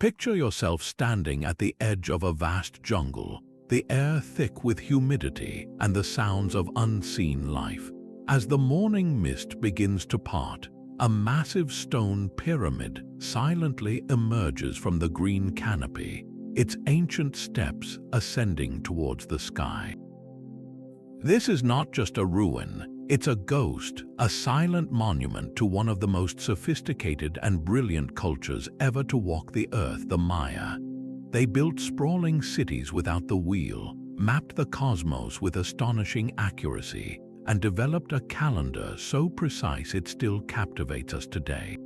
Picture yourself standing at the edge of a vast jungle, the air thick with humidity and the sounds of unseen life. As the morning mist begins to part, a massive stone pyramid silently emerges from the green canopy, its ancient steps ascending towards the sky. This is not just a ruin, it's a ghost, a silent monument to one of the most sophisticated and brilliant cultures ever to walk the earth, the Maya. They built sprawling cities without the wheel, mapped the cosmos with astonishing accuracy, and developed a calendar so precise it still captivates us today.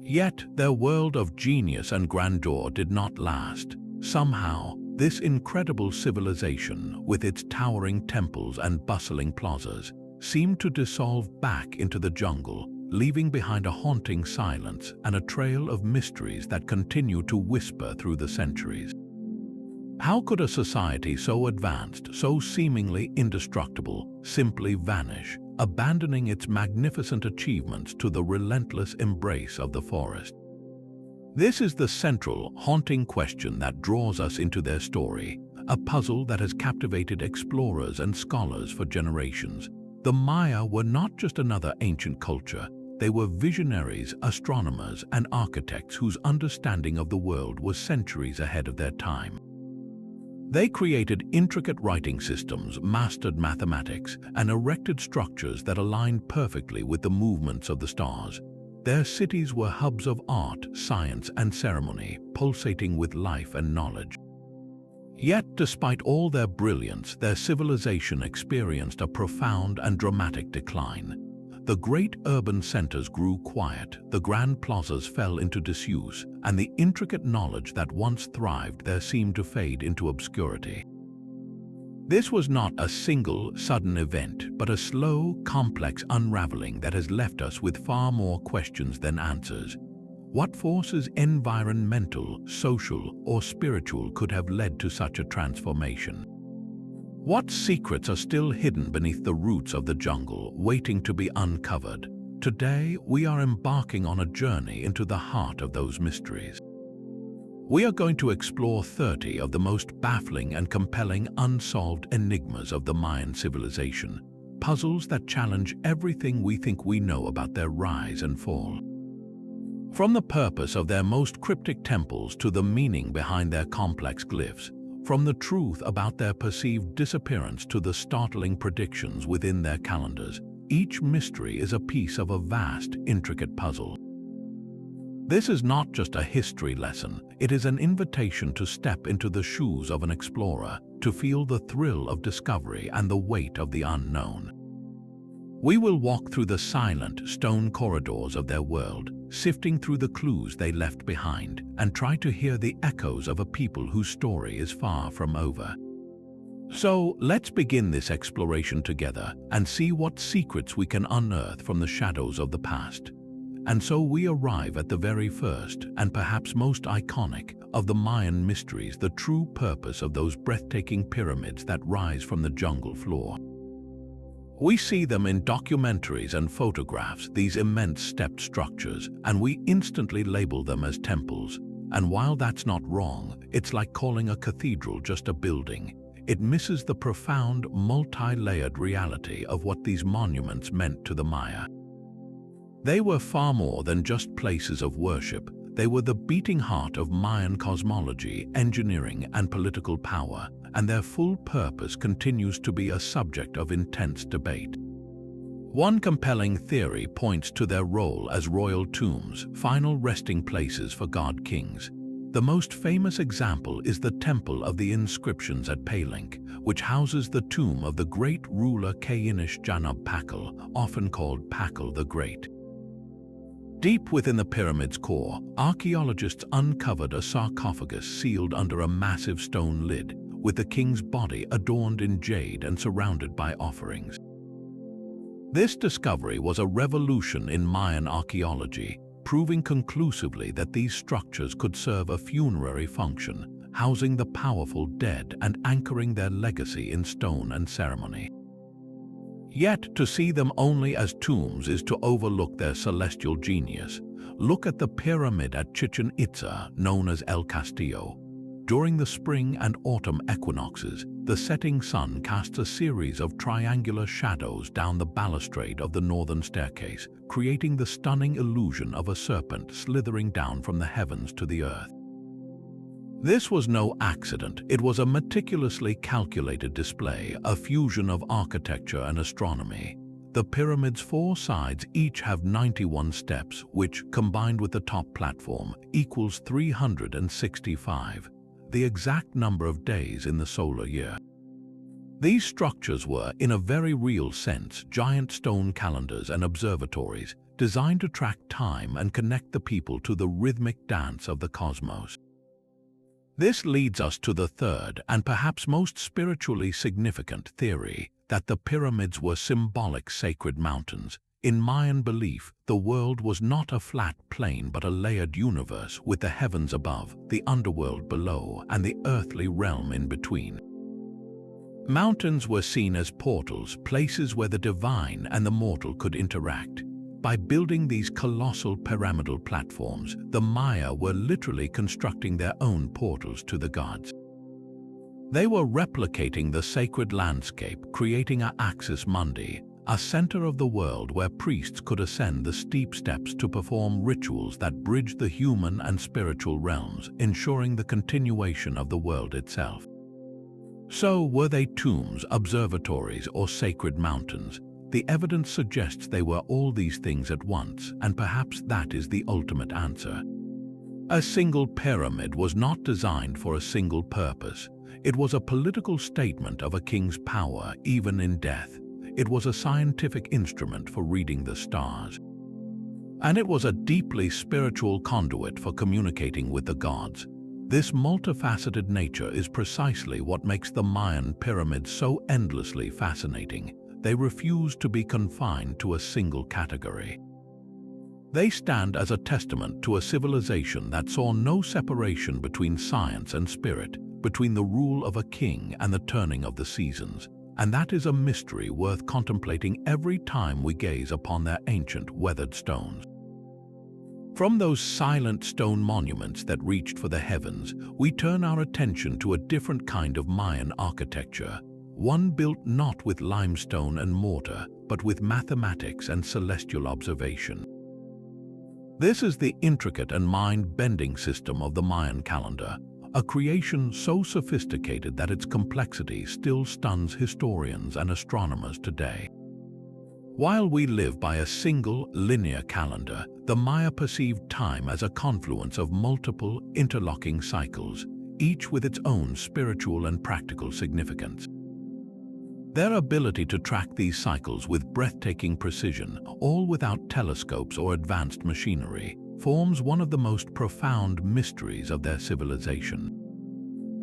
Yet their world of genius and grandeur did not last. Somehow, this incredible civilization, with its towering temples and bustling plazas, seemed to dissolve back into the jungle, leaving behind a haunting silence and a trail of mysteries that continue to whisper through the centuries. How could a society so advanced, so seemingly indestructible, simply vanish, abandoning its magnificent achievements to the relentless embrace of the forest? This is the central, haunting question that draws us into their story, a puzzle that has captivated explorers and scholars for generations. The Maya were not just another ancient culture. They were visionaries, astronomers, and architects whose understanding of the world was centuries ahead of their time. They created intricate writing systems, mastered mathematics, and erected structures that aligned perfectly with the movements of the stars. Their cities were hubs of art, science, and ceremony, pulsating with life and knowledge. Yet, despite all their brilliance, their civilization experienced a profound and dramatic decline. The great urban centers grew quiet, the grand plazas fell into disuse, and the intricate knowledge that once thrived there seemed to fade into obscurity. This was not a single, sudden event, but a slow, complex unraveling that has left us with far more questions than answers. What forces, environmental, social, or spiritual, could have led to such a transformation? What secrets are still hidden beneath the roots of the jungle, waiting to be uncovered? Today, we are embarking on a journey into the heart of those mysteries. We are going to explore 30 of the most baffling and compelling unsolved enigmas of the Mayan civilization, puzzles that challenge everything we think we know about their rise and fall. From the purpose of their most cryptic temples to the meaning behind their complex glyphs, from the truth about their perceived disappearance to the startling predictions within their calendars, each mystery is a piece of a vast, intricate puzzle. This is not just a history lesson, it is an invitation to step into the shoes of an explorer, to feel the thrill of discovery and the weight of the unknown. We will walk through the silent, stone corridors of their world, sifting through the clues they left behind, and try to hear the echoes of a people whose story is far from over. So, let's begin this exploration together and see what secrets we can unearth from the shadows of the past. And so we arrive at the very first, and perhaps most iconic, of the Mayan mysteries, the true purpose of those breathtaking pyramids that rise from the jungle floor. We see them in documentaries and photographs, these immense stepped structures, and we instantly label them as temples. And while that's not wrong, it's like calling a cathedral just a building. It misses the profound, multi-layered reality of what these monuments meant to the Maya. They were far more than just places of worship. They were the beating heart of Mayan cosmology, engineering, and political power, and their full purpose continues to be a subject of intense debate. One compelling theory points to their role as royal tombs, final resting places for god-kings. The most famous example is the Temple of the Inscriptions at Palenque, which houses the tomb of the great ruler Kainish Janub Pakal, often called Pakal the Great. Deep within the pyramid's core, archaeologists uncovered a sarcophagus sealed under a massive stone lid, with the king's body adorned in jade and surrounded by offerings. This discovery was a revolution in Mayan archaeology, proving conclusively that these structures could serve a funerary function, housing the powerful dead and anchoring their legacy in stone and ceremony. Yet, to see them only as tombs is to overlook their celestial genius. Look at the pyramid at Chichen Itza, known as El Castillo. During the spring and autumn equinoxes, the setting sun casts a series of triangular shadows down the balustrade of the northern staircase, creating the stunning illusion of a serpent slithering down from the heavens to the earth. This was no accident. It was a meticulously calculated display, a fusion of architecture and astronomy. The pyramid's 4 sides each have 91 steps, which, combined with the top platform, equals 365, the exact number of days in the solar year. These structures were, in a very real sense, giant stone calendars and observatories designed to track time and connect the people to the rhythmic dance of the cosmos. This leads us to the third and perhaps most spiritually significant theory, that the pyramids were symbolic sacred mountains. In Mayan belief, the world was not a flat plain but a layered universe with the heavens above, the underworld below, and the earthly realm in between. Mountains were seen as portals, places where the divine and the mortal could interact. By building these colossal pyramidal platforms, the Maya were literally constructing their own portals to the gods. They were replicating the sacred landscape, creating a axis mundi, a center of the world where priests could ascend the steep steps to perform rituals that bridged the human and spiritual realms, ensuring the continuation of the world itself. So, were they tombs, observatories, or sacred mountains? The evidence suggests they were all these things at once, and perhaps that is the ultimate answer. A single pyramid was not designed for a single purpose. It was a political statement of a king's power, even in death. It was a scientific instrument for reading the stars. And it was a deeply spiritual conduit for communicating with the gods. This multifaceted nature is precisely what makes the Mayan pyramids so endlessly fascinating. They refuse to be confined to a single category. They stand as a testament to a civilization that saw no separation between science and spirit, between the rule of a king and the turning of the seasons. And that is a mystery worth contemplating every time we gaze upon their ancient weathered stones. From those silent stone monuments that reached for the heavens, we turn our attention to a different kind of Mayan architecture. One built not with limestone and mortar, but with mathematics and celestial observation. This is the intricate and mind-bending system of the Mayan calendar, a creation so sophisticated that its complexity still stuns historians and astronomers today. While we live by a single, linear calendar, the Maya perceived time as a confluence of multiple, interlocking cycles, each with its own spiritual and practical significance. Their ability to track these cycles with breathtaking precision, all without telescopes or advanced machinery, forms one of the most profound mysteries of their civilization.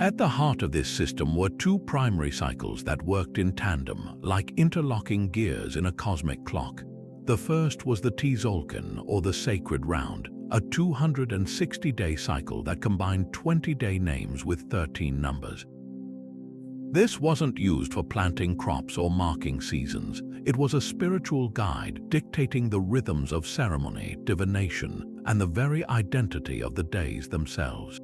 At the heart of this system were 2 primary cycles that worked in tandem, like interlocking gears in a cosmic clock. The first was the Tzolk'in, or the Sacred Round, a 260-day cycle that combined 20-day names with 13 numbers. This wasn't used for planting crops or marking seasons. It was a spiritual guide dictating the rhythms of ceremony, divination, and the very identity of the days themselves.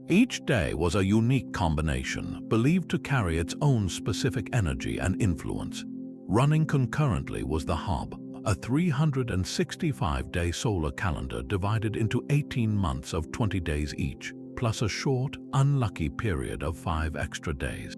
Each day was a unique combination, believed to carry its own specific energy and influence. Running concurrently was the Hob, a 365-day solar calendar divided into 18 months of 20 days each, plus a short, unlucky period of 5 extra days.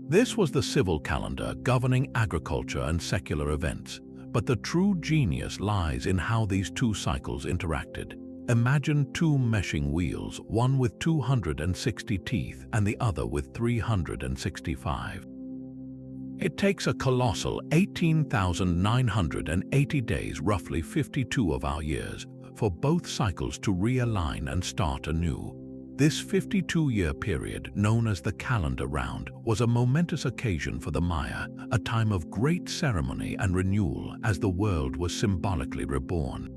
This was the civil calendar governing agriculture and secular events, but the true genius lies in how these 2 cycles interacted. Imagine 2 meshing wheels, one with 260 teeth and the other with 365. It takes a colossal 18,980 days, roughly 52 of our years, for both cycles to realign and start anew. This 52-year period, known as the calendar round, was a momentous occasion for the Maya, a time of great ceremony and renewal as the world was symbolically reborn.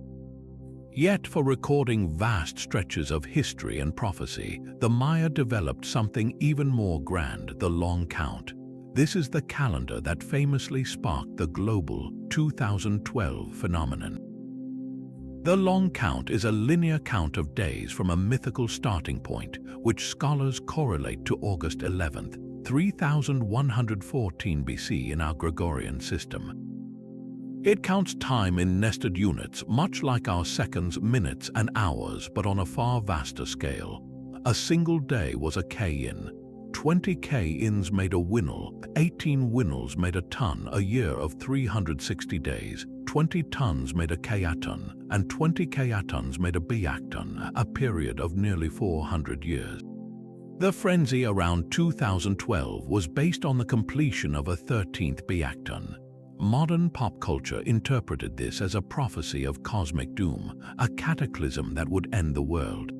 Yet, for recording vast stretches of history and prophecy, the Maya developed something even more grand, the long count. This is the calendar that famously sparked the global 2012 phenomenon. The long count is a linear count of days from a mythical starting point, which scholars correlate to August 11th, 3114 BC in our Gregorian system. It counts time in nested units, much like our seconds, minutes, and hours, but on a far vaster scale. A single day was a K-in. 20 K-ins made a winnel, 18 winnels made a ton, a year of 360 days. 20 tons made a K-aton, and 20 K-atons made a B-acton, a period of nearly 400 years. The frenzy around 2012 was based on the completion of a 13th B-acton. Modern pop culture interpreted this as a prophecy of cosmic doom, a cataclysm that would end the world.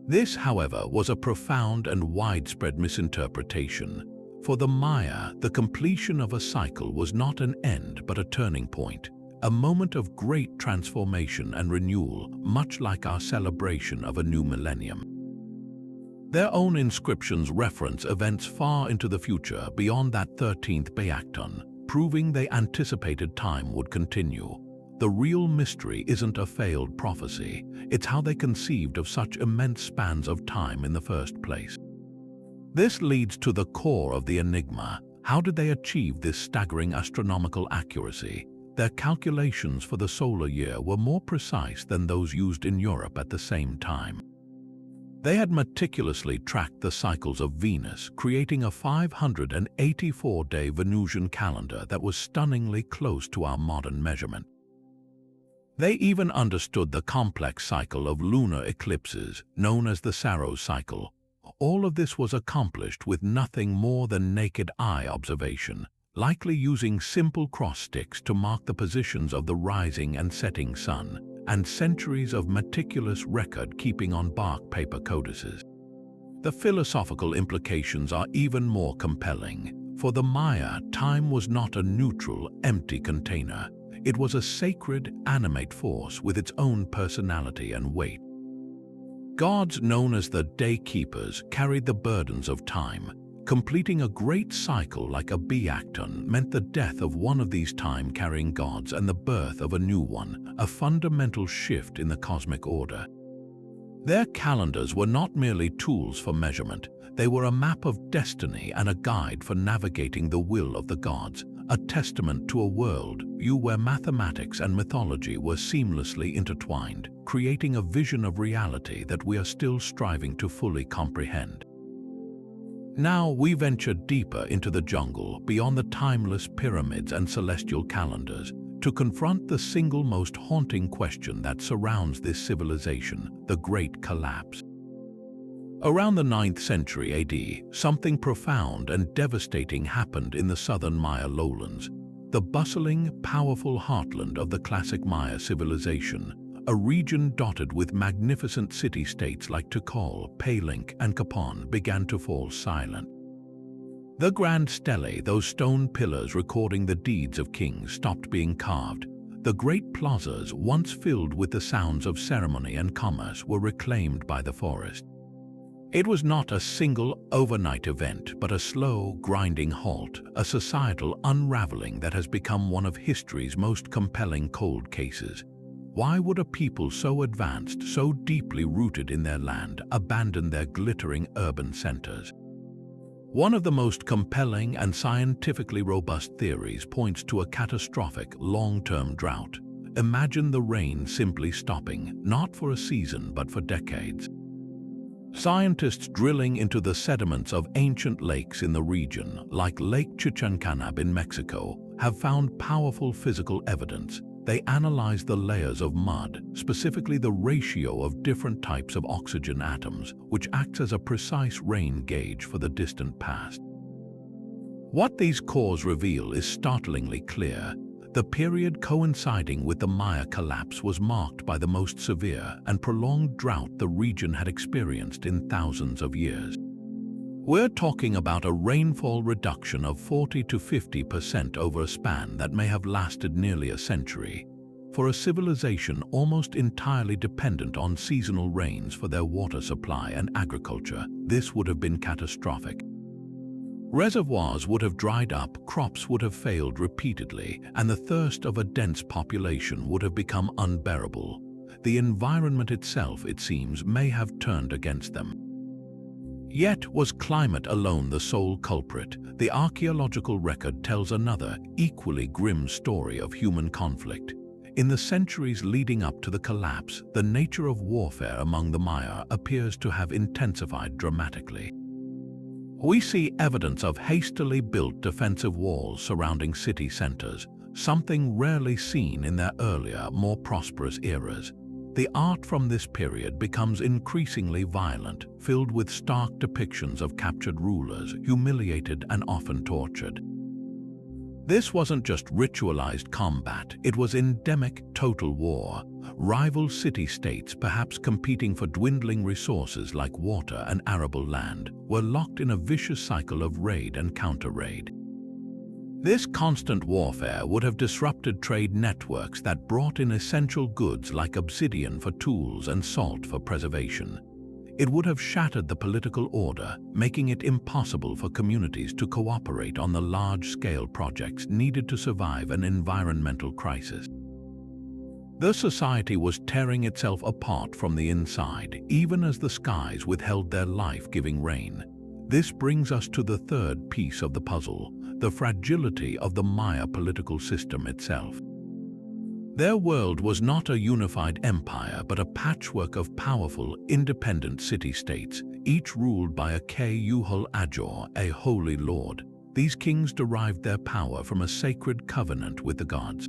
This, however, was a profound and widespread misinterpretation. For the Maya, the completion of a cycle was not an end but a turning point, a moment of great transformation and renewal, much like our celebration of a new millennium. Their own inscriptions reference events far into the future beyond that 13th Bayakton, proving they anticipated time would continue. The real mystery isn't a failed prophecy, it's how they conceived of such immense spans of time in the first place. This leads to the core of the enigma. How did they achieve this staggering astronomical accuracy? Their calculations for the solar year were more precise than those used in Europe at the same time. They had meticulously tracked the cycles of Venus, creating a 584-day Venusian calendar that was stunningly close to our modern measurement. They even understood the complex cycle of lunar eclipses, known as the Saros cycle. All of this was accomplished with nothing more than naked eye observation, likely using simple cross sticks to mark the positions of the rising and setting sun, and centuries of meticulous record-keeping on bark paper codices. The philosophical implications are even more compelling. For the Maya, time was not a neutral, empty container. It was a sacred, animate force with its own personality and weight. Gods known as the day keepers carried the burdens of time. Completing a great cycle like a Bayakton meant the death of one of these time-carrying gods and the birth of a new one, a fundamental shift in the cosmic order. Their calendars were not merely tools for measurement, they were a map of destiny and a guide for navigating the will of the gods, a testament to a world where mathematics and mythology were seamlessly intertwined, creating a vision of reality that we are still striving to fully comprehend. Now we venture deeper into the jungle, beyond the timeless pyramids and celestial calendars, to confront the single most haunting question that surrounds this civilization, the Great Collapse. Around the 9th century AD, something profound and devastating happened in the southern Maya lowlands, the bustling, powerful heartland of the classic Maya civilization, a region dotted with magnificent city-states like Tikal, Palenque, and Kapon began to fall silent. The grand stelae, those stone pillars recording the deeds of kings, stopped being carved. The great plazas, once filled with the sounds of ceremony and commerce, were reclaimed by the forest. It was not a single overnight event, but a slow, grinding halt, a societal unraveling that has become one of history's most compelling cold cases. Why would a people so advanced, so deeply rooted in their land, abandon their glittering urban centers? One of the most compelling and scientifically robust theories points to a catastrophic, long-term drought. Imagine the rain simply stopping, not for a season but for decades. Scientists drilling into the sediments of ancient lakes in the region, like Lake Chichancanab in Mexico, have found powerful physical evidence. They analyzed the layers of mud, specifically the ratio of different types of oxygen atoms, which acts as a precise rain gauge for the distant past. What these cores reveal is startlingly clear. The period coinciding with the Maya collapse was marked by the most severe and prolonged drought the region had experienced in thousands of years. We're talking about a rainfall reduction of 40 to 50% over a span that may have lasted nearly a century. For a civilization almost entirely dependent on seasonal rains for their water supply and agriculture, this would have been catastrophic. Reservoirs would have dried up, crops would have failed repeatedly, and the thirst of a dense population would have become unbearable. The environment itself, it seems, may have turned against them. Yet, was climate alone the sole culprit? The archaeological record tells another, equally grim story of human conflict. In the centuries leading up to the collapse, the nature of warfare among the Maya appears to have intensified dramatically. We see evidence of hastily built defensive walls surrounding city centers, something rarely seen in their earlier, more prosperous eras. The art from this period becomes increasingly violent, filled with stark depictions of captured rulers, humiliated and often tortured. This wasn't just ritualized combat, it was endemic total war. Rival city-states, perhaps competing for dwindling resources like water and arable land, were locked in a vicious cycle of raid and counter-raid. This constant warfare would have disrupted trade networks that brought in essential goods like obsidian for tools and salt for preservation. It would have shattered the political order, making it impossible for communities to cooperate on the large-scale projects needed to survive an environmental crisis. The society was tearing itself apart from the inside, even as the skies withheld their life-giving rain. This brings us to the third piece of the puzzle, the fragility of the Maya political system itself. Their world was not a unified empire, but a patchwork of powerful, independent city-states, each ruled by a Kuhul Ajor, a holy lord. These kings derived their power from a sacred covenant with the gods.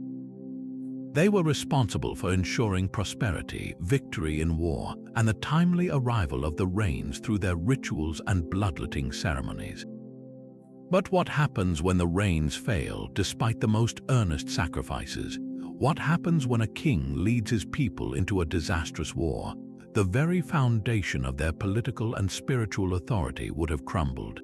They were responsible for ensuring prosperity, victory in war, and the timely arrival of the rains through their rituals and bloodletting ceremonies. But what happens when the rains fail, despite the most earnest sacrifices? What happens when a king leads his people into a disastrous war? The very foundation of their political and spiritual authority would have crumbled.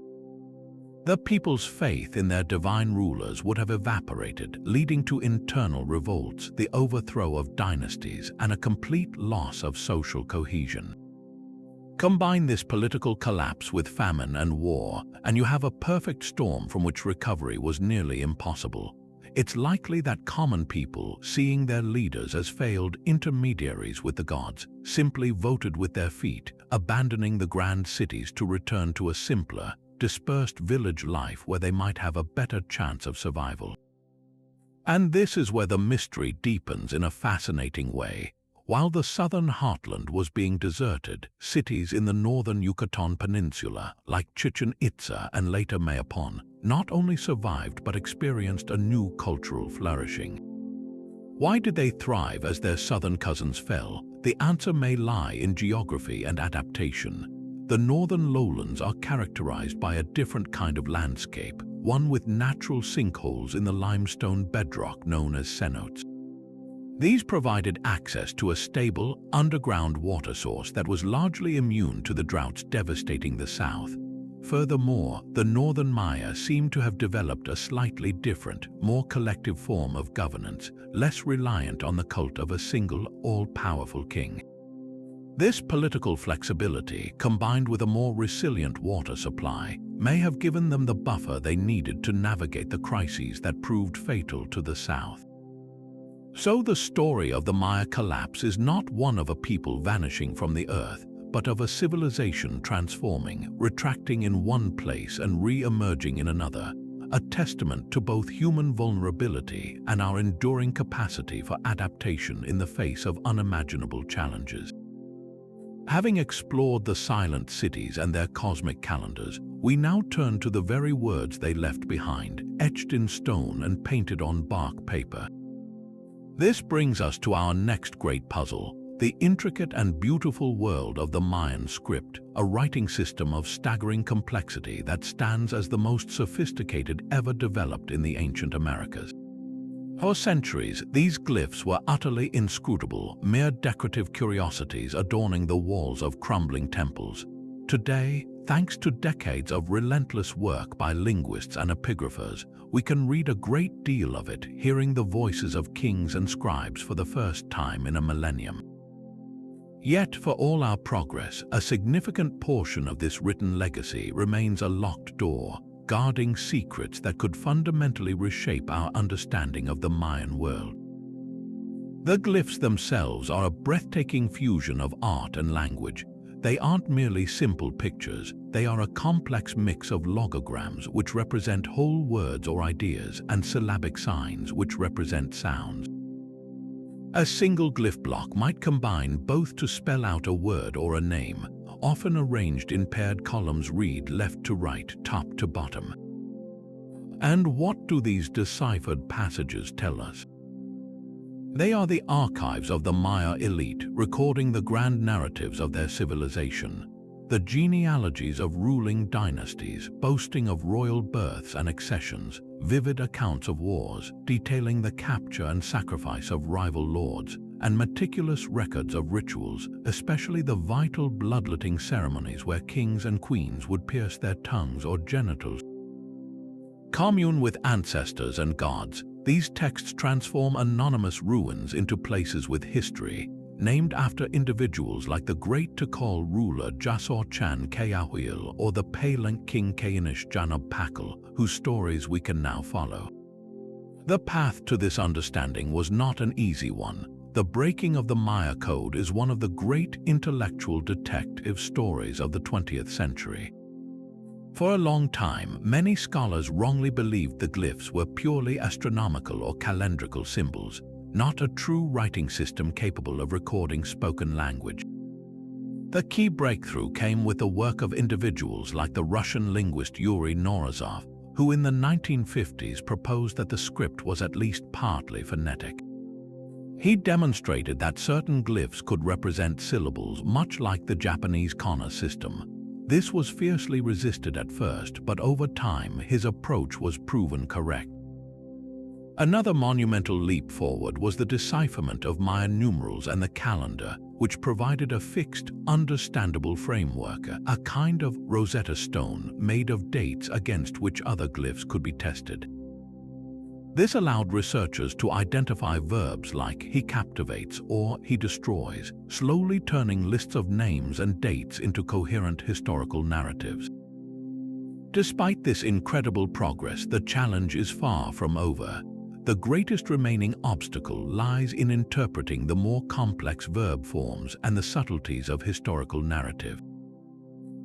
The people's faith in their divine rulers would have evaporated, leading to internal revolts, the overthrow of dynasties, and a complete loss of social cohesion. Combine this political collapse with famine and war, and you have a perfect storm from which recovery was nearly impossible. It's likely that common people, seeing their leaders as failed intermediaries with the gods, simply voted with their feet, abandoning the grand cities to return to a simpler, dispersed village life where they might have a better chance of survival. And this is where the mystery deepens in a fascinating way. While the southern heartland was being deserted, cities in the northern Yucatan Peninsula, like Chichen Itza and later Mayapan, not only survived but experienced a new cultural flourishing. Why did they thrive as their southern cousins fell? The answer may lie in geography and adaptation. The northern lowlands are characterized by a different kind of landscape, one with natural sinkholes in the limestone bedrock known as cenotes. These provided access to a stable, underground water source that was largely immune to the droughts devastating the south. Furthermore, the northern Maya seem to have developed a slightly different, more collective form of governance, less reliant on the cult of a single, all-powerful king. This political flexibility, combined with a more resilient water supply, may have given them the buffer they needed to navigate the crises that proved fatal to the south. So the story of the Maya collapse is not one of a people vanishing from the earth, but of a civilization transforming, retracting in one place and re-emerging in another, a testament to both human vulnerability and our enduring capacity for adaptation in the face of unimaginable challenges. Having explored the silent cities and their cosmic calendars, we now turn to the very words they left behind, etched in stone and painted on bark paper. This brings us to our next great puzzle, the intricate and beautiful world of the Mayan script, a writing system of staggering complexity that stands as the most sophisticated ever developed in the ancient Americas. For centuries, these glyphs were utterly inscrutable, mere decorative curiosities adorning the walls of crumbling temples. Today, thanks to decades of relentless work by linguists and epigraphers, we can read a great deal of it, hearing the voices of kings and scribes for the first time in a millennium. Yet, for all our progress, a significant portion of this written legacy remains a locked door. guarding secrets that could fundamentally reshape our understanding of the Mayan world. The glyphs themselves are a breathtaking fusion of art and language. They aren't merely simple pictures, they are a complex mix of logograms which represent whole words or ideas and syllabic signs which represent sounds. A single glyph block might combine both to spell out a word or a name, often arranged in paired columns read left to right, top to bottom. And what do these deciphered passages tell us? They are the archives of the Maya elite, recording the grand narratives of their civilization, the genealogies of ruling dynasties, boasting of royal births and accessions, vivid accounts of wars, detailing the capture and sacrifice of rival lords, and meticulous records of rituals, especially the vital bloodletting ceremonies where kings and queens would pierce their tongues or genitals. Commune with ancestors and gods, these texts transform anonymous ruins into places with history, named after individuals like the great Tikal ruler Jasor Chan Kayahuil or the Palenque king Kainish Janub Pakal, whose stories we can now follow. The path to this understanding was not an easy one. The breaking of the Maya code is one of the great intellectual detective stories of the 20th century. For a long time, many scholars wrongly believed the glyphs were purely astronomical or calendrical symbols, not a true writing system capable of recording spoken language. The key breakthrough came with the work of individuals like the Russian linguist Yuri Norizov, who in the 1950s proposed that the script was at least partly phonetic. He demonstrated that certain glyphs could represent syllables much like the Japanese kana system. This was fiercely resisted at first, but over time his approach was proven correct. Another monumental leap forward was the decipherment of Mayan numerals and the calendar, which provided a fixed, understandable framework, a kind of Rosetta Stone made of dates against which other glyphs could be tested. This allowed researchers to identify verbs like he captivates or he destroys, slowly turning lists of names and dates into coherent historical narratives. Despite this incredible progress, the challenge is far from over. The greatest remaining obstacle lies in interpreting the more complex verb forms and the subtleties of historical narrative.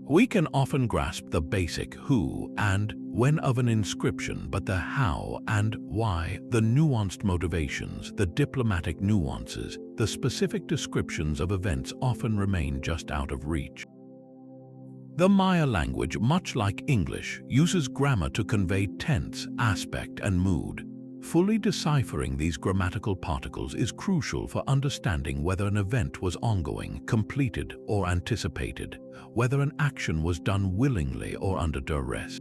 We can often grasp the basic who and when of an inscription, but the how and why, the nuanced motivations, the diplomatic nuances, the specific descriptions of events often remain just out of reach. The Maya language, much like English, uses grammar to convey tense, aspect, and mood. Fully deciphering these grammatical particles is crucial for understanding whether an event was ongoing, completed, or anticipated, whether an action was done willingly or under duress.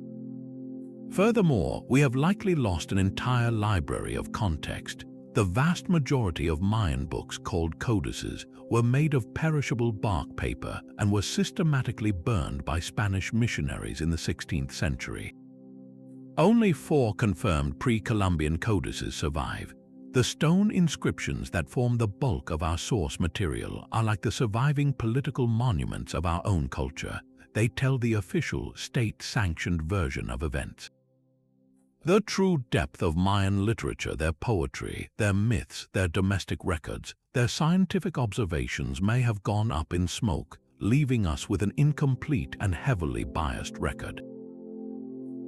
Furthermore, we have likely lost an entire library of context. The vast majority of Mayan books, called codices, were made of perishable bark paper and were systematically burned by Spanish missionaries in the 16th century. Only 4 confirmed pre-Columbian codices survive. The stone inscriptions that form the bulk of our source material are like the surviving political monuments of our own culture. They tell the official, state-sanctioned version of events. The true depth of Mayan literature, their poetry, their myths, their domestic records, their scientific observations may have gone up in smoke, leaving us with an incomplete and heavily biased record.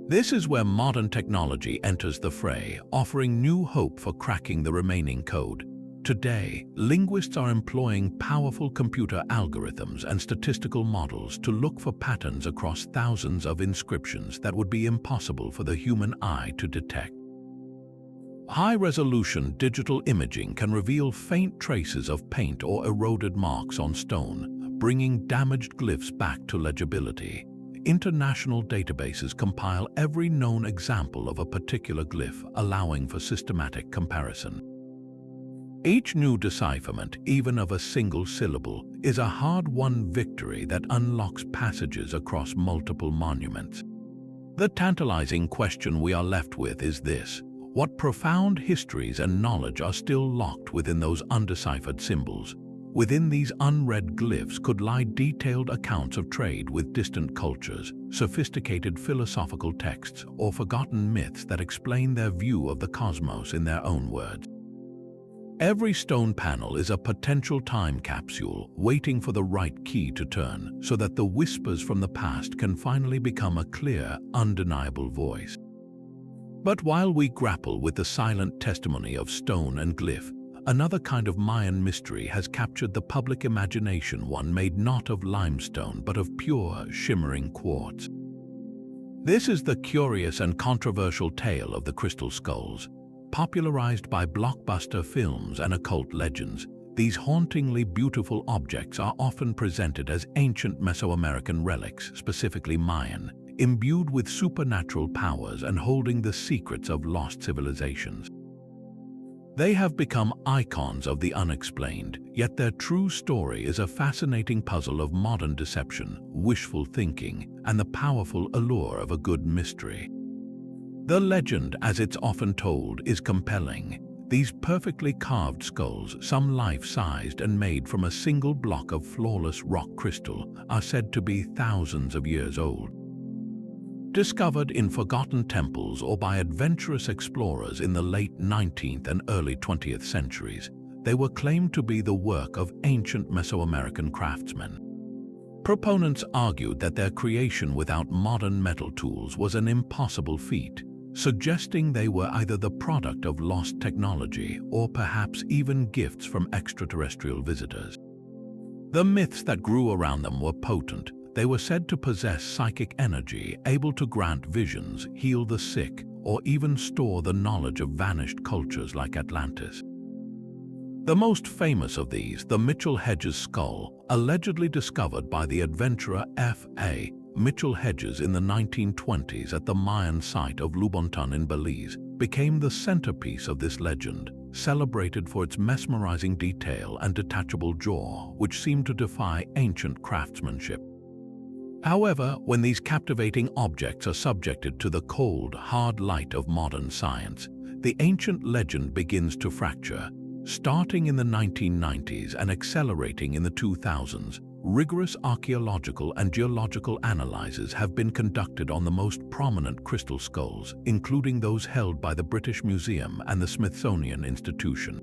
This is where modern technology enters the fray, offering new hope for cracking the remaining code. Today, linguists are employing powerful computer algorithms and statistical models to look for patterns across thousands of inscriptions that would be impossible for the human eye to detect. High-resolution digital imaging can reveal faint traces of paint or eroded marks on stone, bringing damaged glyphs back to legibility. International databases compile every known example of a particular glyph, allowing for systematic comparison. Each new decipherment, even of a single syllable, is a hard-won victory that unlocks passages across multiple monuments. The tantalizing question we are left with is this: what profound histories and knowledge are still locked within those undeciphered symbols? Within these unread glyphs could lie detailed accounts of trade with distant cultures, sophisticated philosophical texts, or forgotten myths that explain their view of the cosmos in their own words. Every stone panel is a potential time capsule waiting for the right key to turn so that the whispers from the past can finally become a clear, undeniable voice. But while we grapple with the silent testimony of stone and glyph, another kind of Mayan mystery has captured the public imagination, one made not of limestone but of pure, shimmering quartz. This is the curious and controversial tale of the crystal skulls. Popularized by blockbuster films and occult legends, these hauntingly beautiful objects are often presented as ancient Mesoamerican relics, specifically Mayan, imbued with supernatural powers and holding the secrets of lost civilizations. They have become icons of the unexplained, yet their true story is a fascinating puzzle of modern deception, wishful thinking, and the powerful allure of a good mystery. The legend, as it's often told, is compelling. These perfectly carved skulls, some life-sized and made from a single block of flawless rock crystal, are said to be thousands of years old. Discovered in forgotten temples or by adventurous explorers in the late 19th and early 20th centuries, they were claimed to be the work of ancient Mesoamerican craftsmen. Proponents argued that their creation without modern metal tools was an impossible feat, suggesting they were either the product of lost technology or perhaps even gifts from extraterrestrial visitors. The myths that grew around them were potent. They were said to possess psychic energy, able to grant visions, heal the sick, or even store the knowledge of vanished cultures like Atlantis. The most famous of these, the Mitchell-Hedges skull, allegedly discovered by the adventurer F.A. Mitchell-Hedges in the 1920s at the Mayan site of Lubontan in Belize, became the centerpiece of this legend, celebrated for its mesmerizing detail and detachable jaw, which seemed to defy ancient craftsmanship. However, when these captivating objects are subjected to the cold, hard light of modern science, the ancient legend begins to fracture. Starting in the 1990s and accelerating in the 2000s, rigorous archaeological and geological analyses have been conducted on the most prominent crystal skulls, including those held by the British Museum and the Smithsonian Institution.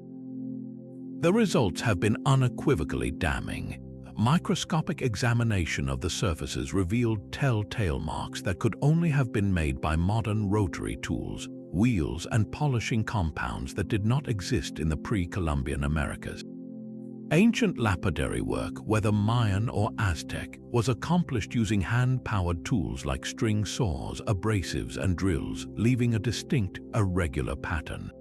The results have been unequivocally damning. Microscopic examination of the surfaces revealed telltale marks that could only have been made by modern rotary tools, wheels, and polishing compounds that did not exist in the pre-Columbian Americas. Ancient lapidary work, whether Mayan or Aztec, was accomplished using hand-powered tools like string saws, abrasives, and drills, leaving a distinct, irregular pattern.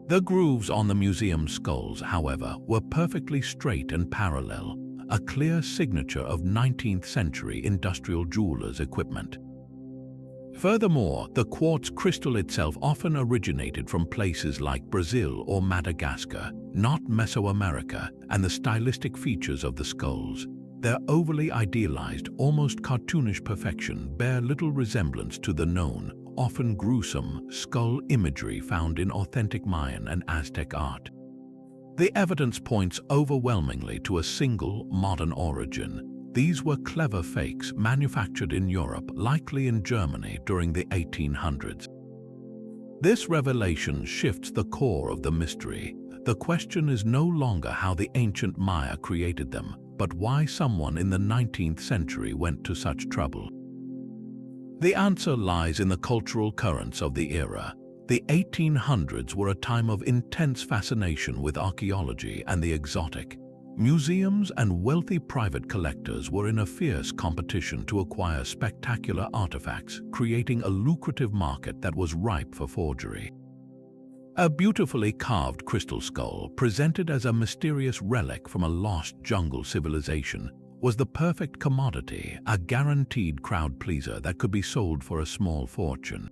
The grooves on the museum skulls, however, were perfectly straight and parallel, a clear signature of 19th century industrial jewelers' equipment. Furthermore, the quartz crystal itself often originated from places like Brazil or Madagascar, not Mesoamerica, and the stylistic features of the skulls, their overly idealized, almost cartoonish perfection, bear little resemblance to the known, often gruesome, skull imagery found in authentic Mayan and Aztec art. The evidence points overwhelmingly to a single, modern origin. These were clever fakes manufactured in Europe, likely in Germany during the 1800s. This revelation shifts the core of the mystery. The question is no longer how the ancient Maya created them, but why someone in the 19th century went to such trouble. The answer lies in the cultural currents of the era. The 1800s were a time of intense fascination with archaeology and the exotic. Museums and wealthy private collectors were in a fierce competition to acquire spectacular artifacts, creating a lucrative market that was ripe for forgery. A beautifully carved crystal skull, presented as a mysterious relic from a lost jungle civilization, was the perfect commodity, a guaranteed crowd pleaser that could be sold for a small fortune.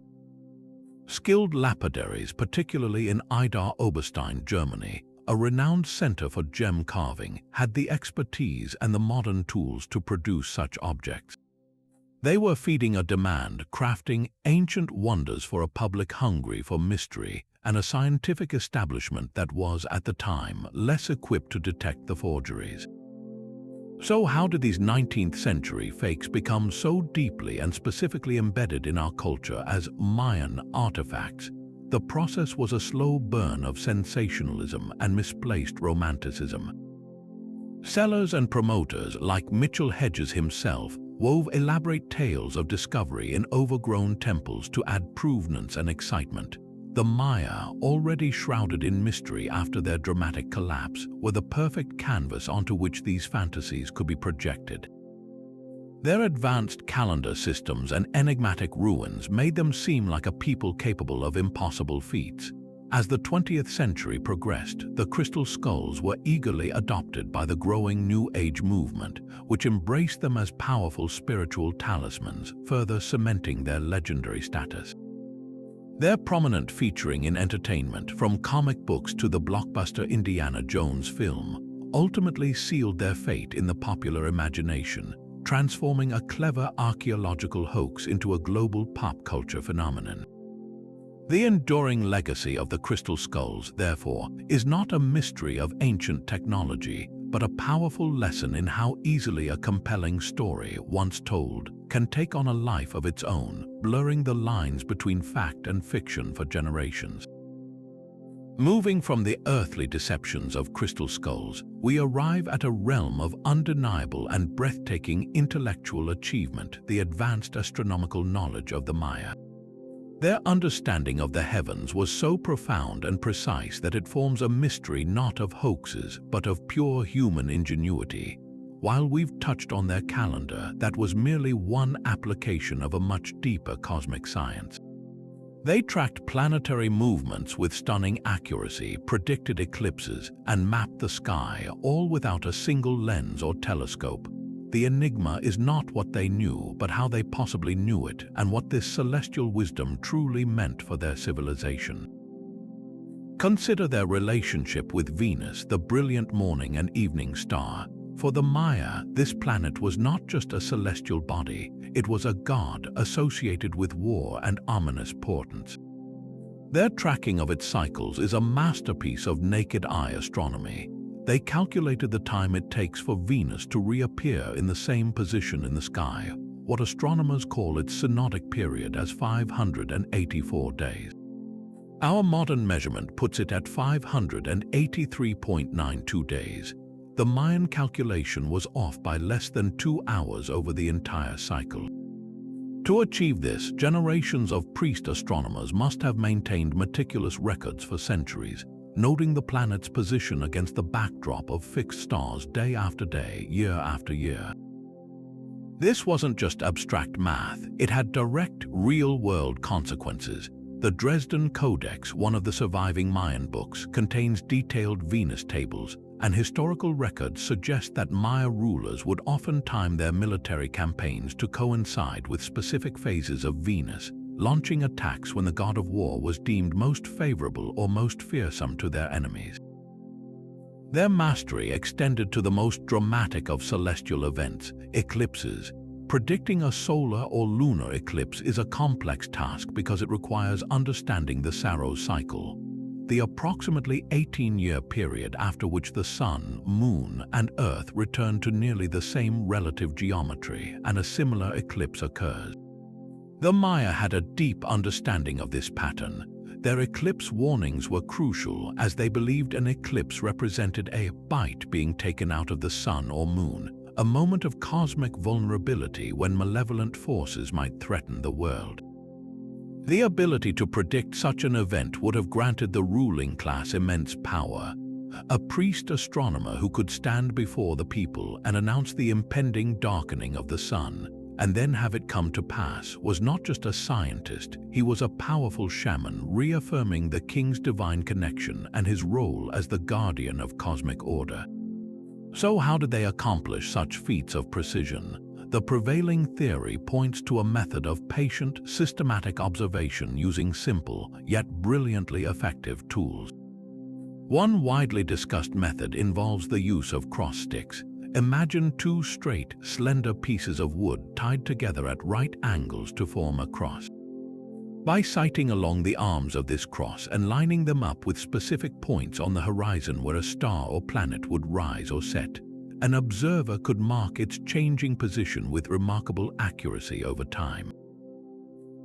Skilled lapidaries, particularly in Idar-Oberstein, Germany, a renowned center for gem carving, had the expertise and the modern tools to produce such objects. They were feeding a demand, crafting ancient wonders for a public hungry for mystery and a scientific establishment that was, at the time, less equipped to detect the forgeries. So how did these 19th century fakes become so deeply and specifically embedded in our culture as Mayan artifacts? The process was a slow burn of sensationalism and misplaced romanticism. Sellers and promoters like Mitchell Hedges himself wove elaborate tales of discovery in overgrown temples to add provenance and excitement. The Maya, already shrouded in mystery after their dramatic collapse, were the perfect canvas onto which these fantasies could be projected. Their advanced calendar systems and enigmatic ruins made them seem like a people capable of impossible feats. As the 20th century progressed, the crystal skulls were eagerly adopted by the growing New Age movement, which embraced them as powerful spiritual talismans, further cementing their legendary status. Their prominent featuring in entertainment, from comic books to the blockbuster Indiana Jones film, ultimately sealed their fate in the popular imagination, transforming a clever archaeological hoax into a global pop culture phenomenon. The enduring legacy of the crystal skulls, therefore, is not a mystery of ancient technology, but a powerful lesson in how easily a compelling story, once told, can take on a life of its own, blurring the lines between fact and fiction for generations. Moving from the earthly deceptions of crystal skulls, we arrive at a realm of undeniable and breathtaking intellectual achievement: the advanced astronomical knowledge of the Maya. Their understanding of the heavens was so profound and precise that it forms a mystery not of hoaxes, but of pure human ingenuity. While we've touched on their calendar, that was merely one application of a much deeper cosmic science. They tracked planetary movements with stunning accuracy, predicted eclipses, and mapped the sky, all without a single lens or telescope. The enigma is not what they knew, but how they possibly knew it, and what this celestial wisdom truly meant for their civilization. Consider their relationship with Venus, the brilliant morning and evening star. For the Maya, this planet was not just a celestial body, it was a god associated with war and ominous portents. Their tracking of its cycles is a masterpiece of naked-eye astronomy. They calculated the time it takes for Venus to reappear in the same position in the sky, what astronomers call its synodic period, as 584 days. Our modern measurement puts it at 583.92 days. The Mayan calculation was off by less than 2 hours over the entire cycle. To achieve this, generations of priest astronomers must have maintained meticulous records for centuries, noting the planet's position against the backdrop of fixed stars day after day, year after year. This wasn't just abstract math, it had direct, real-world consequences. The Dresden Codex, one of the surviving Mayan books, contains detailed Venus tables, and historical records suggest that Maya rulers would often time their military campaigns to coincide with specific phases of Venus, launching attacks when the god of war was deemed most favorable or most fearsome to their enemies. Their mastery extended to the most dramatic of celestial events, eclipses. Predicting a solar or lunar eclipse is a complex task because it requires understanding the Saros cycle, the approximately 18-year period after which the Sun, Moon, and Earth return to nearly the same relative geometry, and a similar eclipse occurs. The Maya had a deep understanding of this pattern. Their eclipse warnings were crucial, as they believed an eclipse represented a bite being taken out of the sun or moon, a moment of cosmic vulnerability when malevolent forces might threaten the world. The ability to predict such an event would have granted the ruling class immense power. A priest astronomer who could stand before the people and announce the impending darkening of the sun, and then have it come to pass, was not just a scientist, he was a powerful shaman, reaffirming the king's divine connection and his role as the guardian of cosmic order. So how did they accomplish such feats of precision? The prevailing theory points to a method of patient, systematic observation using simple, yet brilliantly effective tools. One widely discussed method involves the use of cross sticks. Imagine two straight, slender pieces of wood tied together at right angles to form a cross. By sighting along the arms of this cross and lining them up with specific points on the horizon where a star or planet would rise or set, an observer could mark its changing position with remarkable accuracy over time.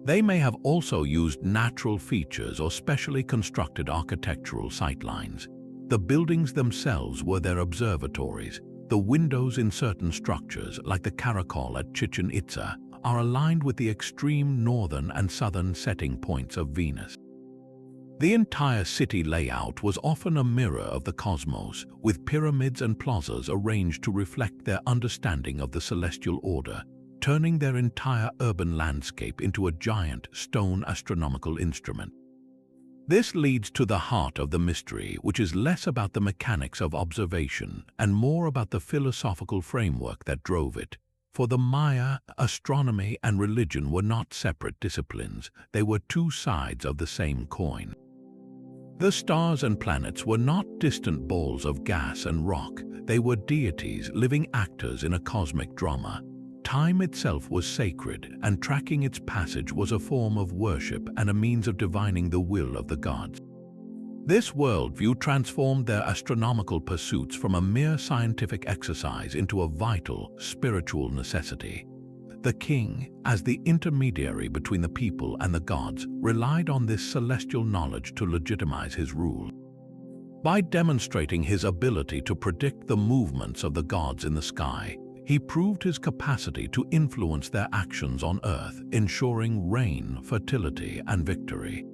They may have also used natural features or specially constructed architectural sightlines. The buildings themselves were their observatories. The windows in certain structures, like the caracol at Chichen Itza, are aligned with the extreme northern and southern setting points of Venus. The entire city layout was often a mirror of the cosmos, with pyramids and plazas arranged to reflect their understanding of the celestial order, turning their entire urban landscape into a giant stone astronomical instrument. This leads to the heart of the mystery, which is less about the mechanics of observation and more about the philosophical framework that drove it. For the Maya, astronomy and religion were not separate disciplines, they were two sides of the same coin. The stars and planets were not distant balls of gas and rock, they were deities, living actors in a cosmic drama. Time itself was sacred, and tracking its passage was a form of worship and a means of divining the will of the gods. This worldview transformed their astronomical pursuits from a mere scientific exercise into a vital, spiritual necessity. The king, as the intermediary between the people and the gods, relied on this celestial knowledge to legitimize his rule. By demonstrating his ability to predict the movements of the gods in the sky, he proved his capacity to influence their actions on earth, ensuring rain, fertility, and victory.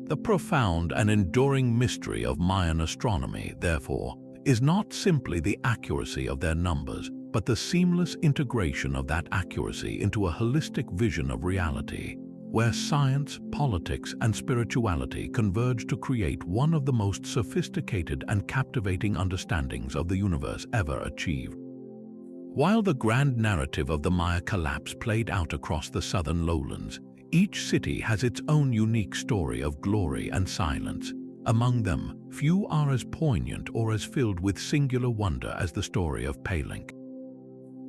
The profound and enduring mystery of Mayan astronomy, therefore, is not simply the accuracy of their numbers, but the seamless integration of that accuracy into a holistic vision of reality, where science, politics, and spirituality converge to create one of the most sophisticated and captivating understandings of the universe ever achieved. While the grand narrative of the Maya collapse played out across the southern lowlands, each city has its own unique story of glory and silence. Among them, few are as poignant or as filled with singular wonder as the story of Palenque.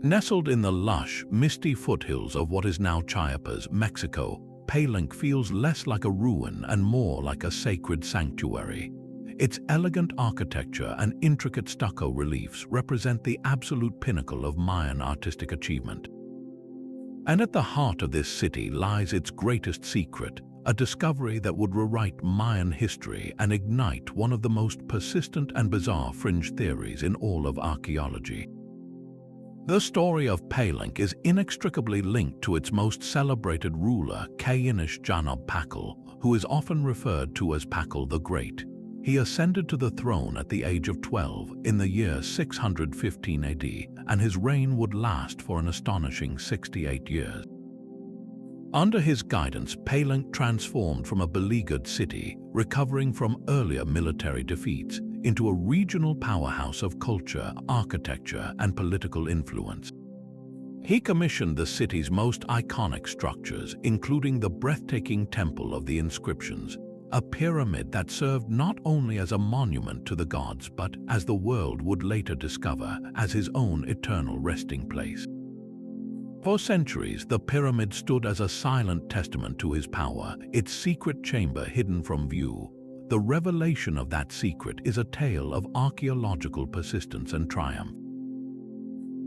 Nestled in the lush, misty foothills of what is now Chiapas, Mexico, Palenque feels less like a ruin and more like a sacred sanctuary. Its elegant architecture and intricate stucco reliefs represent the absolute pinnacle of Mayan artistic achievement. And at the heart of this city lies its greatest secret, a discovery that would rewrite Mayan history and ignite one of the most persistent and bizarre fringe theories in all of archaeology. The story of Palenque is inextricably linked to its most celebrated ruler, Janab Pakal, who is often referred to as Pakal the Great. He ascended to the throne at the age of 12 in the year 615 AD, and his reign would last for an astonishing 68 years. Under his guidance, Palenque transformed from a beleaguered city, recovering from earlier military defeats, into a regional powerhouse of culture, architecture, and political influence. He commissioned the city's most iconic structures, including the breathtaking Temple of the Inscriptions, a pyramid that served not only as a monument to the gods but, as the world would later discover, as his own eternal resting place. For centuries, the pyramid stood as a silent testament to his power, its secret chamber hidden from view. The revelation of that secret is a tale of archaeological persistence and triumph.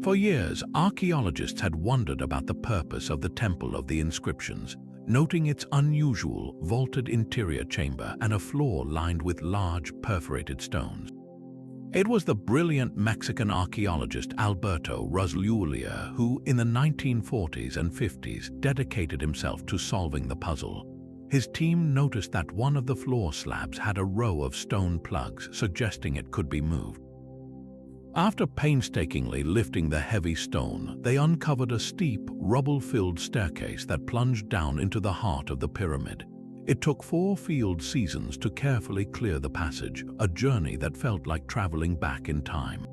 For years, archaeologists had wondered about the purpose of the Temple of the Inscriptions, noting its unusual, vaulted interior chamber and a floor lined with large, perforated stones. It was the brilliant Mexican archaeologist Alberto Ruslulia who, in the 1940s and 50s, dedicated himself to solving the puzzle. His team noticed that one of the floor slabs had a row of stone plugs, suggesting it could be moved. After painstakingly lifting the heavy stone, they uncovered a steep, rubble-filled staircase that plunged down into the heart of the pyramid. It took 4 field seasons to carefully clear the passage, a journey that felt like traveling back in time.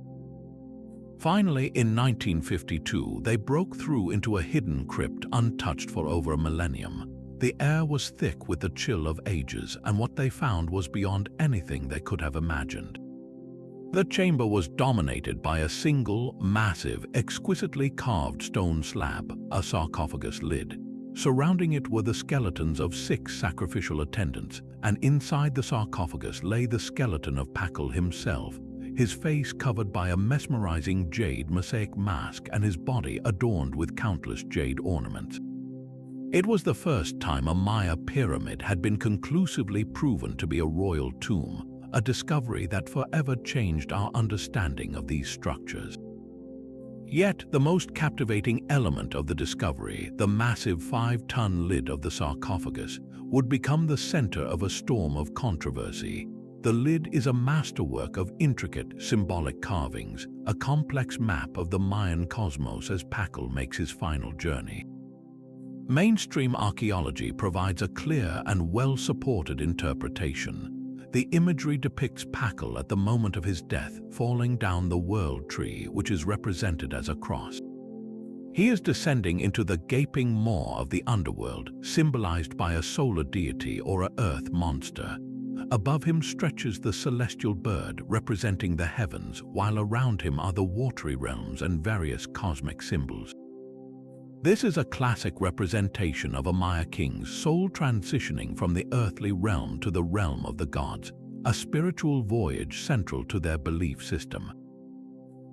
Finally, in 1952, they broke through into a hidden crypt untouched for over a millennium. The air was thick with the chill of ages, and what they found was beyond anything they could have imagined. The chamber was dominated by a single, massive, exquisitely carved stone slab, a sarcophagus lid. Surrounding it were the skeletons of 6 sacrificial attendants, and inside the sarcophagus lay the skeleton of Pakal himself, his face covered by a mesmerizing jade mosaic mask and his body adorned with countless jade ornaments. It was the first time a Maya pyramid had been conclusively proven to be a royal tomb, a discovery that forever changed our understanding of these structures. Yet, the most captivating element of the discovery, the massive 5-ton lid of the sarcophagus, would become the center of a storm of controversy. The lid is a masterwork of intricate, symbolic carvings, a complex map of the Mayan cosmos as Pakal makes his final journey. Mainstream archaeology provides a clear and well-supported interpretation. The imagery depicts Pakal at the moment of his death, falling down the world tree, which is represented as a cross. He is descending into the gaping maw of the underworld, symbolized by a solar deity or an earth monster. Above him stretches the celestial bird, representing the heavens, while around him are the watery realms and various cosmic symbols. This is a classic representation of a Maya king's soul transitioning from the earthly realm to the realm of the gods, a spiritual voyage central to their belief system.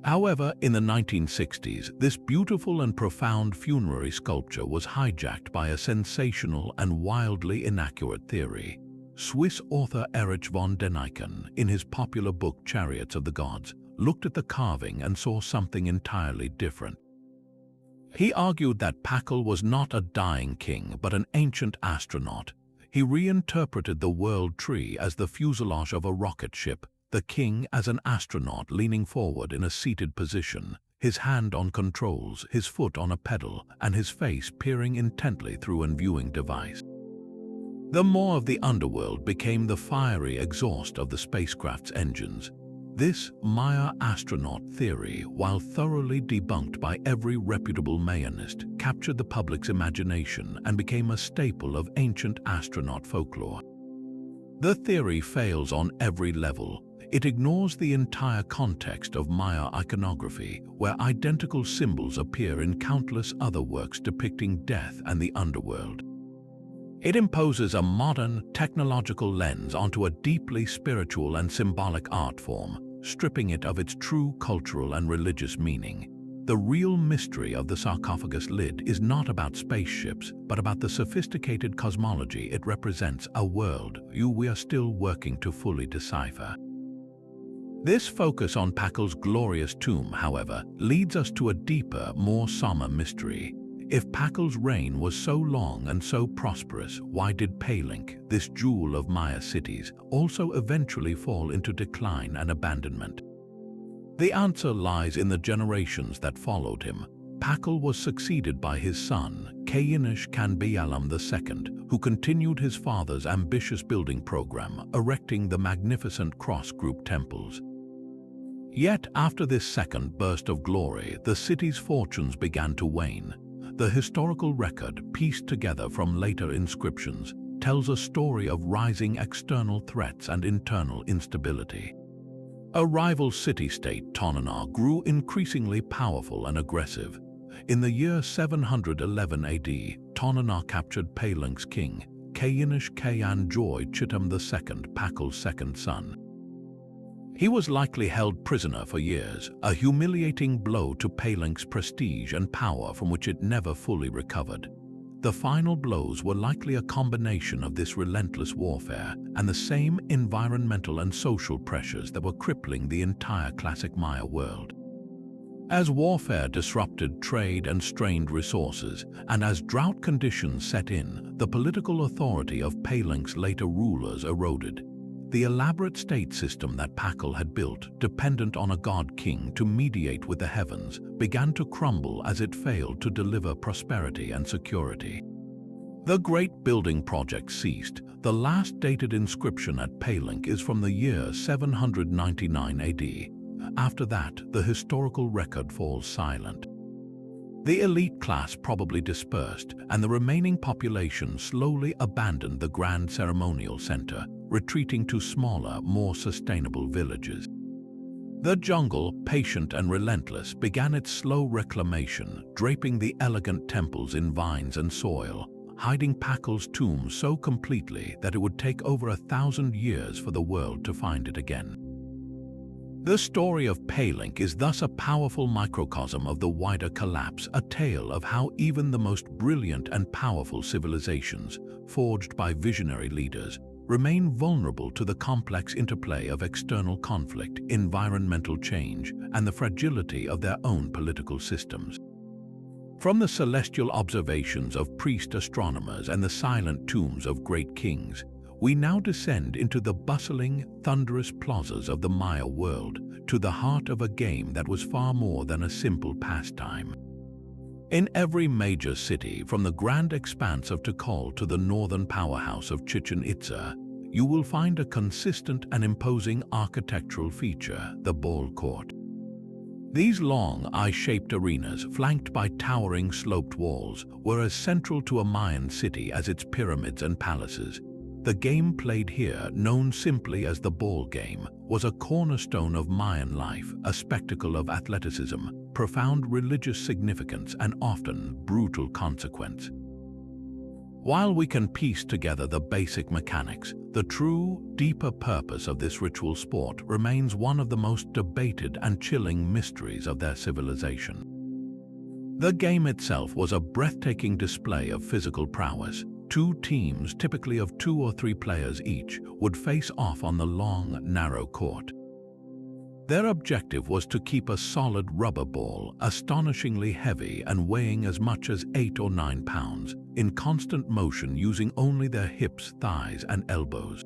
However, in the 1960s, this beautiful and profound funerary sculpture was hijacked by a sensational and wildly inaccurate theory. Swiss author Erich von Däniken, in his popular book Chariots of the Gods, looked at the carving and saw something entirely different. He argued that Pakal was not a dying king, but an ancient astronaut. He reinterpreted the world tree as the fuselage of a rocket ship, the king as an astronaut leaning forward in a seated position, his hand on controls, his foot on a pedal, and his face peering intently through a viewing device. The maw of the underworld became the fiery exhaust of the spacecraft's engines. This Maya astronaut theory, while thoroughly debunked by every reputable Mayanist, captured the public's imagination and became a staple of ancient astronaut folklore. The theory fails on every level. It ignores the entire context of Maya iconography, where identical symbols appear in countless other works depicting death and the underworld. It imposes a modern, technological lens onto a deeply spiritual and symbolic art form, stripping it of its true cultural and religious meaning. The real mystery of the sarcophagus lid is not about spaceships, but about the sophisticated cosmology it represents, a world we are still working to fully decipher. This focus on Pakal's glorious tomb, however, leads us to a deeper, more somber mystery. If Pakal's reign was so long and so prosperous, why did Palenque, this jewel of Maya cities, also eventually fall into decline and abandonment? The answer lies in the generations that followed him. Pakal was succeeded by his son, Kayinish Kanbialam II, who continued his father's ambitious building program, erecting the magnificent cross-group temples. Yet, after this second burst of glory, the city's fortunes began to wane. The historical record, pieced together from later inscriptions, tells a story of rising external threats and internal instability. A rival city-state, Tonana, grew increasingly powerful and aggressive. In the year 711 AD, Tonana captured Palenque's king, Kayinish Kayan Joy Chittam II, Pakal's second son. He was likely held prisoner for years, a humiliating blow to Palenque's prestige and power from which it never fully recovered. The final blows were likely a combination of this relentless warfare and the same environmental and social pressures that were crippling the entire classic Maya world. As warfare disrupted trade and strained resources, and as drought conditions set in, the political authority of Palenque's later rulers eroded. The elaborate state system that Pakal had built, dependent on a god-king to mediate with the heavens, began to crumble as it failed to deliver prosperity and security. The great building project ceased. The last dated inscription at Palenque is from the year 799 AD. After that, the historical record falls silent. The elite class probably dispersed, and the remaining population slowly abandoned the grand ceremonial center, retreating to smaller, more sustainable villages. The jungle, patient and relentless, began its slow reclamation, draping the elegant temples in vines and soil, hiding Pakal's tomb so completely that it would take over 1,000 years for the world to find it again. The story of Palenque is thus a powerful microcosm of the wider collapse, a tale of how even the most brilliant and powerful civilizations, forged by visionary leaders, remain vulnerable to the complex interplay of external conflict, environmental change, and the fragility of their own political systems. From the celestial observations of priest astronomers and the silent tombs of great kings, we now descend into the bustling, thunderous plazas of the Maya world, to the heart of a game that was far more than a simple pastime. In every major city, from the grand expanse of Tikal to the northern powerhouse of Chichen Itza, you will find a consistent and imposing architectural feature: the ball court. These long, eye-shaped arenas, flanked by towering sloped walls, were as central to a Mayan city as its pyramids and palaces. The game played here, known simply as the ball game, was a cornerstone of Mayan life, a spectacle of athleticism, profound religious significance, and often brutal consequence. While we can piece together the basic mechanics, the true, deeper purpose of this ritual sport remains one of the most debated and chilling mysteries of their civilization. The game itself was a breathtaking display of physical prowess. Two teams, typically of 2 or 3 players each, would face off on the long, narrow court. Their objective was to keep a solid rubber ball, astonishingly heavy and weighing as much as 8 or 9 pounds, in constant motion using only their hips, thighs, and elbows.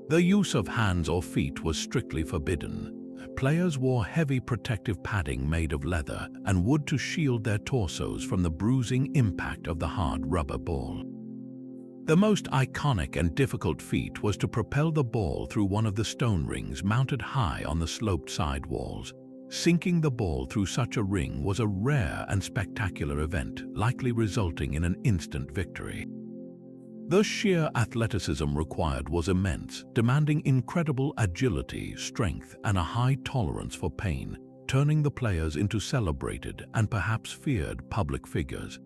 The use of hands or feet was strictly forbidden. Players wore heavy protective padding made of leather and wood to shield their torsos from the bruising impact of the hard rubber ball. The most iconic and difficult feat was to propel the ball through one of the stone rings mounted high on the sloped side walls. Sinking the ball through such a ring was a rare and spectacular event, likely resulting in an instant victory. The sheer athleticism required was immense, demanding incredible agility, strength, and a high tolerance for pain, turning the players into celebrated and perhaps feared public figures.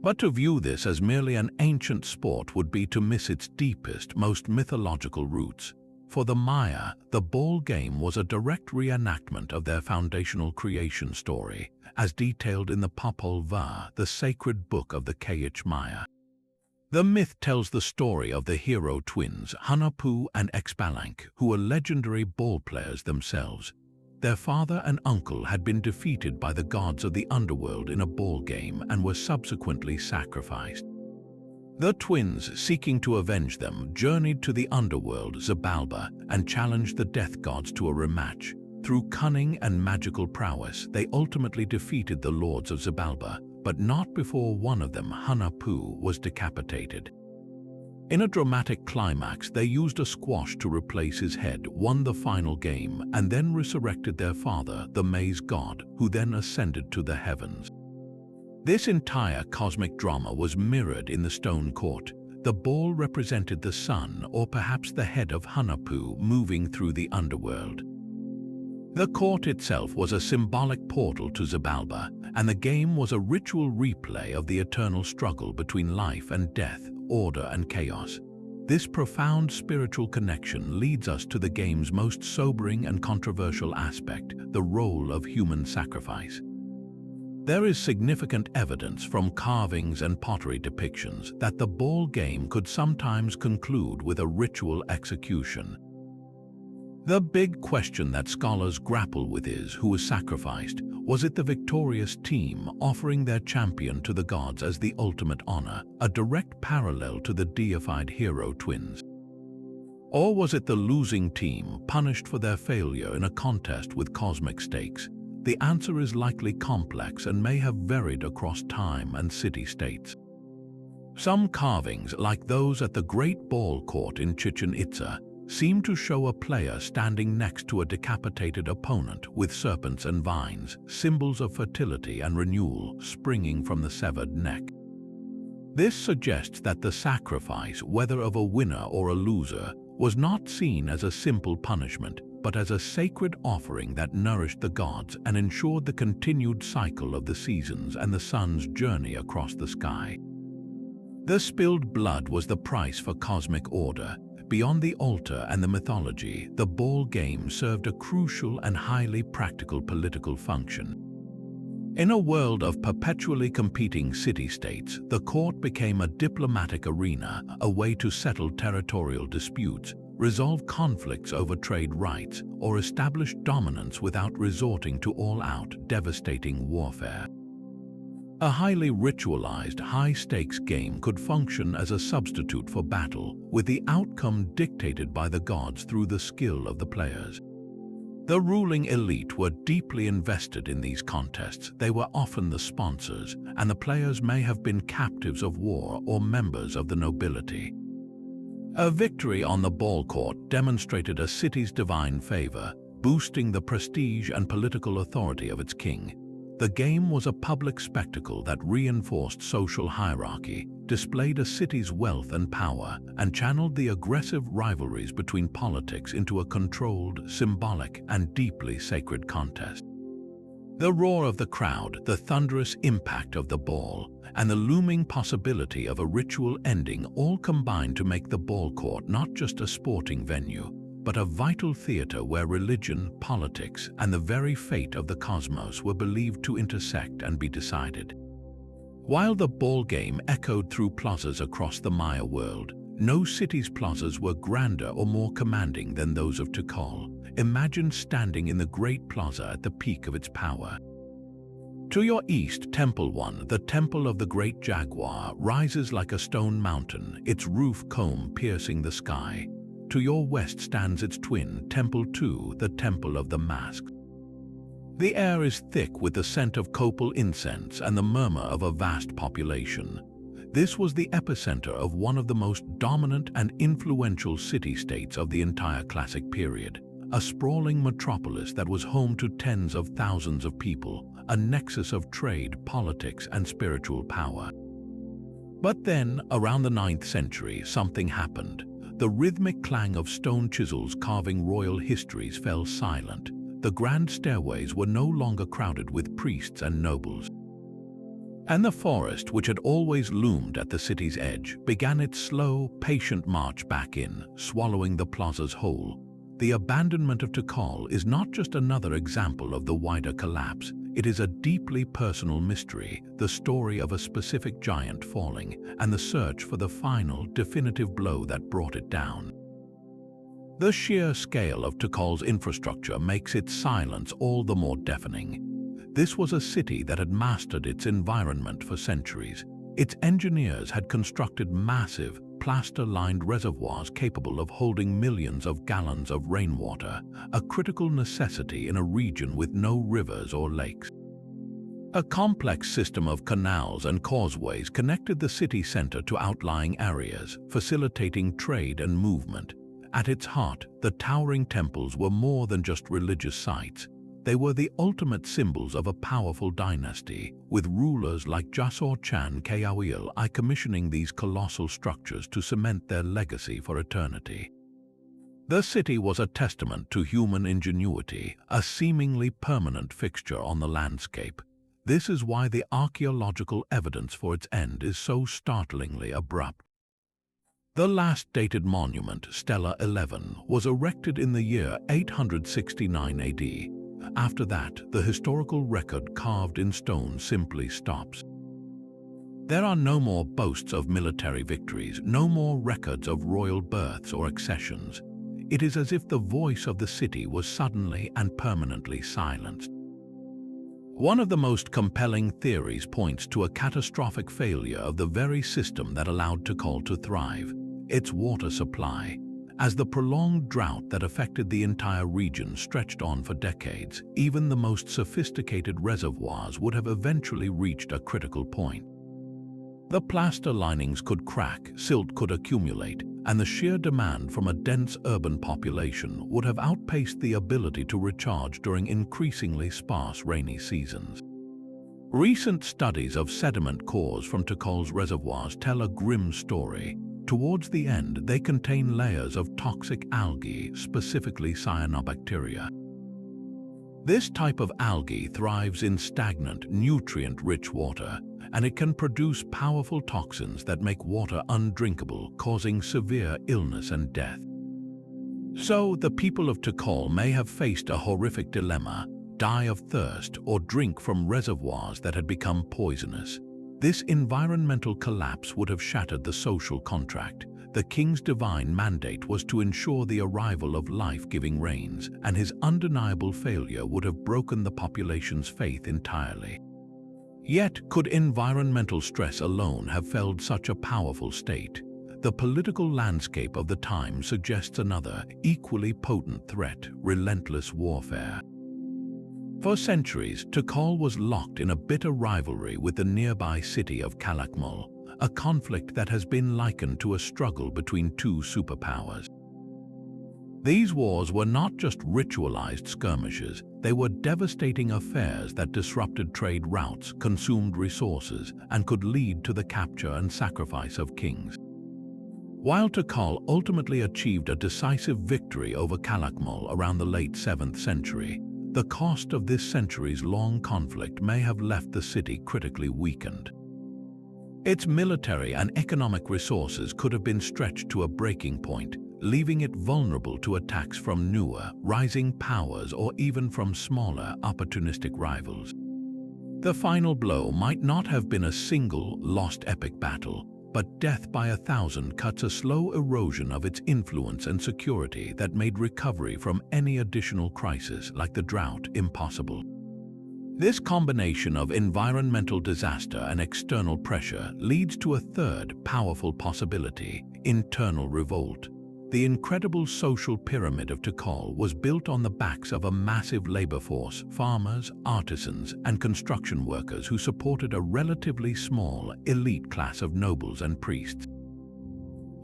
But to view this as merely an ancient sport would be to miss its deepest, most mythological roots. For the Maya, the ball game was a direct reenactment of their foundational creation story, as detailed in the Popol Vuh, the sacred book of the Kayich Maya. The myth tells the story of the hero twins, Hunahpu and Xbalanque, who were legendary ball players themselves. Their father and uncle had been defeated by the gods of the underworld in a ball game and were subsequently sacrificed. The twins, seeking to avenge them, journeyed to the underworld, Xibalba, and challenged the death gods to a rematch. Through cunning and magical prowess, they ultimately defeated the lords of Xibalba, but not before one of them, Hunahpu, was decapitated. In a dramatic climax, they used a squash to replace his head, won the final game, and then resurrected their father, the maize god, who then ascended to the heavens. This entire cosmic drama was mirrored in the stone court. The ball represented the sun, or perhaps the head of Hunahpu, moving through the underworld. The court itself was a symbolic portal to Xibalba, and the game was a ritual replay of the eternal struggle between life and death, order and chaos. This profound spiritual connection leads us to the game's most sobering and controversial aspect, the role of human sacrifice. There is significant evidence from carvings and pottery depictions that the ball game could sometimes conclude with a ritual execution. The big question that scholars grapple with is, who was sacrificed? Was it the victorious team offering their champion to the gods as the ultimate honor, a direct parallel to the deified hero twins? Or was it the losing team, punished for their failure in a contest with cosmic stakes? The answer is likely complex and may have varied across time and city-states. Some carvings, like those at the Great Ball Court in Chichen Itza, seem to show a player standing next to a decapitated opponent with serpents and vines, symbols of fertility and renewal, springing from the severed neck. This suggests that the sacrifice, whether of a winner or a loser, was not seen as a simple punishment, but as a sacred offering that nourished the gods and ensured the continued cycle of the seasons and the sun's journey across the sky. The spilled blood was the price for cosmic order. Beyond the altar and the mythology, the ball game served a crucial and highly practical political function. In a world of perpetually competing city-states, the court became a diplomatic arena, a way to settle territorial disputes, resolve conflicts over trade rights, or establish dominance without resorting to all-out, devastating warfare. A highly ritualized, high-stakes game could function as a substitute for battle, with the outcome dictated by the gods through the skill of the players. The ruling elite were deeply invested in these contests. They were often the sponsors, and the players may have been captives of war or members of the nobility. A victory on the ball court demonstrated a city's divine favor, boosting the prestige and political authority of its king. The game was a public spectacle that reinforced social hierarchy, displayed a city's wealth and power, and channeled the aggressive rivalries between politics into a controlled, symbolic, and deeply sacred contest. The roar of the crowd, the thunderous impact of the ball, and the looming possibility of a ritual ending all combined to make the ball court not just a sporting venue, but a vital theater where religion, politics, and the very fate of the cosmos were believed to intersect and be decided. While the ball game echoed through plazas across the Maya world, no city's plazas were grander or more commanding than those of Tikal. Imagine standing in the Great Plaza at the peak of its power. To your east, Temple 1, the Temple of the Great Jaguar, rises like a stone mountain, its roof comb piercing the sky. To your west stands its twin, Temple 2, the Temple of the Masks. The air is thick with the scent of copal incense and the murmur of a vast population. This was the epicenter of one of the most dominant and influential city-states of the entire classic period, a sprawling metropolis that was home to tens of thousands of people, a nexus of trade, politics, and spiritual power. But then, around the 9th century, something happened. The rhythmic clang of stone chisels carving royal histories fell silent. The grand stairways were no longer crowded with priests and nobles. And the forest, which had always loomed at the city's edge, began its slow, patient march back in, swallowing the plaza's whole. The abandonment of Tikal is not just another example of the wider collapse. It is a deeply personal mystery, the story of a specific giant falling, and the search for the final, definitive blow that brought it down. The sheer scale of Tikal's infrastructure makes its silence all the more deafening. This was a city that had mastered its environment for centuries. Its engineers had constructed massive, plaster-lined reservoirs capable of holding millions of gallons of rainwater, a critical necessity in a region with no rivers or lakes. A complex system of canals and causeways connected the city center to outlying areas, facilitating trade and movement. At its heart, the towering temples were more than just religious sites. They were the ultimate symbols of a powerful dynasty, with rulers like Jasor Chan Kayawil commissioning these colossal structures to cement their legacy for eternity. The city was a testament to human ingenuity, a seemingly permanent fixture on the landscape. This is why the archaeological evidence for its end is so startlingly abrupt. The last dated monument, Stela 11, was erected in the year 869 AD. After that, the historical record carved in stone simply stops. There are no more boasts of military victories, no more records of royal births or accessions. It is as if the voice of the city was suddenly and permanently silenced. One of the most compelling theories points to a catastrophic failure of the very system that allowed Tikal to thrive, its water supply. As the prolonged drought that affected the entire region stretched on for decades, even the most sophisticated reservoirs would have eventually reached a critical point. The plaster linings could crack, silt could accumulate, and the sheer demand from a dense urban population would have outpaced the ability to recharge during increasingly sparse rainy seasons. Recent studies of sediment cores from Tikal's reservoirs tell a grim story. Towards the end, they contain layers of toxic algae, specifically cyanobacteria. This type of algae thrives in stagnant, nutrient-rich water, and it can produce powerful toxins that make water undrinkable, causing severe illness and death. So, the people of Tikal may have faced a horrific dilemma: die of thirst or drink from reservoirs that had become poisonous. This environmental collapse would have shattered the social contract. The king's divine mandate was to ensure the arrival of life-giving rains, and his undeniable failure would have broken the population's faith entirely. Yet, could environmental stress alone have felled such a powerful state? The political landscape of the time suggests another, equally potent threat: relentless warfare. For centuries, Tikal was locked in a bitter rivalry with the nearby city of Calakmul, a conflict that has been likened to a struggle between two superpowers. These wars were not just ritualized skirmishes, they were devastating affairs that disrupted trade routes, consumed resources, and could lead to the capture and sacrifice of kings. While Tikal ultimately achieved a decisive victory over Calakmul around the late 7th century, the cost of this centuries-long conflict may have left the city critically weakened. Its military and economic resources could have been stretched to a breaking point, leaving it vulnerable to attacks from newer, rising powers or even from smaller, opportunistic rivals. The final blow might not have been a single, lost epic battle, but death by 1,000 cuts, a slow erosion of its influence and security that made recovery from any additional crisis, like the drought, impossible. This combination of environmental disaster and external pressure leads to a third powerful possibility: internal revolt. The incredible social pyramid of Tikal was built on the backs of a massive labor force: farmers, artisans, and construction workers who supported a relatively small, elite class of nobles and priests.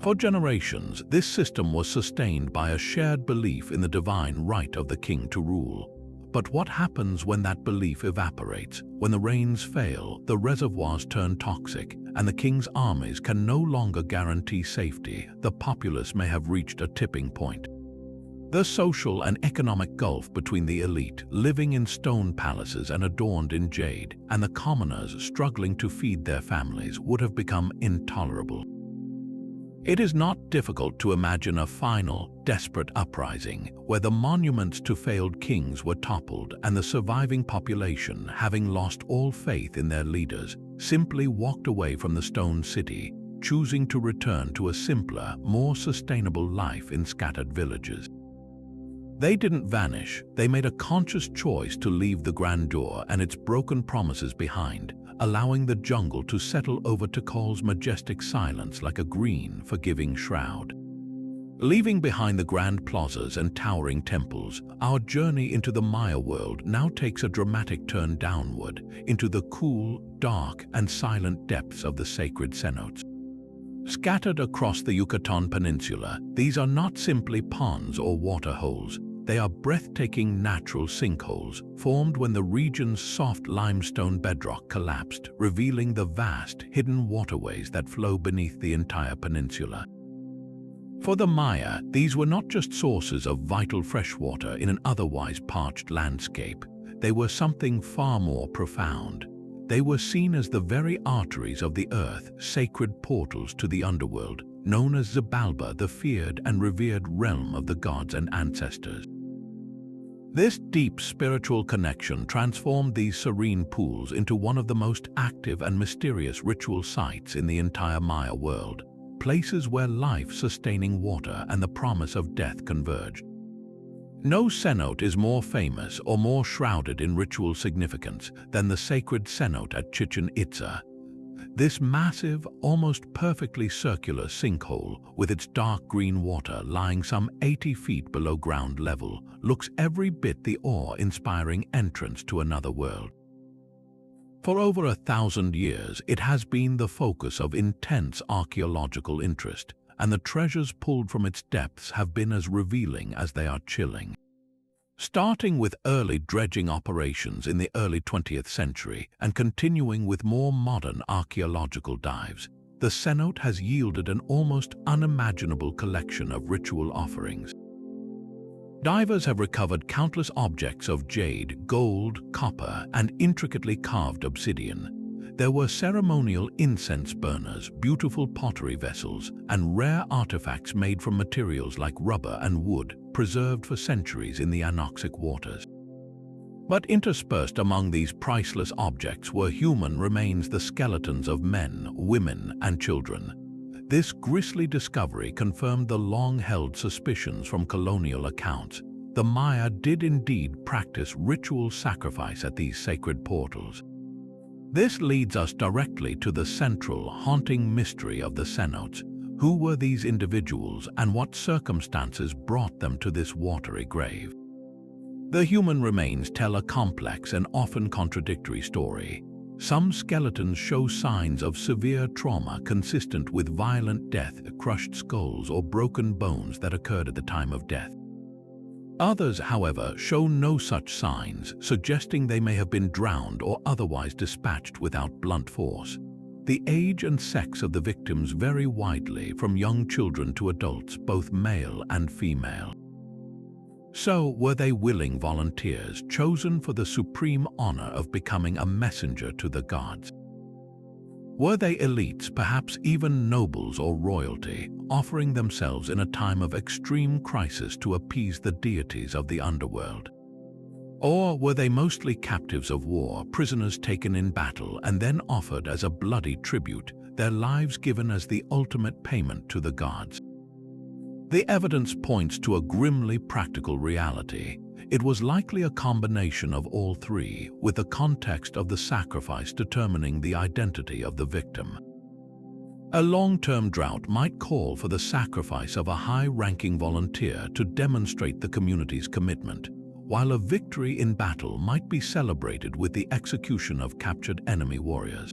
For generations, this system was sustained by a shared belief in the divine right of the king to rule. But what happens when that belief evaporates? When the rains fail, the reservoirs turn toxic, and the king's armies can no longer guarantee safety, the populace may have reached a tipping point. The social and economic gulf between the elite, living in stone palaces and adorned in jade, and the commoners struggling to feed their families would have become intolerable. It is not difficult to imagine a final, desperate uprising where the monuments to failed kings were toppled and the surviving population, having lost all faith in their leaders, simply walked away from the stone city, choosing to return to a simpler, more sustainable life in scattered villages. They didn't vanish, they made a conscious choice to leave the grandeur and its broken promises behind, allowing the jungle to settle over Tikal's majestic silence like a green, forgiving shroud. Leaving behind the grand plazas and towering temples, our journey into the Maya world now takes a dramatic turn downward, into the cool, dark, and silent depths of the sacred cenotes. Scattered across the Yucatan Peninsula, these are not simply ponds or water holes. They are breathtaking natural sinkholes formed when the region's soft limestone bedrock collapsed, revealing the vast, hidden waterways that flow beneath the entire peninsula. For the Maya, these were not just sources of vital freshwater in an otherwise parched landscape. They were something far more profound. They were seen as the very arteries of the earth, sacred portals to the underworld, known as Xibalba, the feared and revered realm of the gods and ancestors. This deep spiritual connection transformed these serene pools into one of the most active and mysterious ritual sites in the entire Maya world, places where life-sustaining water and the promise of death converged. No cenote is more famous or more shrouded in ritual significance than the sacred cenote at Chichen Itza. This massive, almost perfectly circular sinkhole, with its dark green water lying some 80 feet below ground level, looks every bit the awe-inspiring entrance to another world. For over 1,000 years, it has been the focus of intense archaeological interest, and the treasures pulled from its depths have been as revealing as they are chilling. Starting with early dredging operations in the early 20th century and continuing with more modern archaeological dives, the cenote has yielded an almost unimaginable collection of ritual offerings. Divers have recovered countless objects of jade, gold, copper, and intricately carved obsidian. There were ceremonial incense burners, beautiful pottery vessels, and rare artifacts made from materials like rubber and wood, preserved for centuries in the anoxic waters. But interspersed among these priceless objects were human remains, the skeletons of men, women, and children. This grisly discovery confirmed the long-held suspicions from colonial accounts. The Maya did indeed practice ritual sacrifice at these sacred portals. This leads us directly to the central, haunting mystery of the cenotes. Who were these individuals and what circumstances brought them to this watery grave? The human remains tell a complex and often contradictory story. Some skeletons show signs of severe trauma consistent with violent death, crushed skulls, or broken bones that occurred at the time of death. Others, however, show no such signs, suggesting they may have been drowned or otherwise dispatched without blunt force. The age and sex of the victims vary widely, from young children to adults, both male and female. So, were they willing volunteers chosen for the supreme honor of becoming a messenger to the gods? Were they elites, perhaps even nobles or royalty, offering themselves in a time of extreme crisis to appease the deities of the underworld? Or were they mostly captives of war, prisoners taken in battle and then offered as a bloody tribute, their lives given as the ultimate payment to the gods? The evidence points to a grimly practical reality. It was likely a combination of all three, with the context of the sacrifice determining the identity of the victim. A long-term drought might call for the sacrifice of a high-ranking volunteer to demonstrate the community's commitment, while a victory in battle might be celebrated with the execution of captured enemy warriors.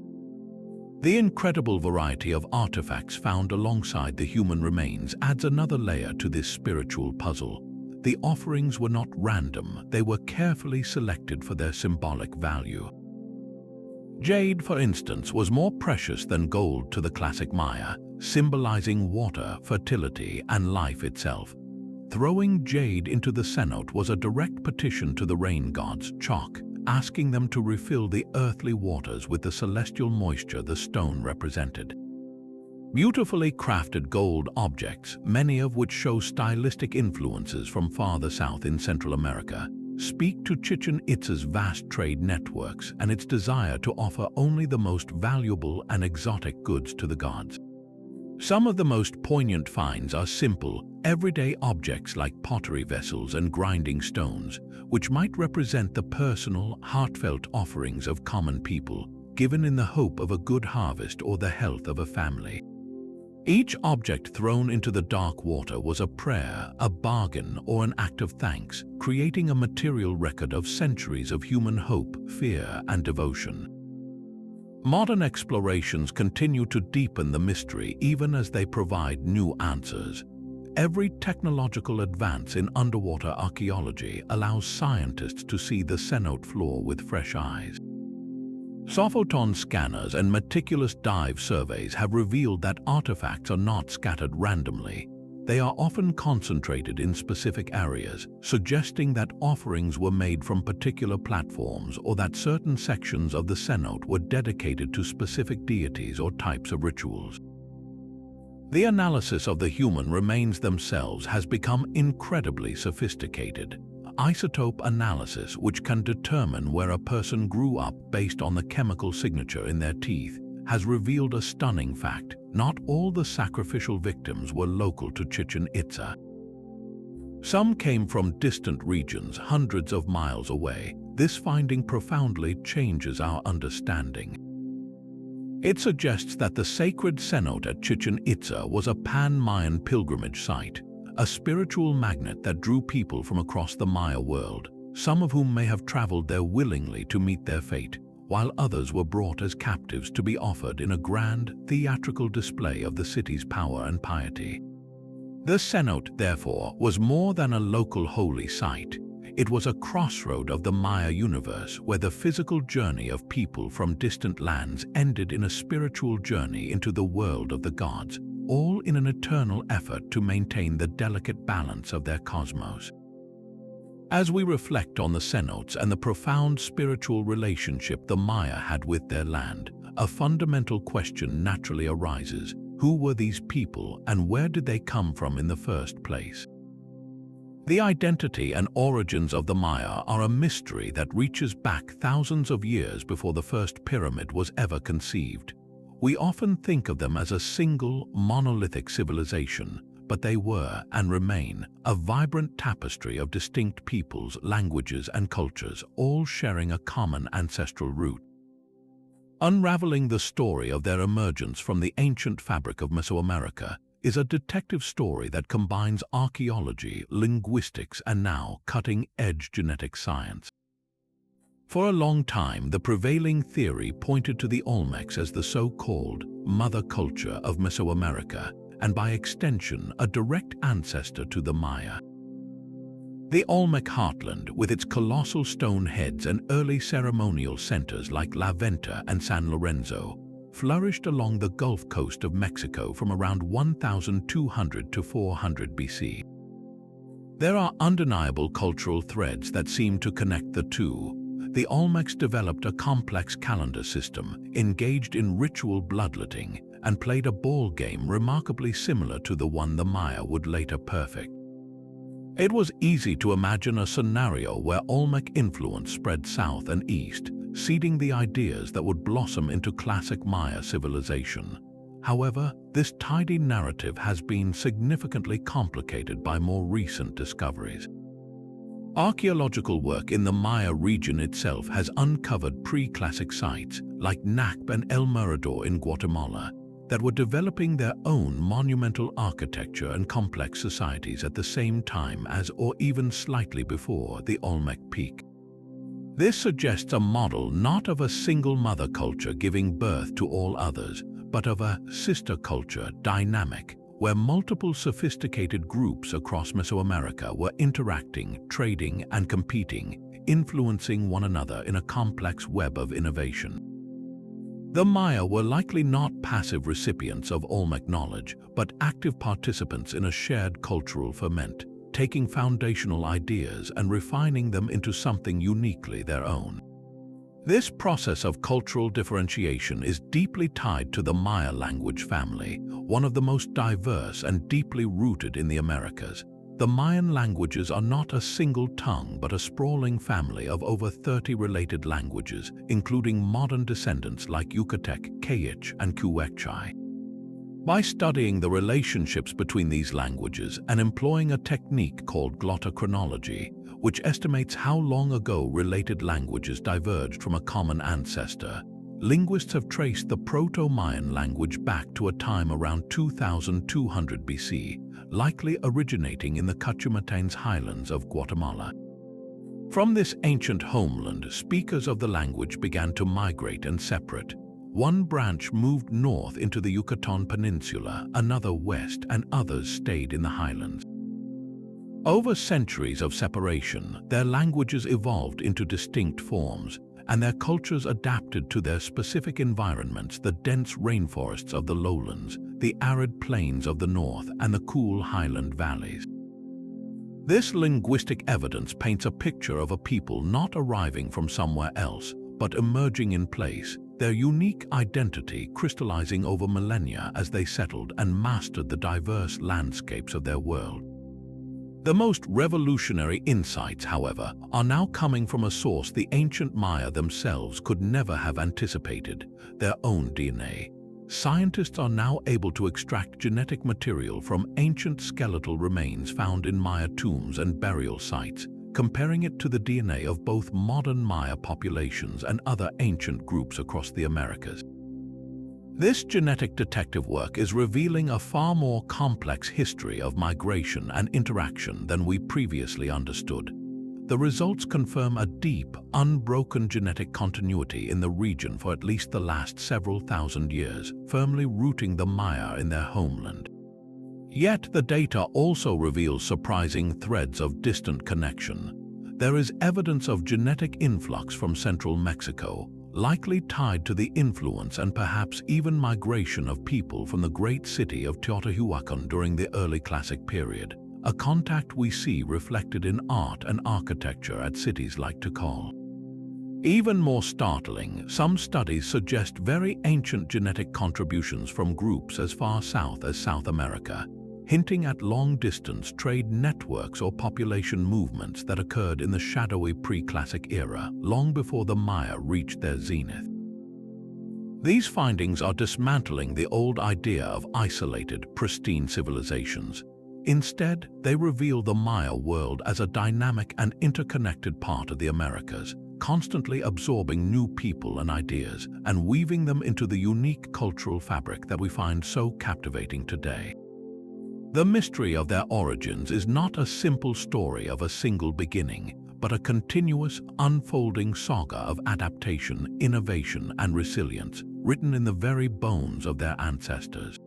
The incredible variety of artifacts found alongside the human remains adds another layer to this spiritual puzzle. The offerings were not random, they were carefully selected for their symbolic value. Jade, for instance, was more precious than gold to the classic Maya, symbolizing water, fertility, and life itself. Throwing jade into the cenote was a direct petition to the rain gods, Chok, asking them to refill the earthly waters with the celestial moisture the stone represented. Beautifully crafted gold objects, many of which show stylistic influences from farther south in Central America, speak to Chichen Itza's vast trade networks and its desire to offer only the most valuable and exotic goods to the gods. Some of the most poignant finds are simple, everyday objects like pottery vessels and grinding stones, which might represent the personal, heartfelt offerings of common people, given in the hope of a good harvest or the health of a family. Each object thrown into the dark water was a prayer, a bargain, or an act of thanks, creating a material record of centuries of human hope, fear, and devotion. Modern explorations continue to deepen the mystery even as they provide new answers. Every technological advance in underwater archaeology allows scientists to see the cenote floor with fresh eyes. Sophoton scanners and meticulous dive surveys have revealed that artifacts are not scattered randomly. They are often concentrated in specific areas, suggesting that offerings were made from particular platforms or that certain sections of the cenote were dedicated to specific deities or types of rituals. The analysis of the human remains themselves has become incredibly sophisticated. Isotope analysis, which can determine where a person grew up based on the chemical signature in their teeth, has revealed a stunning fact: not all the sacrificial victims were local to Chichen Itza. Some came from distant regions hundreds of miles away. This finding profoundly changes our understanding. It suggests that the sacred cenote at Chichen Itza was a pan-Mayan pilgrimage site, a spiritual magnet that drew people from across the Maya world, some of whom may have traveled there willingly to meet their fate, while others were brought as captives to be offered in a grand, theatrical display of the city's power and piety. The cenote, therefore, was more than a local holy site. It was a crossroad of the Maya universe where the physical journey of people from distant lands ended in a spiritual journey into the world of the gods, all in an eternal effort to maintain the delicate balance of their cosmos. As we reflect on the cenotes and the profound spiritual relationship the Maya had with their land, a fundamental question naturally arises. Who were these people and where did they come from in the first place? The identity and origins of the Maya are a mystery that reaches back thousands of years before the first pyramid was ever conceived. We often think of them as a single, monolithic civilization, but they were and remain a vibrant tapestry of distinct peoples, languages, and cultures, all sharing a common ancestral root. Unraveling the story of their emergence from the ancient fabric of Mesoamerica is a detective story that combines archaeology, linguistics, and now cutting-edge genetic science. For a long time, the prevailing theory pointed to the Olmecs as the so-called mother culture of Mesoamerica, and by extension, a direct ancestor to the Maya. The Olmec heartland, with its colossal stone heads and early ceremonial centers like La Venta and San Lorenzo, flourished along the Gulf Coast of Mexico from around 1200 to 400 BC. There are undeniable cultural threads that seem to connect the two. The Olmecs developed a complex calendar system, engaged in ritual bloodletting, and played a ball game remarkably similar to the one the Maya would later perfect. It was easy to imagine a scenario where Olmec influence spread south and east, seeding the ideas that would blossom into classic Maya civilization. However, this tidy narrative has been significantly complicated by more recent discoveries. Archaeological work in the Maya region itself has uncovered pre-classic sites, like Nacp and El Mirador in Guatemala, that were developing their own monumental architecture and complex societies at the same time as or even slightly before the Olmec peak. This suggests a model not of a single mother culture giving birth to all others, but of a sister culture dynamic, where multiple sophisticated groups across Mesoamerica were interacting, trading, and competing, influencing one another in a complex web of innovation. The Maya were likely not passive recipients of Olmec knowledge, but active participants in a shared cultural ferment, taking foundational ideas and refining them into something uniquely their own. This process of cultural differentiation is deeply tied to the Maya language family, one of the most diverse and deeply rooted in the Americas. The Mayan languages are not a single tongue but a sprawling family of over 30 related languages, including modern descendants like Yucatec, Quechua, and Quechua. By studying the relationships between these languages and employing a technique called glottochronology, which estimates how long ago related languages diverged from a common ancestor, linguists have traced the Proto-Mayan language back to a time around 2200 BC, likely originating in the Cuchumatanes highlands of Guatemala. From this ancient homeland, speakers of the language began to migrate and separate. One branch moved north into the Yucatan Peninsula, another west, and others stayed in the highlands. Over centuries of separation, their languages evolved into distinct forms, and their cultures adapted to their specific environments: the dense rainforests of the lowlands, the arid plains of the north, and the cool highland valleys. This linguistic evidence paints a picture of a people not arriving from somewhere else, but emerging in place, their unique identity crystallizing over millennia as they settled and mastered the diverse landscapes of their world. The most revolutionary insights, however, are now coming from a source the ancient Maya themselves could never have anticipated: their own DNA. Scientists are now able to extract genetic material from ancient skeletal remains found in Maya tombs and burial sites, comparing it to the DNA of both modern Maya populations and other ancient groups across the Americas. This genetic detective work is revealing a far more complex history of migration and interaction than we previously understood. The results confirm a deep, unbroken genetic continuity in the region for at least the last several thousand years, firmly rooting the Maya in their homeland. Yet the data also reveals surprising threads of distant connection. There is evidence of genetic influx from central Mexico, likely tied to the influence and perhaps even migration of people from the great city of Teotihuacan during the early classic period, a contact we see reflected in art and architecture at cities like Tikal. Even more startling, some studies suggest very ancient genetic contributions from groups as far south as South America, hinting at long-distance trade networks or population movements that occurred in the shadowy pre-classic era, long before the Maya reached their zenith. These findings are dismantling the old idea of isolated, pristine civilizations. Instead, they reveal the Maya world as a dynamic and interconnected part of the Americas, constantly absorbing new people and ideas and weaving them into the unique cultural fabric that we find so captivating today. The mystery of their origins is not a simple story of a single beginning, but a continuous, unfolding saga of adaptation, innovation, and resilience, written in the very bones of their ancestors.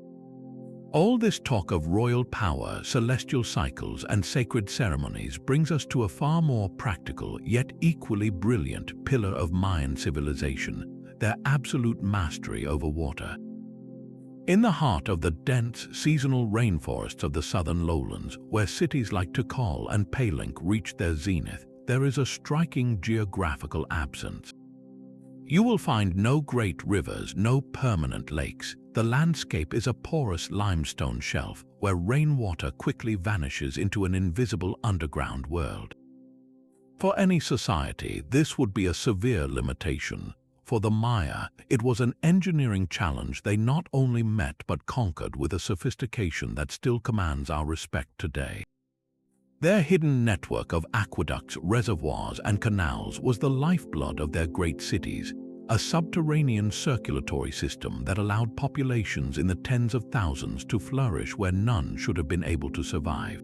All this talk of royal power, celestial cycles, and sacred ceremonies brings us to a far more practical, yet equally brilliant pillar of Mayan civilization, their absolute mastery over water. In the heart of the dense, seasonal rainforests of the southern lowlands, where cities like Tikal and Palenque reach their zenith, there is a striking geographical absence. You will find no great rivers, no permanent lakes. The landscape is a porous limestone shelf where rainwater quickly vanishes into an invisible underground world. For any society, this would be a severe limitation. For the Maya, it was an engineering challenge they not only met but conquered with a sophistication that still commands our respect today. Their hidden network of aqueducts, reservoirs, and canals was the lifeblood of their great cities, a subterranean circulatory system that allowed populations in the tens of thousands to flourish where none should have been able to survive.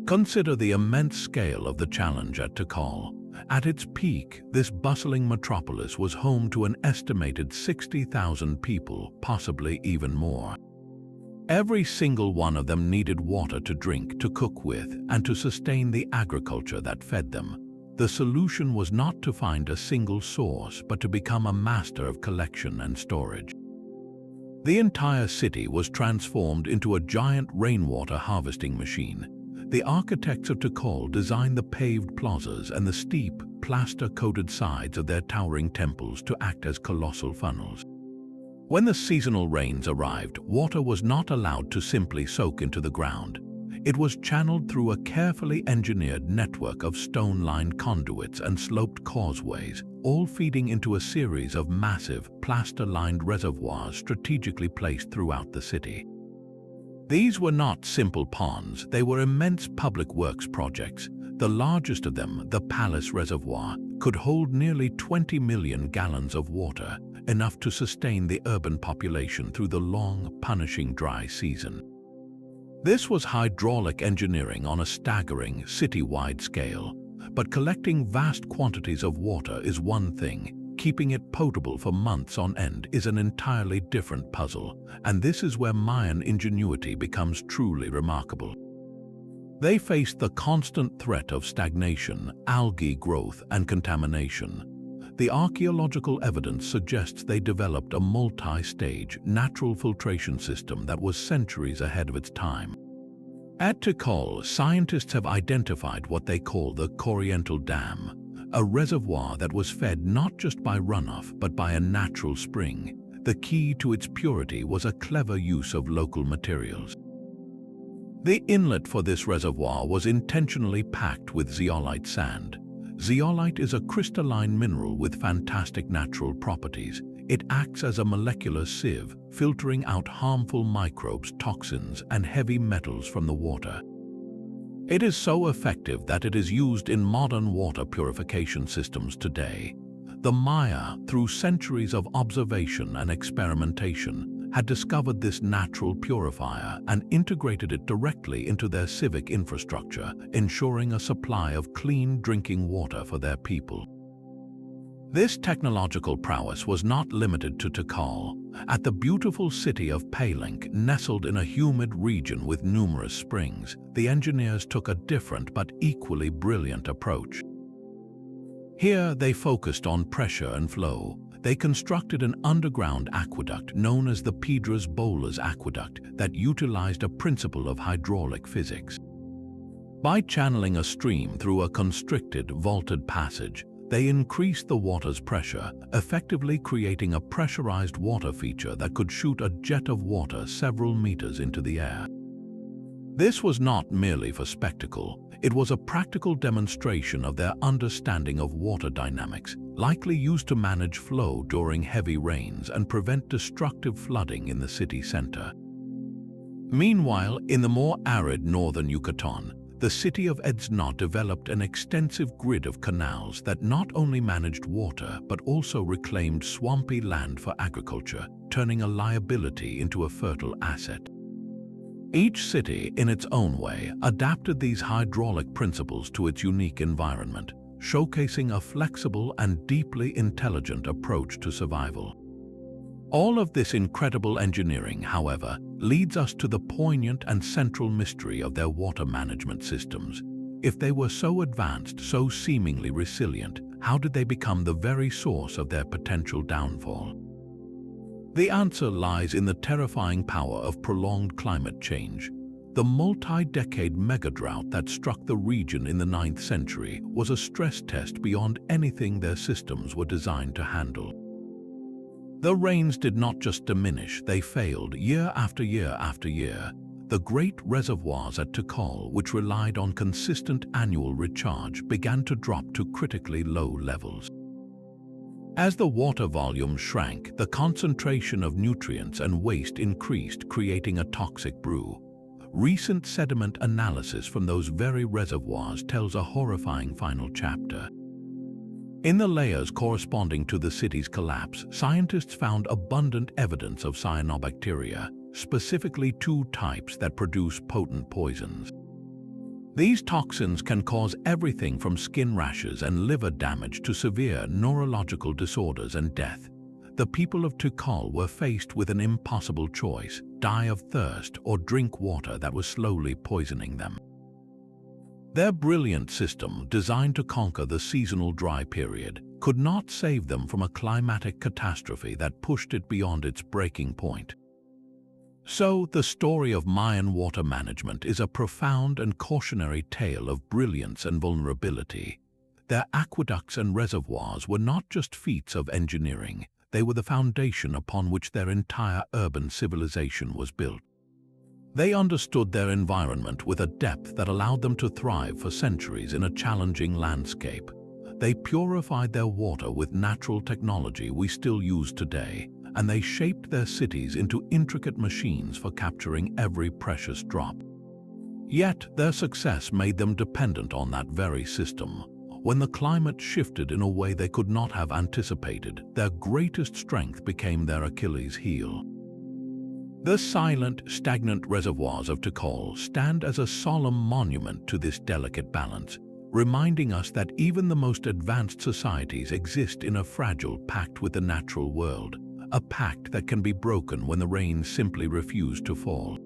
Consider the immense scale of the challenge at Tikal. At its peak, this bustling metropolis was home to an estimated 60,000 people, possibly even more. Every single one of them needed water to drink, to cook with, and to sustain the agriculture that fed them. The solution was not to find a single source, but to become a master of collection and storage. The entire city was transformed into a giant rainwater harvesting machine. The architects of Tikal designed the paved plazas and the steep, plaster-coated sides of their towering temples to act as colossal funnels. When the seasonal rains arrived, water was not allowed to simply soak into the ground. It was channeled through a carefully engineered network of stone-lined conduits and sloped causeways, all feeding into a series of massive, plaster-lined reservoirs strategically placed throughout the city. These were not simple ponds, they were immense public works projects. The largest of them, the Palace Reservoir, could hold nearly 20 million gallons of water, enough to sustain the urban population through the long, punishing dry season. This was hydraulic engineering on a staggering, city-wide scale. But collecting vast quantities of water is one thing. Keeping it potable for months on end is an entirely different puzzle, and this is where Mayan ingenuity becomes truly remarkable. They faced the constant threat of stagnation, algae growth, and contamination. The archaeological evidence suggests they developed a multi-stage, natural filtration system that was centuries ahead of its time. At Tikal, scientists have identified what they call the Corriental Dam, a reservoir that was fed not just by runoff but by a natural spring. The key to its purity was a clever use of local materials. The inlet for this reservoir was intentionally packed with zeolite sand. Zeolite is a crystalline mineral with fantastic natural properties. It acts as a molecular sieve, filtering out harmful microbes, toxins, and heavy metals from the water. It is so effective that it is used in modern water purification systems today. The Maya, through centuries of observation and experimentation, had discovered this natural purifier and integrated it directly into their civic infrastructure, ensuring a supply of clean drinking water for their people. This technological prowess was not limited to Tikal. At the beautiful city of Palenque, nestled in a humid region with numerous springs, the engineers took a different but equally brilliant approach. Here they focused on pressure and flow. They constructed an underground aqueduct known as the Piedras Bolas Aqueduct that utilized a principle of hydraulic physics. By channeling a stream through a constricted, vaulted passage, They increased the water's pressure, effectively creating a pressurized water feature that could shoot a jet of water several meters into the air. This was not merely for spectacle, it was a practical demonstration of their understanding of water dynamics, likely used to manage flow during heavy rains and prevent destructive flooding in the city center. Meanwhile, in the more arid northern Yucatan, the city of Edzna developed an extensive grid of canals that not only managed water but also reclaimed swampy land for agriculture, turning a liability into a fertile asset. Each city, in its own way, adapted these hydraulic principles to its unique environment, showcasing a flexible and deeply intelligent approach to survival. All of this incredible engineering, however, leads us to the poignant and central mystery of their water management systems. If they were so advanced, so seemingly resilient, how did they become the very source of their potential downfall? The answer lies in the terrifying power of prolonged climate change. The multi-decade megadrought that struck the region in the 9th century was a stress test beyond anything their systems were designed to handle. The rains did not just diminish, they failed year after year after year. The great reservoirs at Tikal, which relied on consistent annual recharge, began to drop to critically low levels. As the water volume shrank, the concentration of nutrients and waste increased, creating a toxic brew. Recent sediment analysis from those very reservoirs tells a horrifying final chapter. In the layers corresponding to the city's collapse, scientists found abundant evidence of cyanobacteria, specifically 2 types that produce potent poisons. These toxins can cause everything from skin rashes and liver damage to severe neurological disorders and death. The people of Tikal were faced with an impossible choice: die of thirst or drink water that was slowly poisoning them. Their brilliant system, designed to conquer the seasonal dry period, could not save them from a climatic catastrophe that pushed it beyond its breaking point. So, the story of Mayan water management is a profound and cautionary tale of brilliance and vulnerability. Their aqueducts and reservoirs were not just feats of engineering, they were the foundation upon which their entire urban civilization was built. They understood their environment with a depth that allowed them to thrive for centuries in a challenging landscape. They purified their water with natural technology we still use today, and they shaped their cities into intricate machines for capturing every precious drop. Yet, their success made them dependent on that very system. When the climate shifted in a way they could not have anticipated, their greatest strength became their Achilles heel. The silent, stagnant reservoirs of Tikal stand as a solemn monument to this delicate balance, reminding us that even the most advanced societies exist in a fragile pact with the natural world, a pact that can be broken when the rains simply refuse to fall.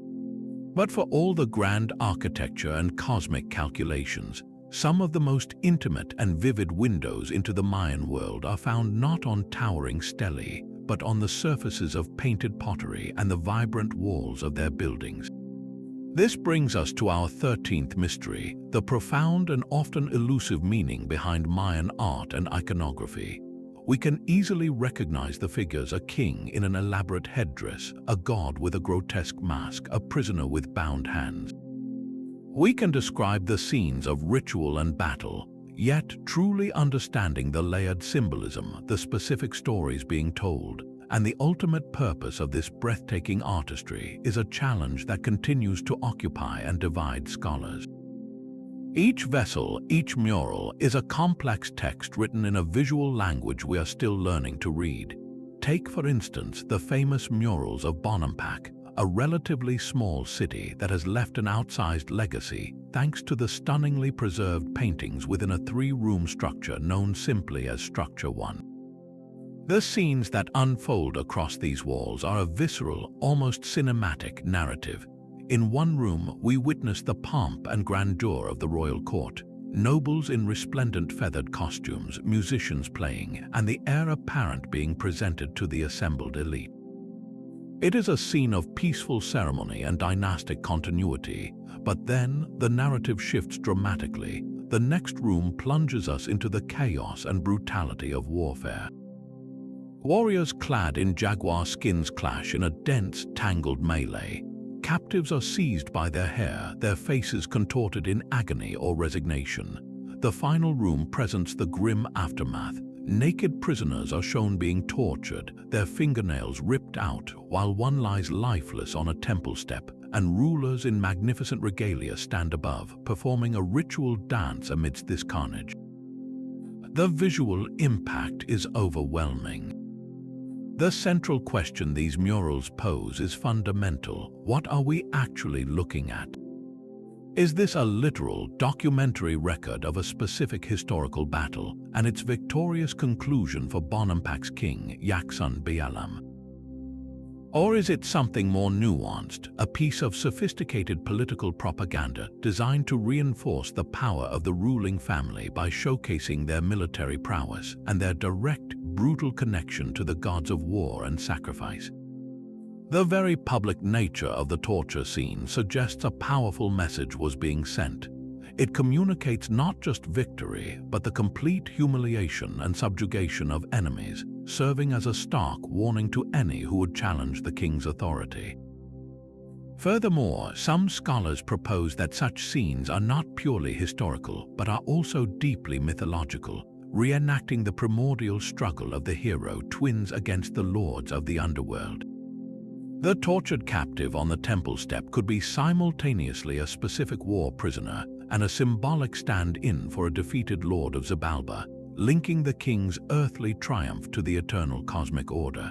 But for all the grand architecture and cosmic calculations, some of the most intimate and vivid windows into the Mayan world are found not on towering stelae, but on the surfaces of painted pottery and the vibrant walls of their buildings. This brings us to our 13th mystery, the profound and often elusive meaning behind Mayan art and iconography. We can easily recognize the figures: a king in an elaborate headdress, a god with a grotesque mask, a prisoner with bound hands. We can describe the scenes of ritual and battle, yet truly understanding the layered symbolism, the specific stories being told, and the ultimate purpose of this breathtaking artistry is a challenge that continues to occupy and divide scholars. Each vessel, each mural, is a complex text written in a visual language we are still learning to read. Take, for instance, the famous murals of Bonampak, a relatively small city that has left an outsized legacy thanks to the stunningly preserved paintings within a 3-room structure known simply as Structure 1. The scenes that unfold across these walls are a visceral, almost cinematic narrative. In one room, we witness the pomp and grandeur of the royal court, nobles in resplendent feathered costumes, musicians playing, and the heir apparent being presented to the assembled elite. It is a scene of peaceful ceremony and dynastic continuity, but then the narrative shifts dramatically. the next room plunges us into the chaos and brutality of warfare. Warriors clad in jaguar skins clash in a dense, tangled melee. Captives are seized by their hair, their faces contorted in agony or resignation. The final room presents the grim aftermath. Naked prisoners are shown being tortured, their fingernails ripped out, while one lies lifeless on a temple step, and rulers in magnificent regalia stand above, performing a ritual dance amidst this carnage. The visual impact is overwhelming. The central question these murals pose is fundamental. What are we actually looking at? Is this a literal, documentary record of a specific historical battle and its victorious conclusion for Bonampac's king, Yaksun Bialam? Or is it something more nuanced, a piece of sophisticated political propaganda designed to reinforce the power of the ruling family by showcasing their military prowess and their direct, brutal connection to the gods of war and sacrifice? The very public nature of the torture scene suggests a powerful message was being sent. It communicates not just victory, but the complete humiliation and subjugation of enemies, serving as a stark warning to any who would challenge the king's authority. Furthermore, some scholars propose that such scenes are not purely historical, but are also deeply mythological, reenacting the primordial struggle of the hero twins against the lords of the underworld. The tortured captive on the temple step could be simultaneously a specific war prisoner and a symbolic stand-in for a defeated lord of Xibalba, linking the king's earthly triumph to the eternal cosmic order.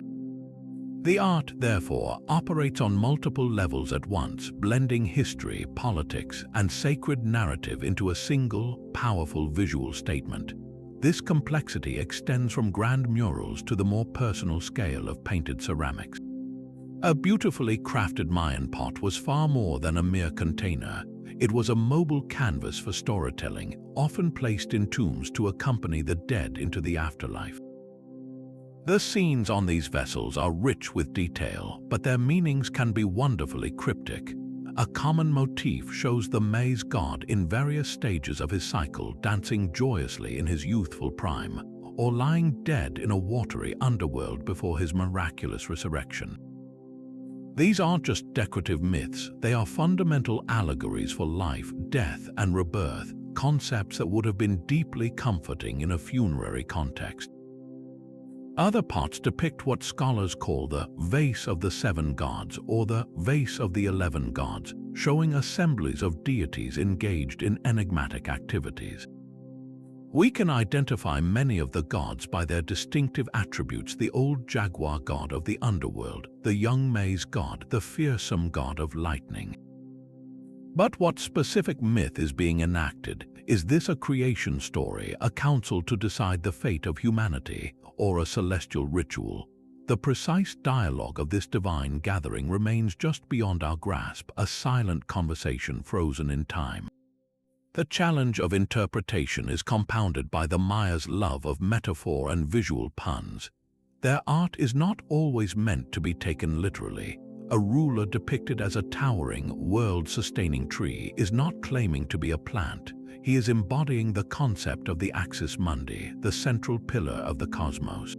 The art, therefore, operates on multiple levels at once, blending history, politics, and sacred narrative into a single, powerful visual statement. This complexity extends from grand murals to the more personal scale of painted ceramics. A beautifully crafted Mayan pot was far more than a mere container. It was a mobile canvas for storytelling, often placed in tombs to accompany the dead into the afterlife. The scenes on these vessels are rich with detail, but their meanings can be wonderfully cryptic. A common motif shows the maize god in various stages of his cycle, dancing joyously in his youthful prime, or lying dead in a watery underworld before his miraculous resurrection. These aren't just decorative myths, they are fundamental allegories for life, death, and rebirth, concepts that would have been deeply comforting in a funerary context. Other pots depict what scholars call the vase of the 7 gods or the vase of the 11 gods, showing assemblies of deities engaged in enigmatic activities. We can identify many of the gods by their distinctive attributes: the old jaguar god of the underworld, the young maize god, the fearsome god of lightning. But what specific myth is being enacted? Is this a creation story, a council to decide the fate of humanity, or a celestial ritual? The precise dialogue of this divine gathering remains just beyond our grasp, a silent conversation frozen in time. The challenge of interpretation is compounded by the Maya's love of metaphor and visual puns. Their art is not always meant to be taken literally. A ruler depicted as a towering, world-sustaining tree is not claiming to be a plant. He is embodying the concept of the axis mundi, the central pillar of the cosmos.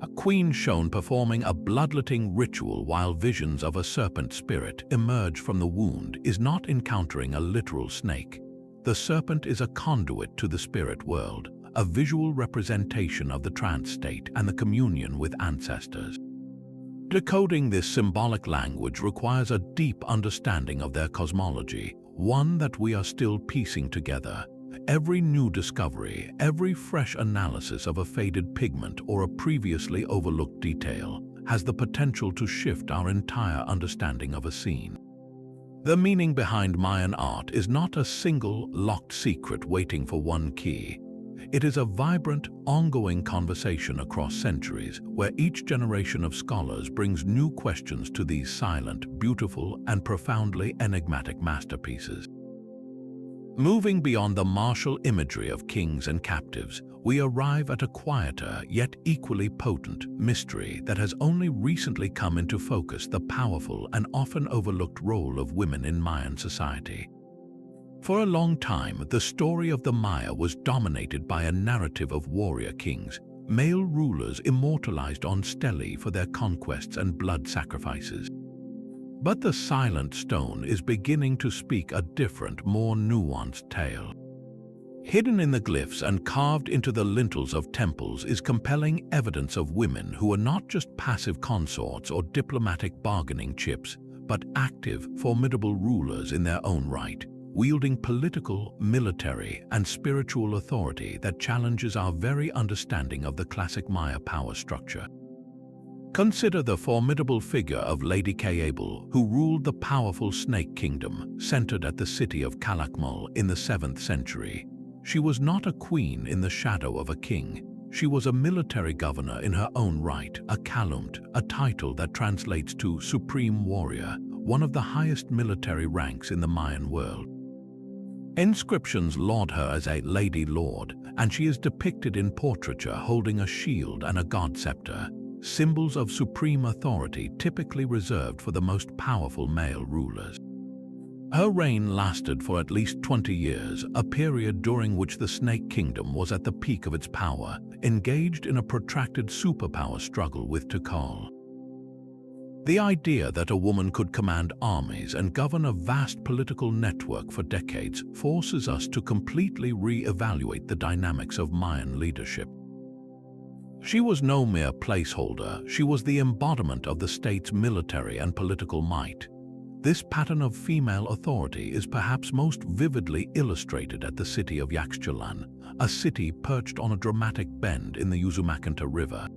A queen shown performing a bloodletting ritual while visions of a serpent spirit emerge from the wound is not encountering a literal snake. The serpent is a conduit to the spirit world, a visual representation of the trance state and the communion with ancestors. Decoding this symbolic language requires a deep understanding of their cosmology, one that we are still piecing together. Every new discovery, every fresh analysis of a faded pigment or a previously overlooked detail has the potential to shift our entire understanding of a scene. The meaning behind Mayan art is not a single, locked secret waiting for one key. It is a vibrant, ongoing conversation across centuries, where each generation of scholars brings new questions to these silent, beautiful, and profoundly enigmatic masterpieces. Moving beyond the martial imagery of kings and captives, we arrive at a quieter, yet equally potent mystery that has only recently come into focus: the powerful and often overlooked role of women in Mayan society. For a long time, the story of the Maya was dominated by a narrative of warrior kings, male rulers immortalized on stelae for their conquests and blood sacrifices. But the Silent Stone is beginning to speak a different, more nuanced tale. Hidden in the glyphs and carved into the lintels of temples is compelling evidence of women who are not just passive consorts or diplomatic bargaining chips, but active, formidable rulers in their own right, wielding political, military, and spiritual authority that challenges our very understanding of the classic Maya power structure. Consider the formidable figure of Lady Kayable, who ruled the powerful Snake Kingdom, centered at the city of Calakmul in the 7th century. She was not a queen in the shadow of a king. She was a military governor in her own right, a Kalumt, a title that translates to Supreme Warrior, one of the highest military ranks in the Mayan world. Inscriptions laud her as a Lady Lord, and she is depicted in portraiture holding a shield and a god scepter, symbols of supreme authority typically reserved for the most powerful male rulers. Her reign lasted for at least 20 years, a period during which the Snake Kingdom was at the peak of its power, engaged in a protracted superpower struggle with Tikal. The idea that a woman could command armies and govern a vast political network for decades forces us to completely re-evaluate the dynamics of Mayan leadership. She was no mere placeholder, she was the embodiment of the state's military and political might. This pattern of female authority is perhaps most vividly illustrated at the city of Yaxchilan, a city perched on a dramatic bend in the Usumacinta River.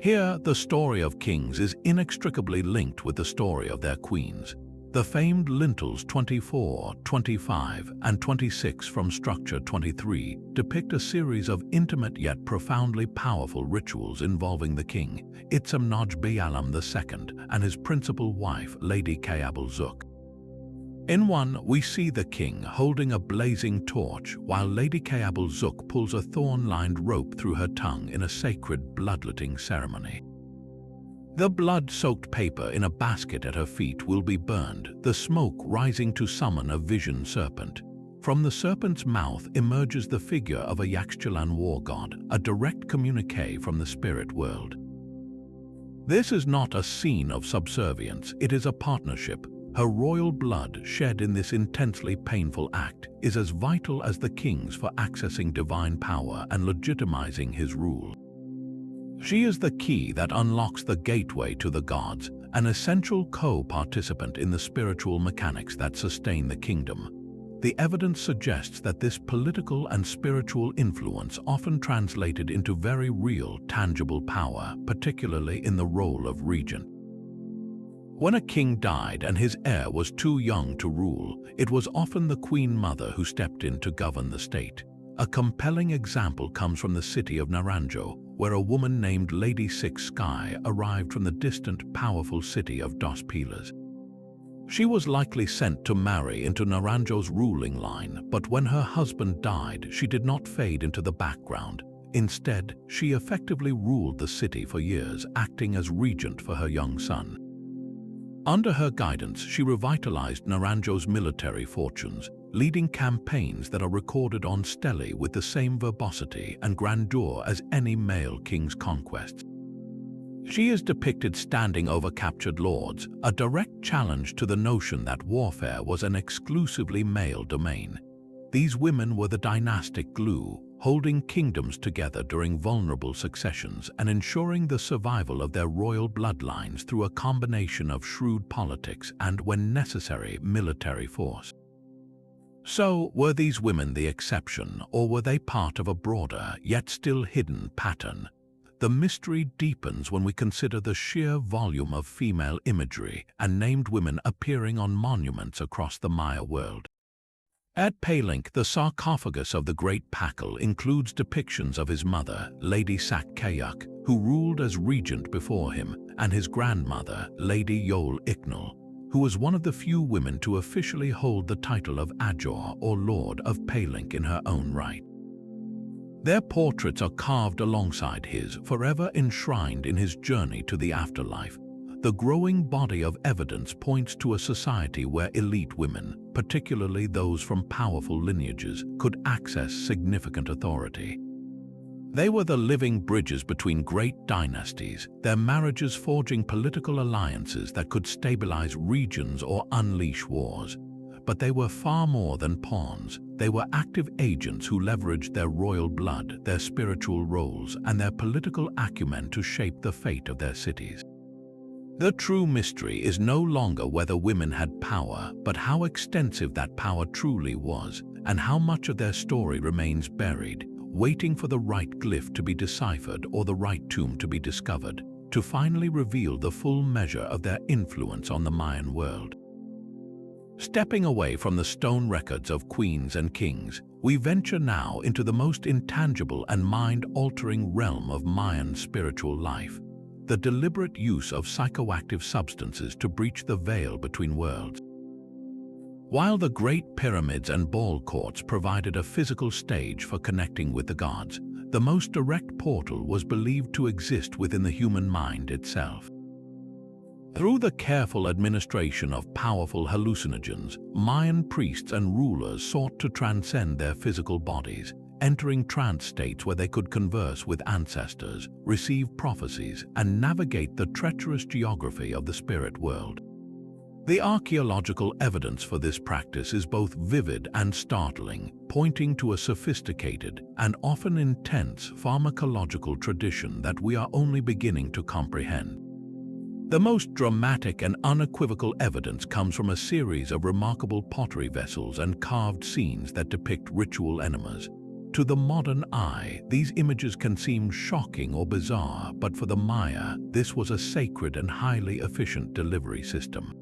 Here, the story of kings is inextricably linked with the story of their queens. The famed lintels 24, 25, and 26 from structure 23 depict a series of intimate yet profoundly powerful rituals involving the king, Itzamnaj Bialam II, and his principal wife, Lady Kayable Zuk. In one, we see the king holding a blazing torch while Lady Kayable Zuk pulls a thorn-lined rope through her tongue in a sacred bloodletting ceremony. The blood-soaked paper in a basket at her feet will be burned, the smoke rising to summon a vision serpent. From the serpent's mouth emerges the figure of a Yaxchilan war god, a direct communique from the spirit world. This is not a scene of subservience, it is a partnership. Her royal blood shed in this intensely painful act is as vital as the king's for accessing divine power and legitimizing his rule. She is the key that unlocks the gateway to the gods, an essential co-participant in the spiritual mechanics that sustain the kingdom. The evidence suggests that this political and spiritual influence often translated into very real, tangible power, particularly in the role of regent. When a king died and his heir was too young to rule, it was often the queen mother who stepped in to govern the state. A compelling example comes from the city of Naranjo, where a woman named Lady Six Sky arrived from the distant, powerful city of Dos Pilas. She was likely sent to marry into Naranjo's ruling line, but when her husband died, she did not fade into the background. Instead, she effectively ruled the city for years, acting as regent for her young son. Under her guidance, she revitalized Naranjo's military fortunes, leading campaigns that are recorded on stelae with the same verbosity and grandeur as any male king's conquests. She is depicted standing over captured lords, a direct challenge to the notion that warfare was an exclusively male domain. These women were the dynastic glue, holding kingdoms together during vulnerable successions and ensuring the survival of their royal bloodlines through a combination of shrewd politics and, when necessary, military force. So, were these women the exception, or were they part of a broader, yet still hidden pattern? The mystery deepens when we consider the sheer volume of female imagery and named women appearing on monuments across the Maya world. At Palenque, the sarcophagus of the Great Pakal includes depictions of his mother, Lady Sakkayuk, who ruled as regent before him, and his grandmother, Lady Yol Iknal, who was one of the few women to officially hold the title of Ajor or Lord of Palenque in her own right. Their portraits are carved alongside his, forever enshrined in his journey to the afterlife. the growing body of evidence points to a society where elite women, particularly those from powerful lineages, could access significant authority. They were the living bridges between great dynasties, their marriages forging political alliances that could stabilize regions or unleash wars. But they were far more than pawns. They were active agents who leveraged their royal blood, their spiritual roles, and their political acumen to shape the fate of their cities. The true mystery is no longer whether women had power, but how extensive that power truly was, and how much of their story remains buried, waiting for the right glyph to be deciphered or the right tomb to be discovered, to finally reveal the full measure of their influence on the Mayan world. Stepping away from the stone records of queens and kings, we venture now into the most intangible and mind-altering realm of Mayan spiritual life, the deliberate use of psychoactive substances to breach the veil between worlds. While the Great Pyramids and ball courts provided a physical stage for connecting with the gods, the most direct portal was believed to exist within the human mind itself. Through the careful administration of powerful hallucinogens, Mayan priests and rulers sought to transcend their physical bodies, entering trance states where they could converse with ancestors, receive prophecies, and navigate the treacherous geography of the spirit world. The archaeological evidence for this practice is both vivid and startling, pointing to a sophisticated and often intense pharmacological tradition that we are only beginning to comprehend. The most dramatic and unequivocal evidence comes from a series of remarkable pottery vessels and carved scenes that depict ritual enemas. To the modern eye, these images can seem shocking or bizarre, but for the Maya, this was a sacred and highly efficient delivery system.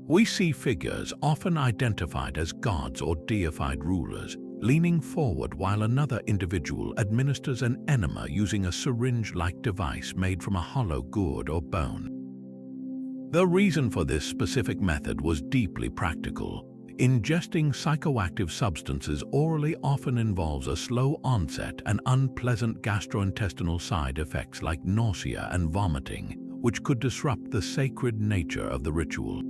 We see figures, often identified as gods or deified rulers, leaning forward while another individual administers an enema using a syringe-like device made from a hollow gourd or bone. The reason for this specific method was deeply practical. Ingesting psychoactive substances orally often involves a slow onset and unpleasant gastrointestinal side effects like nausea and vomiting, which could disrupt the sacred nature of the ritual.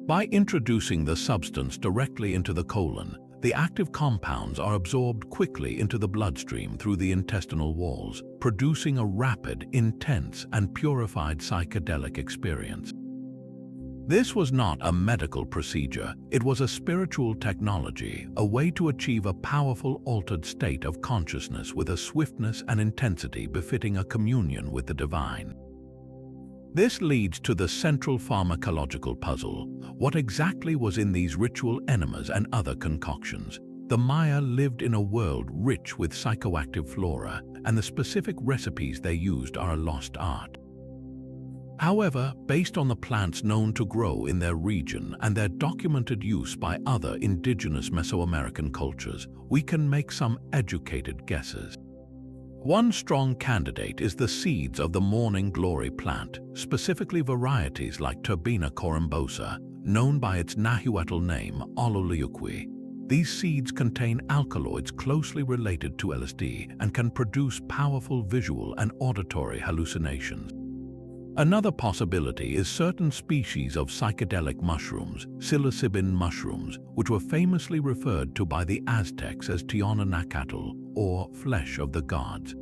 By introducing the substance directly into the colon, the active compounds are absorbed quickly into the bloodstream through the intestinal walls, producing a rapid, intense, and purified psychedelic experience. This was not a medical procedure, it was a spiritual technology, a way to achieve a powerful altered state of consciousness with a swiftness and intensity befitting a communion with the divine. This leads to the central pharmacological puzzle. What exactly was in these ritual enemas and other concoctions? The Maya lived in a world rich with psychoactive flora, and the specific recipes they used are a lost art. However, based on the plants known to grow in their region and their documented use by other indigenous Mesoamerican cultures, we can make some educated guesses. One strong candidate is the seeds of the morning glory plant, specifically varieties like Turbina corymbosa, known by its Nahuatl name, Ololiuqui. These seeds contain alkaloids closely related to LSD and can produce powerful visual and auditory hallucinations. Another possibility is certain species of psychedelic mushrooms, psilocybin mushrooms, which were famously referred to by the Aztecs as Tionanacatl, or flesh of the gods.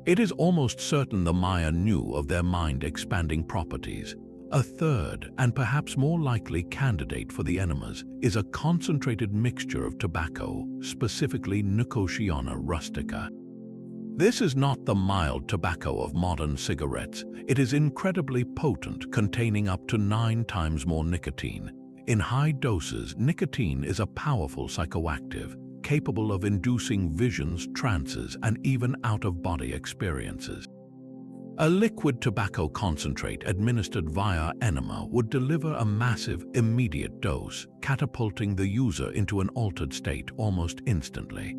It is almost certain the Maya knew of their mind-expanding properties. A third, and perhaps more likely candidate for the enemas, is a concentrated mixture of tobacco, specifically Nicotiana rustica. This is not the mild tobacco of modern cigarettes. It is incredibly potent, containing up to 9 times more nicotine. In high doses, nicotine is a powerful psychoactive, capable of inducing visions, trances, and even out-of-body experiences. A liquid tobacco concentrate administered via enema would deliver a massive, immediate dose, catapulting the user into an altered state almost instantly.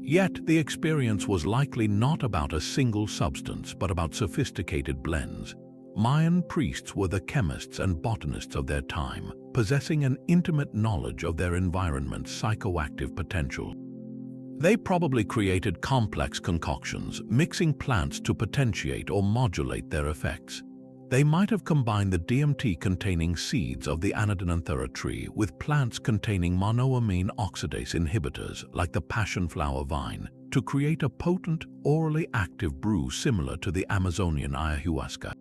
Yet, the experience was likely not about a single substance, but about sophisticated blends. Mayan priests were the chemists and botanists of their time, possessing an intimate knowledge of their environment's psychoactive potential. They probably created complex concoctions, mixing plants to potentiate or modulate their effects. They might have combined the DMT-containing seeds of the anadenanthera tree with plants containing monoamine oxidase inhibitors like the passionflower vine to create a potent, orally active brew similar to the Amazonian ayahuasca.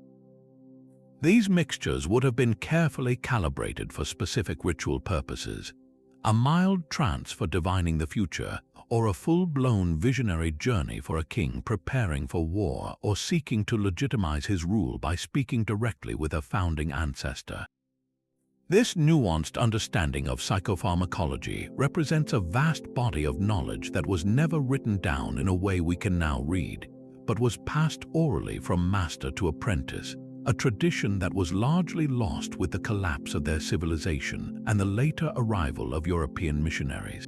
These mixtures would have been carefully calibrated for specific ritual purposes: a mild trance for divining the future, or a full-blown visionary journey for a king preparing for war or seeking to legitimize his rule by speaking directly with a founding ancestor. This nuanced understanding of psychopharmacology represents a vast body of knowledge that was never written down in a way we can now read, but was passed orally from master to apprentice, a tradition that was largely lost with the collapse of their civilization and the later arrival of European missionaries.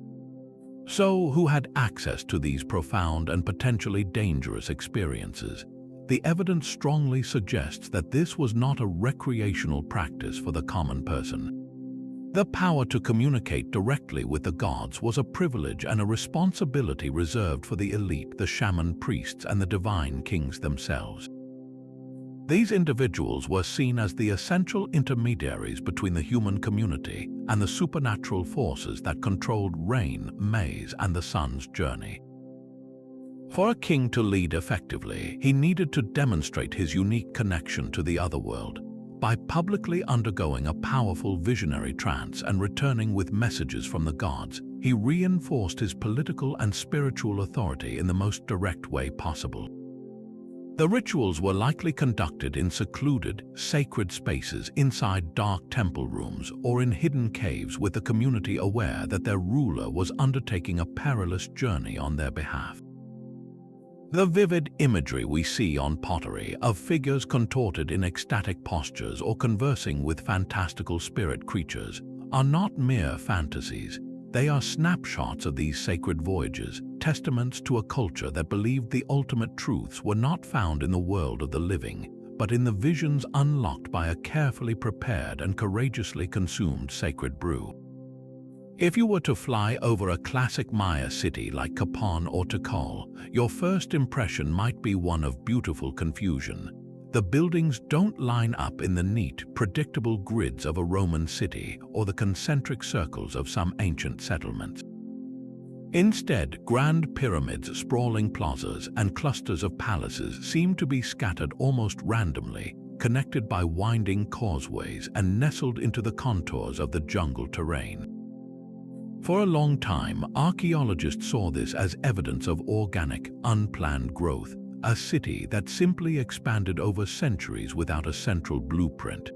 So, who had access to these profound and potentially dangerous experiences? The evidence strongly suggests that this was not a recreational practice for the common person. The power to communicate directly with the gods was a privilege and a responsibility reserved for the elite, the shaman priests, and the divine kings themselves. These individuals were seen as the essential intermediaries between the human community and the supernatural forces that controlled rain, maize, and the sun's journey. For a king to lead effectively, he needed to demonstrate his unique connection to the other world. By publicly undergoing a powerful visionary trance and returning with messages from the gods, he reinforced his political and spiritual authority in the most direct way possible. The rituals were likely conducted in secluded, sacred spaces inside dark temple rooms or in hidden caves, with the community aware that their ruler was undertaking a perilous journey on their behalf. The vivid imagery we see on pottery of figures contorted in ecstatic postures or conversing with fantastical spirit creatures are not mere fantasies. They are snapshots of these sacred voyages, testaments to a culture that believed the ultimate truths were not found in the world of the living, but in the visions unlocked by a carefully prepared and courageously consumed sacred brew. If you were to fly over a classic Maya city like Capan or Tikal, your first impression might be one of beautiful confusion. The buildings don't line up in the neat, predictable grids of a Roman city or the concentric circles of some ancient settlements. Instead, grand pyramids, sprawling plazas, and clusters of palaces seem to be scattered almost randomly, connected by winding causeways and nestled into the contours of the jungle terrain. For a long time, archaeologists saw this as evidence of organic, unplanned growth, a city that simply expanded over centuries without a central blueprint.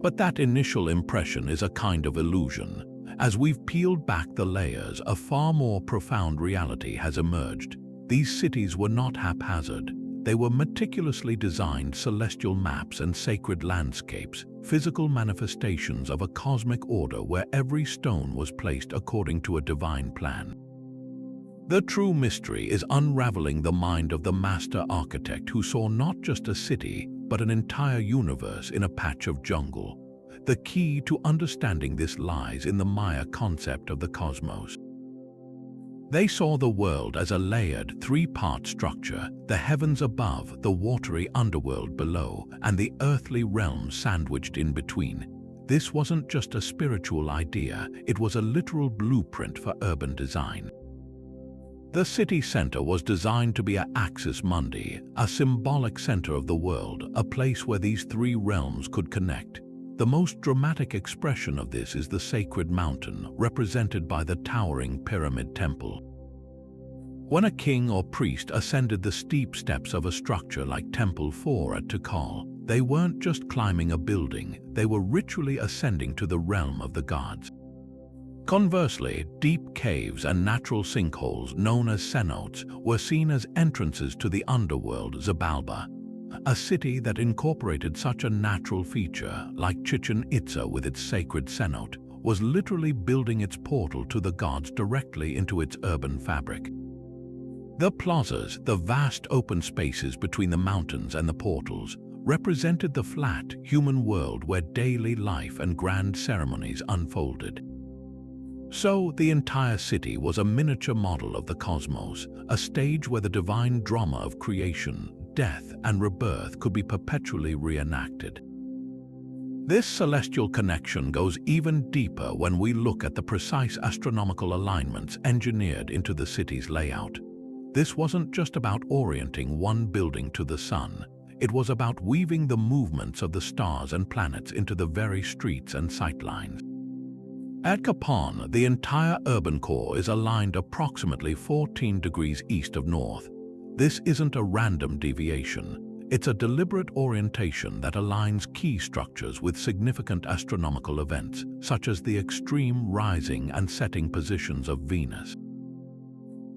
But that initial impression is a kind of illusion. As we've peeled back the layers, a far more profound reality has emerged. These cities were not haphazard. They were meticulously designed celestial maps and sacred landscapes, physical manifestations of a cosmic order where every stone was placed according to a divine plan. The true mystery is unraveling the mind of the master architect who saw not just a city, but an entire universe in a patch of jungle. The key to understanding this lies in the Maya concept of the cosmos. They saw the world as a layered, three-part structure: the heavens above, the watery underworld below, and the earthly realm sandwiched in between. This wasn't just a spiritual idea, it was a literal blueprint for urban design. The city center was designed to be an axis mundi, a symbolic center of the world, a place where these three realms could connect. The most dramatic expression of this is the sacred mountain, represented by the towering pyramid temple. When a king or priest ascended the steep steps of a structure like Temple 4 at Tikal, they weren't just climbing a building, they were ritually ascending to the realm of the gods. Conversely, deep caves and natural sinkholes known as cenotes were seen as entrances to the underworld. Xibalba, a city that incorporated such a natural feature, like Chichen Itza with its sacred cenote, was literally building its portal to the gods directly into its urban fabric. The plazas, the vast open spaces between the mountains and the portals, represented the flat, human world where daily life and grand ceremonies unfolded. So, the entire city was a miniature model of the cosmos, a stage where the divine drama of creation, death and rebirth could be perpetually reenacted. This celestial connection goes even deeper when we look at the precise astronomical alignments engineered into the city's layout. This wasn't just about orienting one building to the sun. It was about weaving the movements of the stars and planets into the very streets and sightlines. At Capon, the entire urban core is aligned approximately 14 degrees east of north. This isn't a random deviation. It's a deliberate orientation that aligns key structures with significant astronomical events, such as the extreme rising and setting positions of Venus.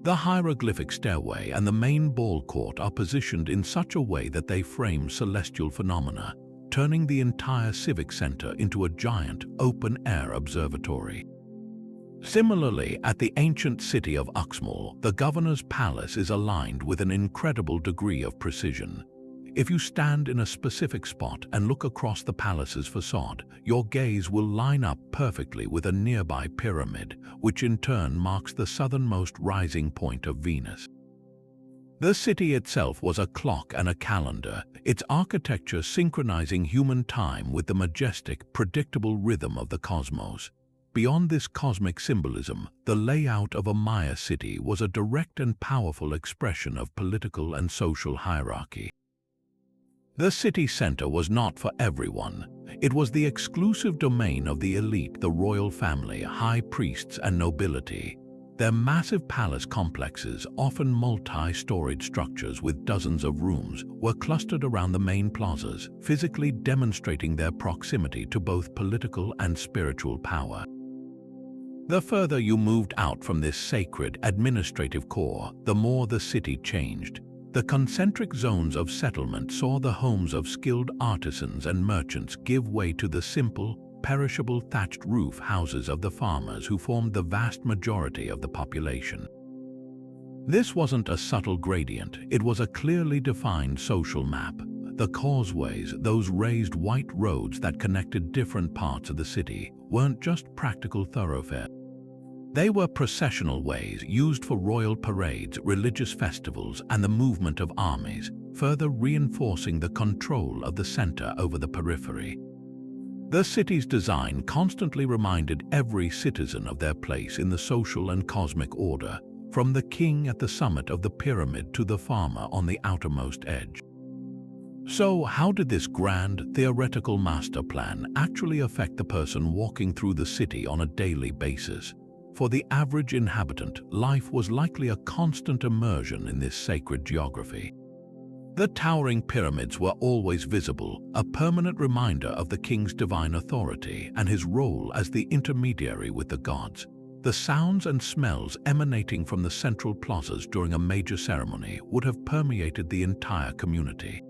The hieroglyphic stairway and the main ball court are positioned in such a way that they frame celestial phenomena, turning the entire civic center into a giant, open-air observatory. Similarly, at the ancient city of Uxmal, the governor's palace is aligned with an incredible degree of precision. If you stand in a specific spot and look across the palace's facade, your gaze will line up perfectly with a nearby pyramid, which in turn marks the southernmost rising point of Venus. The city itself was a clock and a calendar, its architecture synchronizing human time with the majestic, predictable rhythm of the cosmos. Beyond this cosmic symbolism, the layout of a Maya city was a direct and powerful expression of political and social hierarchy. The city center was not for everyone. It was the exclusive domain of the elite, the royal family, high priests, and nobility. Their massive palace complexes, often multi-storied structures with dozens of rooms, were clustered around the main plazas, physically demonstrating their proximity to both political and spiritual power. The further you moved out from this sacred administrative core, the more the city changed. The concentric zones of settlement saw the homes of skilled artisans and merchants give way to the simple, perishable thatched roof houses of the farmers who formed the vast majority of the population. This wasn't a subtle gradient, it was a clearly defined social map. The causeways, those raised white roads that connected different parts of the city, weren't just practical thoroughfares. They were processional ways used for royal parades, religious festivals, and the movement of armies, further reinforcing the control of the center over the periphery. The city's design constantly reminded every citizen of their place in the social and cosmic order, from the king at the summit of the pyramid to the farmer on the outermost edge. So, how did this grand, theoretical master plan actually affect the person walking through the city on a daily basis? For the average inhabitant, life was likely a constant immersion in this sacred geography. The towering pyramids were always visible, a permanent reminder of the king's divine authority and his role as the intermediary with the gods. The sounds and smells emanating from the central plazas during a major ceremony would have permeated the entire community.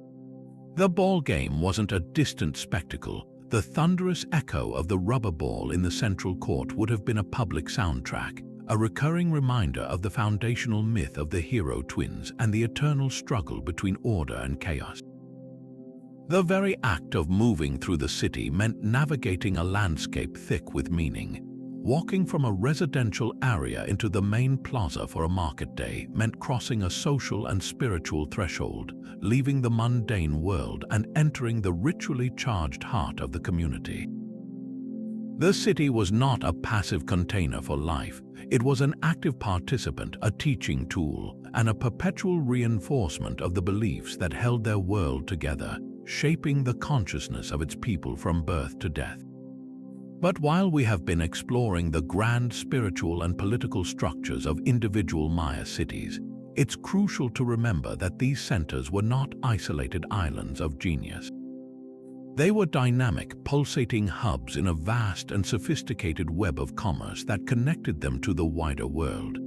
The ball game wasn't a distant spectacle. The thunderous echo of the rubber ball in the central court would have been a public soundtrack, a recurring reminder of the foundational myth of the hero twins and the eternal struggle between order and chaos. The very act of moving through the city meant navigating a landscape thick with meaning. Walking from a residential area into the main plaza for a market day meant crossing a social and spiritual threshold, leaving the mundane world and entering the ritually charged heart of the community. The city was not a passive container for life. It was an active participant, a teaching tool, and a perpetual reinforcement of the beliefs that held their world together, shaping the consciousness of its people from birth to death. But while we have been exploring the grand spiritual and political structures of individual Maya cities, it's crucial to remember that these centers were not isolated islands of genius. They were dynamic, pulsating hubs in a vast and sophisticated web of commerce that connected them to the wider world.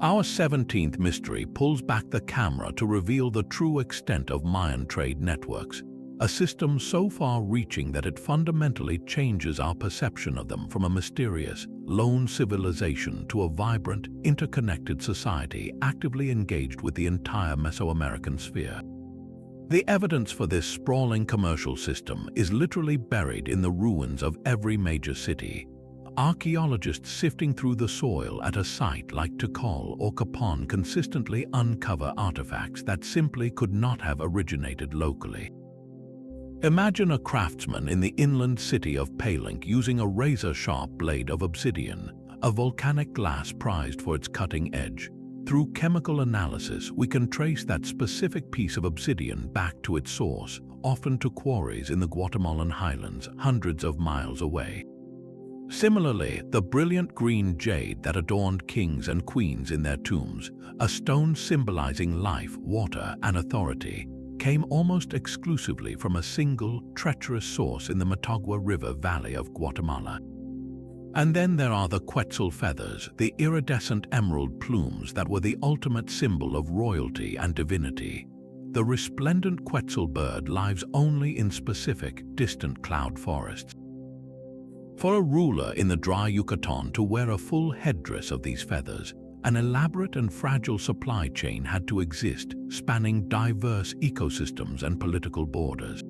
Our 17th mystery pulls back the camera to reveal the true extent of Mayan trade networks, a system so far-reaching that it fundamentally changes our perception of them from a mysterious, lone civilization to a vibrant, interconnected society actively engaged with the entire Mesoamerican sphere. The evidence for this sprawling commercial system is literally buried in the ruins of every major city. archaeologists sifting through the soil at a site like Tikal or Kapan consistently uncover artifacts that simply could not have originated locally. Imagine a craftsman in the inland city of Palenque using a razor-sharp blade of obsidian, a volcanic glass prized for its cutting edge. Through chemical analysis, we can trace that specific piece of obsidian back to its source, often to quarries in the Guatemalan highlands, hundreds of miles away. Similarly, the brilliant green jade that adorned kings and queens in their tombs, a stone symbolizing life, water, and authority, came almost exclusively from a single, treacherous source in the Motagua River valley of Guatemala. And then there are the Quetzal feathers, the iridescent emerald plumes that were the ultimate symbol of royalty and divinity. The resplendent Quetzal bird lives only in specific, distant cloud forests. For a ruler in the dry Yucatan to wear a full headdress of these feathers, an elaborate and fragile supply chain had to exist, spanning diverse ecosystems and political borders.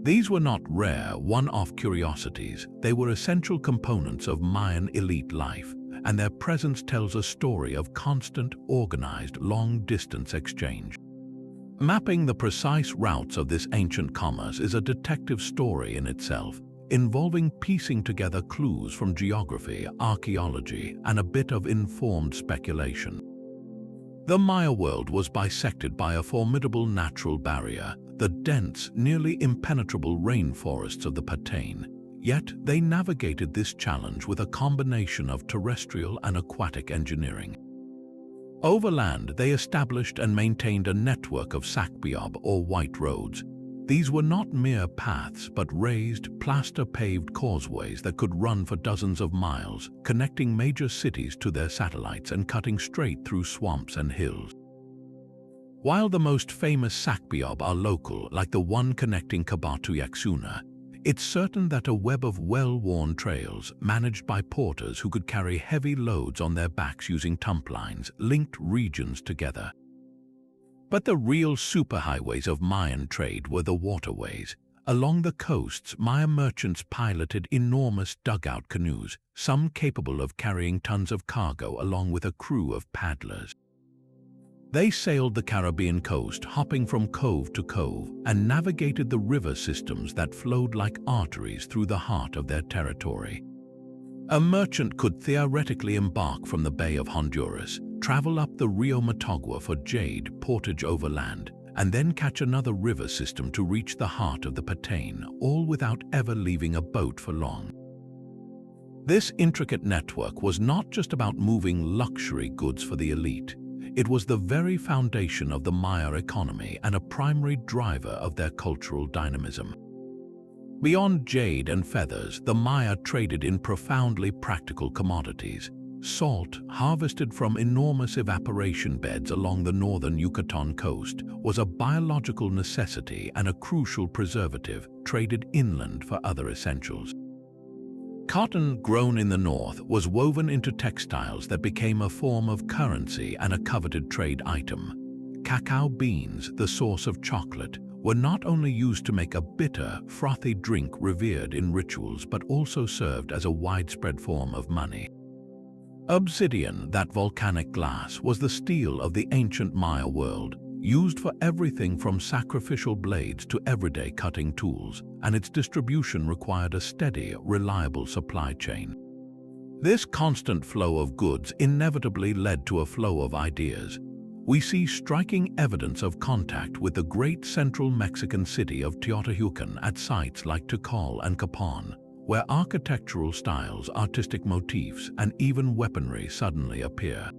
These were not rare, one-off curiosities. They were essential components of Mayan elite life, and their presence tells a story of constant, organized, long-distance exchange. Mapping the precise routes of this ancient commerce is a detective story in itself, involving piecing together clues from geography, archaeology, and a bit of informed speculation. The Maya world was bisected by a formidable natural barrier, the dense, nearly impenetrable rainforests of the Patane. Yet they navigated this challenge with a combination of terrestrial and aquatic engineering. Overland, they established and maintained a network of sakbiob or white roads. These were not mere paths, but raised, plaster-paved causeways that could run for dozens of miles, connecting major cities to their satellites and cutting straight through swamps and hills. While the most famous sakbiob are local, like the one connecting Cabá to Yaxuna, it's certain that a web of well-worn trails, managed by porters who could carry heavy loads on their backs using tumplines, linked regions together. But the real superhighways of Mayan trade were the waterways. Along the coasts, Maya merchants piloted enormous dugout canoes, some capable of carrying tons of cargo along with a crew of paddlers. They sailed the Caribbean coast, hopping from cove to cove, and navigated the river systems that flowed like arteries through the heart of their territory. A merchant could theoretically embark from the Bay of Honduras, travel up the Rio Motagua for jade portage overland, and then catch another river system to reach the heart of the Patane, all without ever leaving a boat for long. This intricate network was not just about moving luxury goods for the elite. It was the very foundation of the Maya economy and a primary driver of their cultural dynamism. Beyond jade and feathers, the Maya traded in profoundly practical commodities. Salt, harvested from enormous evaporation beds along the northern Yucatan coast, was a biological necessity and a crucial preservative, traded inland for other essentials. Cotton, grown in the north, was woven into textiles that became a form of currency and a coveted trade item. Cacao beans, the source of chocolate, were not only used to make a bitter, frothy drink revered in rituals, but also served as a widespread form of money. Obsidian, that volcanic glass, was the steel of the ancient Maya world, used for everything from sacrificial blades to everyday cutting tools, and its distribution required a steady, reliable supply chain. This constant flow of goods inevitably led to a flow of ideas. We see striking evidence of contact with the great central Mexican city of Teotihuacan at sites like Tikal and Kapan, where architectural styles, artistic motifs, and even weaponry suddenly appear.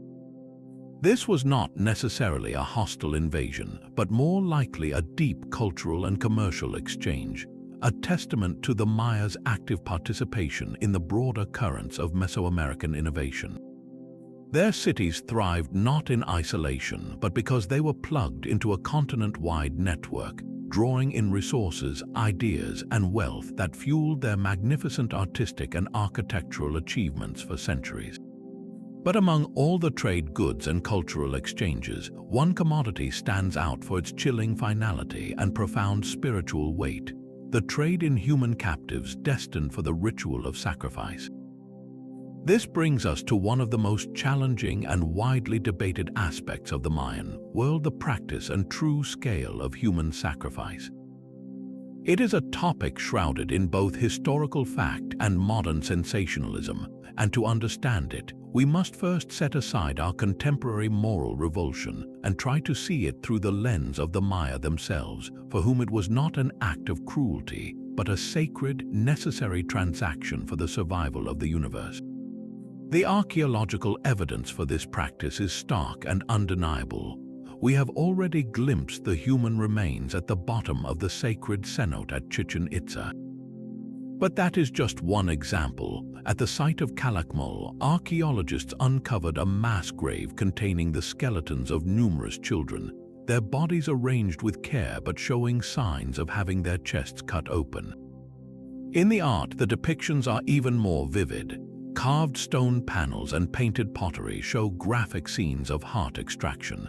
This was not necessarily a hostile invasion, but more likely a deep cultural and commercial exchange, a testament to the Mayas' active participation in the broader currents of Mesoamerican innovation. Their cities thrived not in isolation, but because they were plugged into a continent-wide network, drawing in resources, ideas, and wealth that fueled their magnificent artistic and architectural achievements for centuries. But among all the trade goods and cultural exchanges, one commodity stands out for its chilling finality and profound spiritual weight: the trade in human captives destined for the ritual of sacrifice. This brings us to one of the most challenging and widely debated aspects of the Mayan world: the practice and true scale of human sacrifice. It is a topic shrouded in both historical fact and modern sensationalism, and to understand it, we must first set aside our contemporary moral revulsion and try to see it through the lens of the Maya themselves, for whom it was not an act of cruelty, but a sacred, necessary transaction for the survival of the universe. The archaeological evidence for this practice is stark and undeniable. We have already glimpsed the human remains at the bottom of the sacred cenote at Chichen Itza. But that is just one example. At the site of Calakmul, archaeologists uncovered a mass grave containing the skeletons of numerous children, their bodies arranged with care but showing signs of having their chests cut open. In the art, the depictions are even more vivid. Carved stone panels and painted pottery show graphic scenes of heart extraction.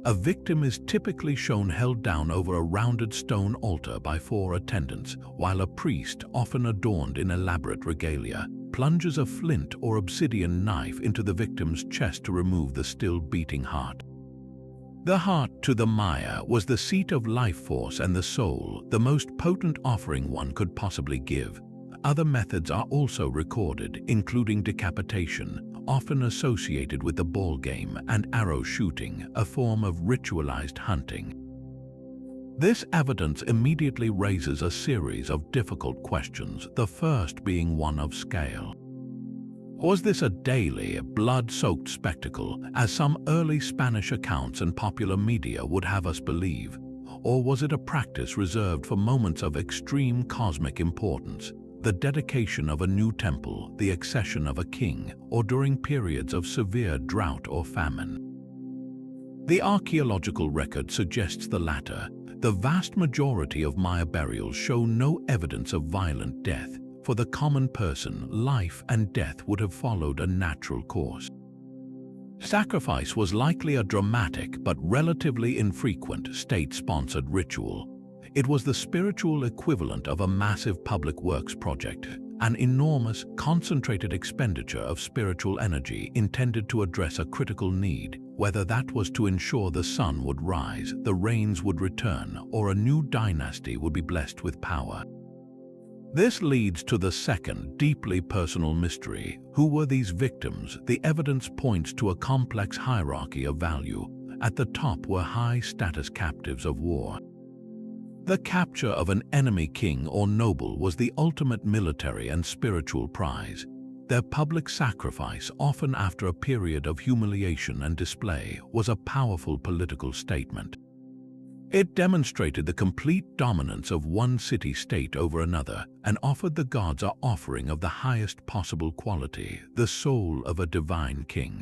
A victim is typically shown held down over a rounded stone altar by 4 attendants, while a priest, often adorned in elaborate regalia, plunges a flint or obsidian knife into the victim's chest to remove the still beating heart. The heart, to the Maya, was the seat of life force and the soul, the most potent offering one could possibly give. Other methods are also recorded, including decapitation, often associated with the ball game, and arrow shooting, a form of ritualized hunting. This evidence immediately raises a series of difficult questions, the first being one of scale. Was this a daily, blood-soaked spectacle, as some early Spanish accounts and popular media would have us believe? Or was it a practice reserved for moments of extreme cosmic importance? The dedication of a new temple, the accession of a king, or during periods of severe drought or famine. The archaeological record suggests the latter. The vast majority of Maya burials show no evidence of violent death. For the common person, life and death would have followed a natural course. Sacrifice was likely a dramatic but relatively infrequent state-sponsored ritual. It was the spiritual equivalent of a massive public works project, an enormous, concentrated expenditure of spiritual energy intended to address a critical need, whether that was to ensure the sun would rise, the rains would return, or a new dynasty would be blessed with power. This leads to the second, deeply personal mystery. Who were these victims? The evidence points to a complex hierarchy of value. At the top were high-status captives of war. The capture of an enemy king or noble was the ultimate military and spiritual prize. Their public sacrifice, often after a period of humiliation and display, was a powerful political statement. It demonstrated the complete dominance of one city-state over another and offered the gods an offering of the highest possible quality, the soul of a divine king.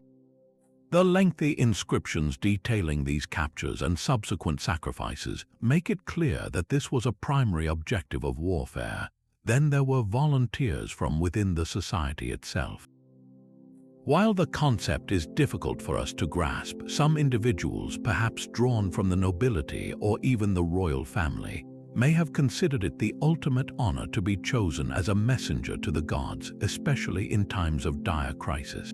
The lengthy inscriptions detailing these captures and subsequent sacrifices make it clear that this was a primary objective of warfare. Then there were volunteers from within the society itself. While the concept is difficult for us to grasp, some individuals, perhaps drawn from the nobility or even the royal family, may have considered it the ultimate honor to be chosen as a messenger to the gods, especially in times of dire crisis.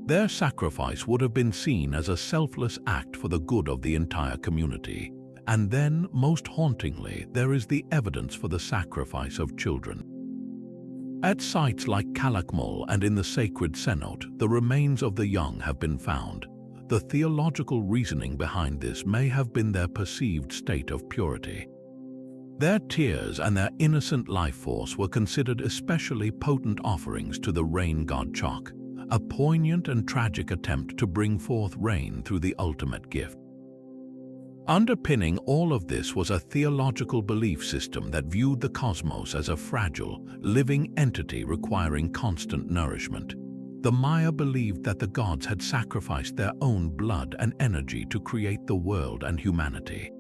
Their sacrifice would have been seen as a selfless act for the good of the entire community. And then, most hauntingly, there is the evidence for the sacrifice of children. At sites like Calakmul and in the sacred cenote, the remains of the young have been found. The theological reasoning behind this may have been their perceived state of purity. Their tears and their innocent life force were considered especially potent offerings to the rain god Chok, a poignant and tragic attempt to bring forth rain through the ultimate gift. Underpinning all of this was a theological belief system that viewed the cosmos as a fragile, living entity requiring constant nourishment. The Maya believed that the gods had sacrificed their own blood and energy to create the world and humanity.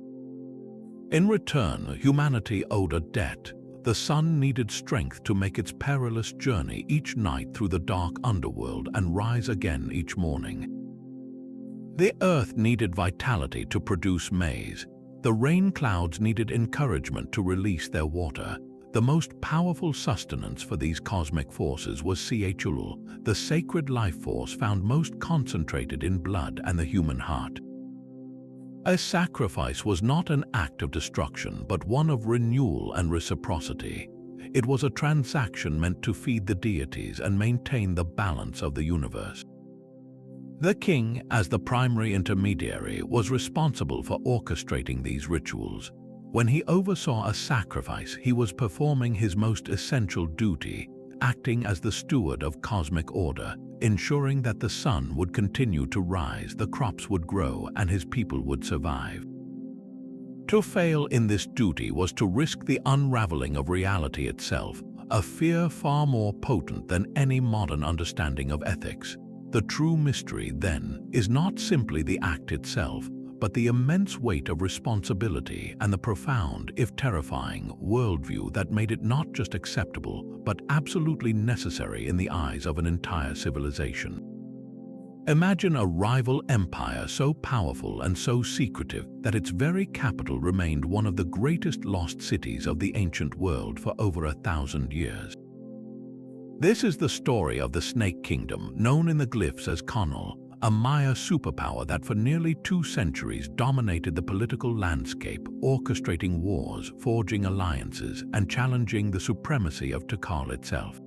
In return, humanity owed a debt. The sun needed strength to make its perilous journey each night through the dark underworld and rise again each morning. The earth needed vitality to produce maize. The rain clouds needed encouragement to release their water. The most powerful sustenance for these cosmic forces was Ulul, the sacred life force found most concentrated in blood and the human heart. A sacrifice was not an act of destruction, but one of renewal and reciprocity. It was a transaction meant to feed the deities and maintain the balance of the universe. The king, as the primary intermediary, was responsible for orchestrating these rituals. When he oversaw a sacrifice, he was performing his most essential duty, acting as the steward of cosmic order, ensuring that the sun would continue to rise, the crops would grow, and his people would survive. To fail in this duty was to risk the unraveling of reality itself, a fear far more potent than any modern understanding of ethics. The true mystery, then, is not simply the act itself, but the immense weight of responsibility and the profound, if terrifying, worldview that made it not just acceptable, but absolutely necessary in the eyes of an entire civilization. Imagine a rival empire so powerful and so secretive that its very capital remained one of the greatest lost cities of the ancient world for over 1,000 years. This is the story of the Snake Kingdom, known in the glyphs as Conal, a Maya superpower that for nearly 2 centuries dominated the political landscape, orchestrating wars, forging alliances, and challenging the supremacy of Tikal itself.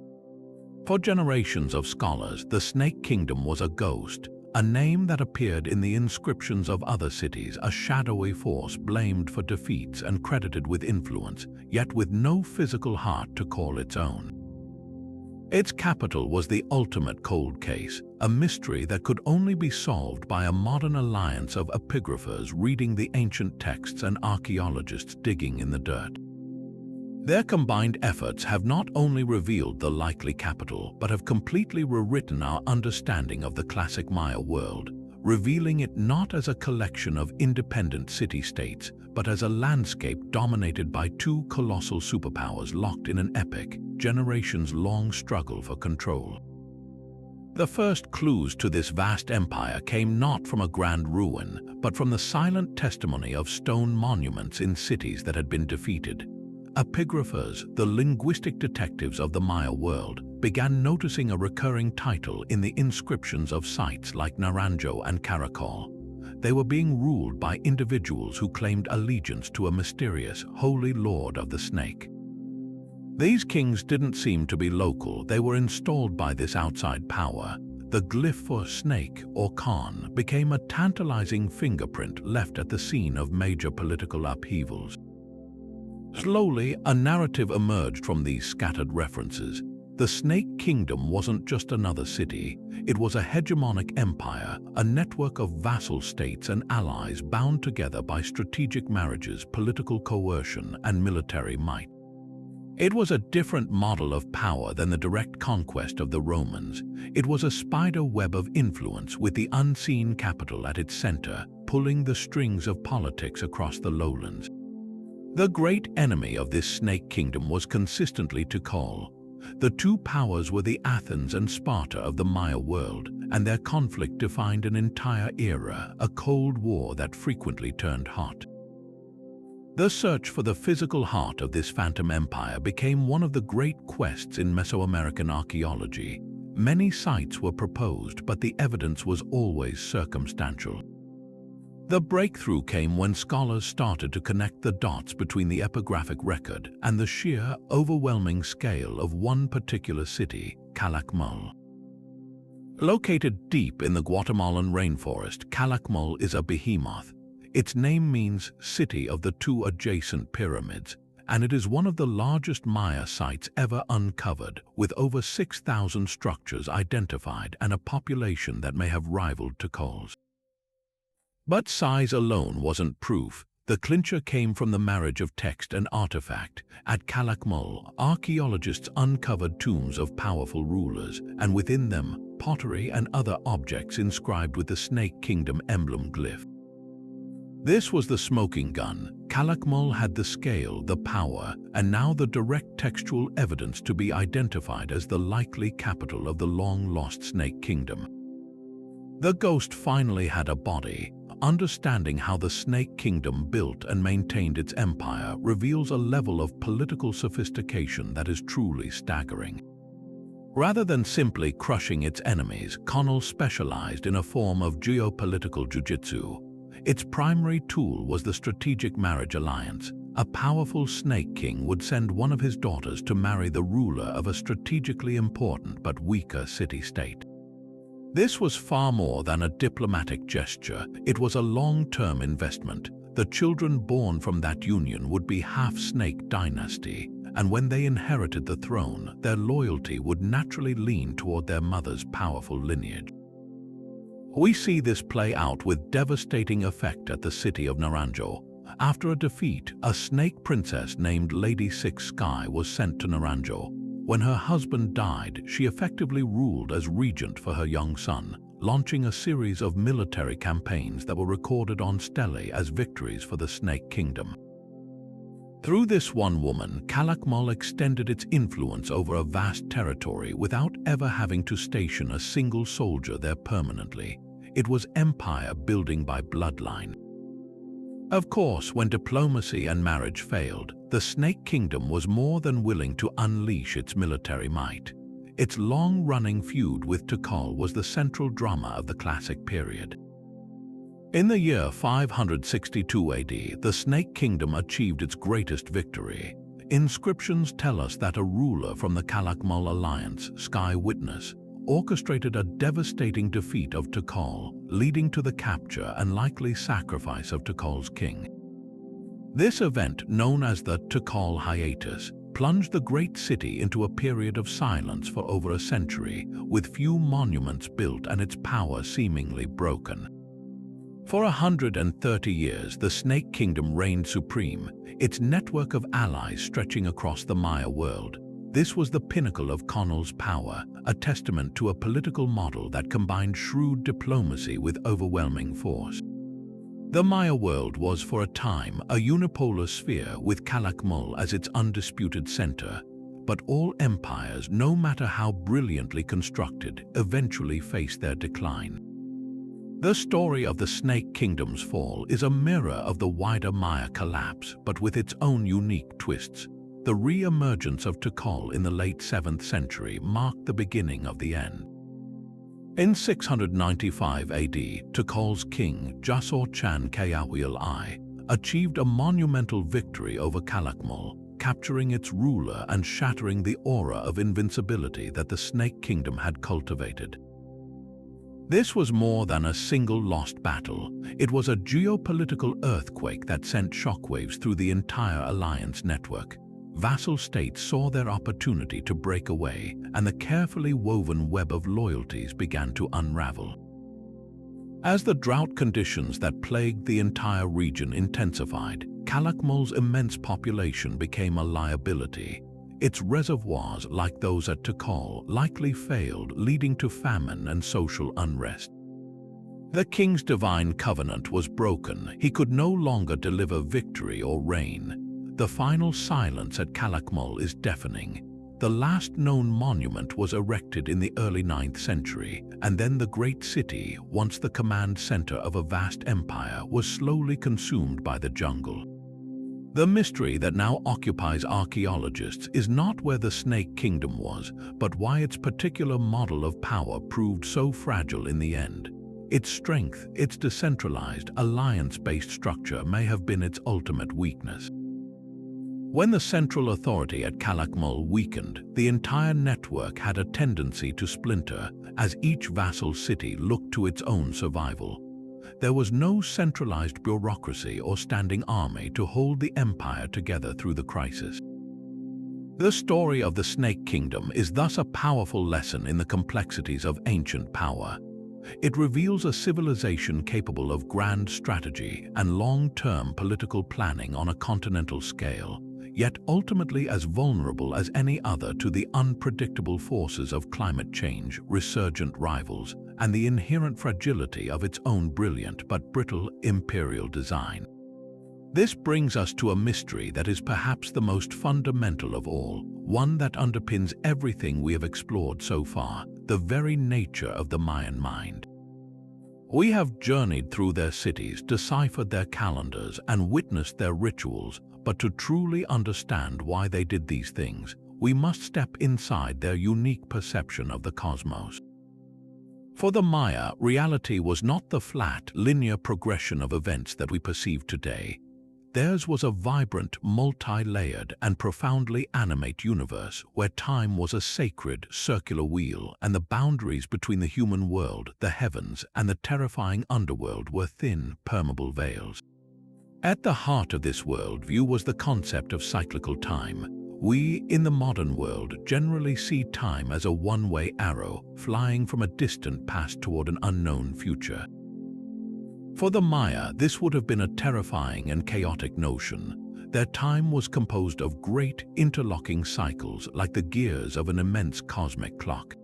For generations of scholars, the Snake Kingdom was a ghost, a name that appeared in the inscriptions of other cities, a shadowy force blamed for defeats and credited with influence, yet with no physical heart to call its own. Its capital was the ultimate cold case, a mystery that could only be solved by a modern alliance of epigraphers reading the ancient texts and archaeologists digging in the dirt. Their combined efforts have not only revealed the likely capital, but have completely rewritten our understanding of the classic Maya world, revealing it not as a collection of independent city-states, but as a landscape dominated by 2 colossal superpowers locked in an epic, generations-long struggle for control. The first clues to this vast empire came not from a grand ruin, but from the silent testimony of stone monuments in cities that had been defeated. Epigraphers, the linguistic detectives of the Maya world, began noticing a recurring title in the inscriptions of sites like Naranjo and Caracol. They were being ruled by individuals who claimed allegiance to a mysterious, holy lord of the snake. These kings didn't seem to be local, they were installed by this outside power. The glyph for snake, or Khan, became a tantalizing fingerprint left at the scene of major political upheavals. Slowly, a narrative emerged from these scattered references. The Snake Kingdom wasn't just another city, it was a hegemonic empire, a network of vassal states and allies bound together by strategic marriages, political coercion, and military might. It was a different model of power than the direct conquest of the Romans. It was a spider web of influence with the unseen capital at its center, pulling the strings of politics across the lowlands. The great enemy of this Snake Kingdom was consistently Tikal. The 2 powers were the Athens and Sparta of the Maya world, and their conflict defined an entire era, a cold war that frequently turned hot. The search for the physical heart of this phantom empire became one of the great quests in Mesoamerican archaeology. Many sites were proposed, but the evidence was always circumstantial. The breakthrough came when scholars started to connect the dots between the epigraphic record and the sheer, overwhelming scale of one particular city, Calakmul. Located deep in the Guatemalan rainforest, Calakmul is a behemoth. Its name means City of the 2 Adjacent Pyramids, and it is one of the largest Maya sites ever uncovered, with over 6,000 structures identified and a population that may have rivaled Tikal's. But size alone wasn't proof. The clincher came from the marriage of text and artifact. At Calakmul, archaeologists uncovered tombs of powerful rulers, and within them, pottery and other objects inscribed with the Snake Kingdom emblem glyph. This was the smoking gun. Calakmul had the scale, the power, and now the direct textual evidence to be identified as the likely capital of the long-lost Snake Kingdom. The ghost finally had a body. understanding how the Snake Kingdom built and maintained its empire reveals a level of political sophistication that is truly staggering. Rather than simply crushing its enemies, Conall specialized in a form of geopolitical jujitsu. Its primary tool was the strategic marriage alliance. A powerful Snake King would send one of his daughters to marry the ruler of a strategically important but weaker city-state. This was far more than a diplomatic gesture. It was a long-term investment. The children born from that union would be half-snake dynasty, and when they inherited the throne, their loyalty would naturally lean toward their mother's powerful lineage. We see this play out with devastating effect at the city of Naranjo. After a defeat, a snake princess named Lady Six Sky was sent to Naranjo. When her husband died, she effectively ruled as regent for her young son, launching a series of military campaigns that were recorded on stelae as victories for the Snake Kingdom. Through this one woman, Calakmul extended its influence over a vast territory without ever having to station a single soldier there permanently. It was empire building by bloodline. Of course, when diplomacy and marriage failed, the Snake Kingdom was more than willing to unleash its military might. Its long-running feud with Tikal was the central drama of the classic period. In the year 562 AD, the Snake Kingdom achieved its greatest victory. Inscriptions tell us that a ruler from the Calakmul alliance, Sky Witness, orchestrated a devastating defeat of Tikal, leading to the capture and likely sacrifice of Tikal's king. This event, known as the Tikal hiatus, plunged the great city into a period of silence for over a century, with few monuments built and its power seemingly broken. For 130 years, the Snake Kingdom reigned supreme, its network of allies stretching across the Maya world. This was the pinnacle of Conall's power, a testament to a political model that combined shrewd diplomacy with overwhelming force. The Maya world was, for a time, a unipolar sphere with Calakmul as its undisputed center, but all empires, no matter how brilliantly constructed, eventually faced their decline. The story of the Snake Kingdom's fall is a mirror of the wider Maya collapse, but with its own unique twists. The re-emergence of Tikal in the late 7th century marked the beginning of the end. In 695 AD, Tikal's king, Jasor Chan Kayawil I, achieved a monumental victory over Calakmul, capturing its ruler and shattering the aura of invincibility that the Snake Kingdom had cultivated. This was more than a single lost battle. It was a geopolitical earthquake that sent shockwaves through the entire alliance network. Vassal states saw their opportunity to break away, and the carefully woven web of loyalties began to unravel. As the drought conditions that plagued the entire region intensified, Calakmul's immense population became a liability. Its reservoirs, like those at Tikal, likely failed, leading to famine and social unrest. The king's divine covenant was broken. He could no longer deliver victory or reign. The final silence at Calakmul is deafening. The last known monument was erected in the early 9th century, and then the great city, once the command center of a vast empire, was slowly consumed by the jungle. The mystery that now occupies archaeologists is not where the Snake Kingdom was, but why its particular model of power proved so fragile in the end. Its strength, its decentralized, alliance-based structure may have been its ultimate weakness. When the central authority at Calakmul weakened, the entire network had a tendency to splinter as each vassal city looked to its own survival. There was no centralized bureaucracy or standing army to hold the empire together through the crisis. The story of the Snake Kingdom is thus a powerful lesson in the complexities of ancient power. It reveals a civilization capable of grand strategy and long-term political planning on a continental scale, yet ultimately as vulnerable as any other to the unpredictable forces of climate change, resurgent rivals, and the inherent fragility of its own brilliant but brittle imperial design. This brings us to a mystery that is perhaps the most fundamental of all, one that underpins everything we have explored so far, the very nature of the Mayan mind. We have journeyed through their cities, deciphered their calendars, and witnessed their rituals, but to truly understand why they did these things, we must step inside their unique perception of the cosmos. For the Maya, reality was not the flat, linear progression of events that we perceive today. Theirs was a vibrant, multi-layered, and profoundly animate universe where time was a sacred, circular wheel, and the boundaries between the human world, the heavens, and the terrifying underworld were thin, permeable veils. At the heart of this worldview was the concept of cyclical time. We, in the modern world, generally see time as a one-way arrow, flying from a distant past toward an unknown future. For the Maya, this would have been a terrifying and chaotic notion. Their time was composed of great, interlocking cycles like the gears of an immense cosmic clock.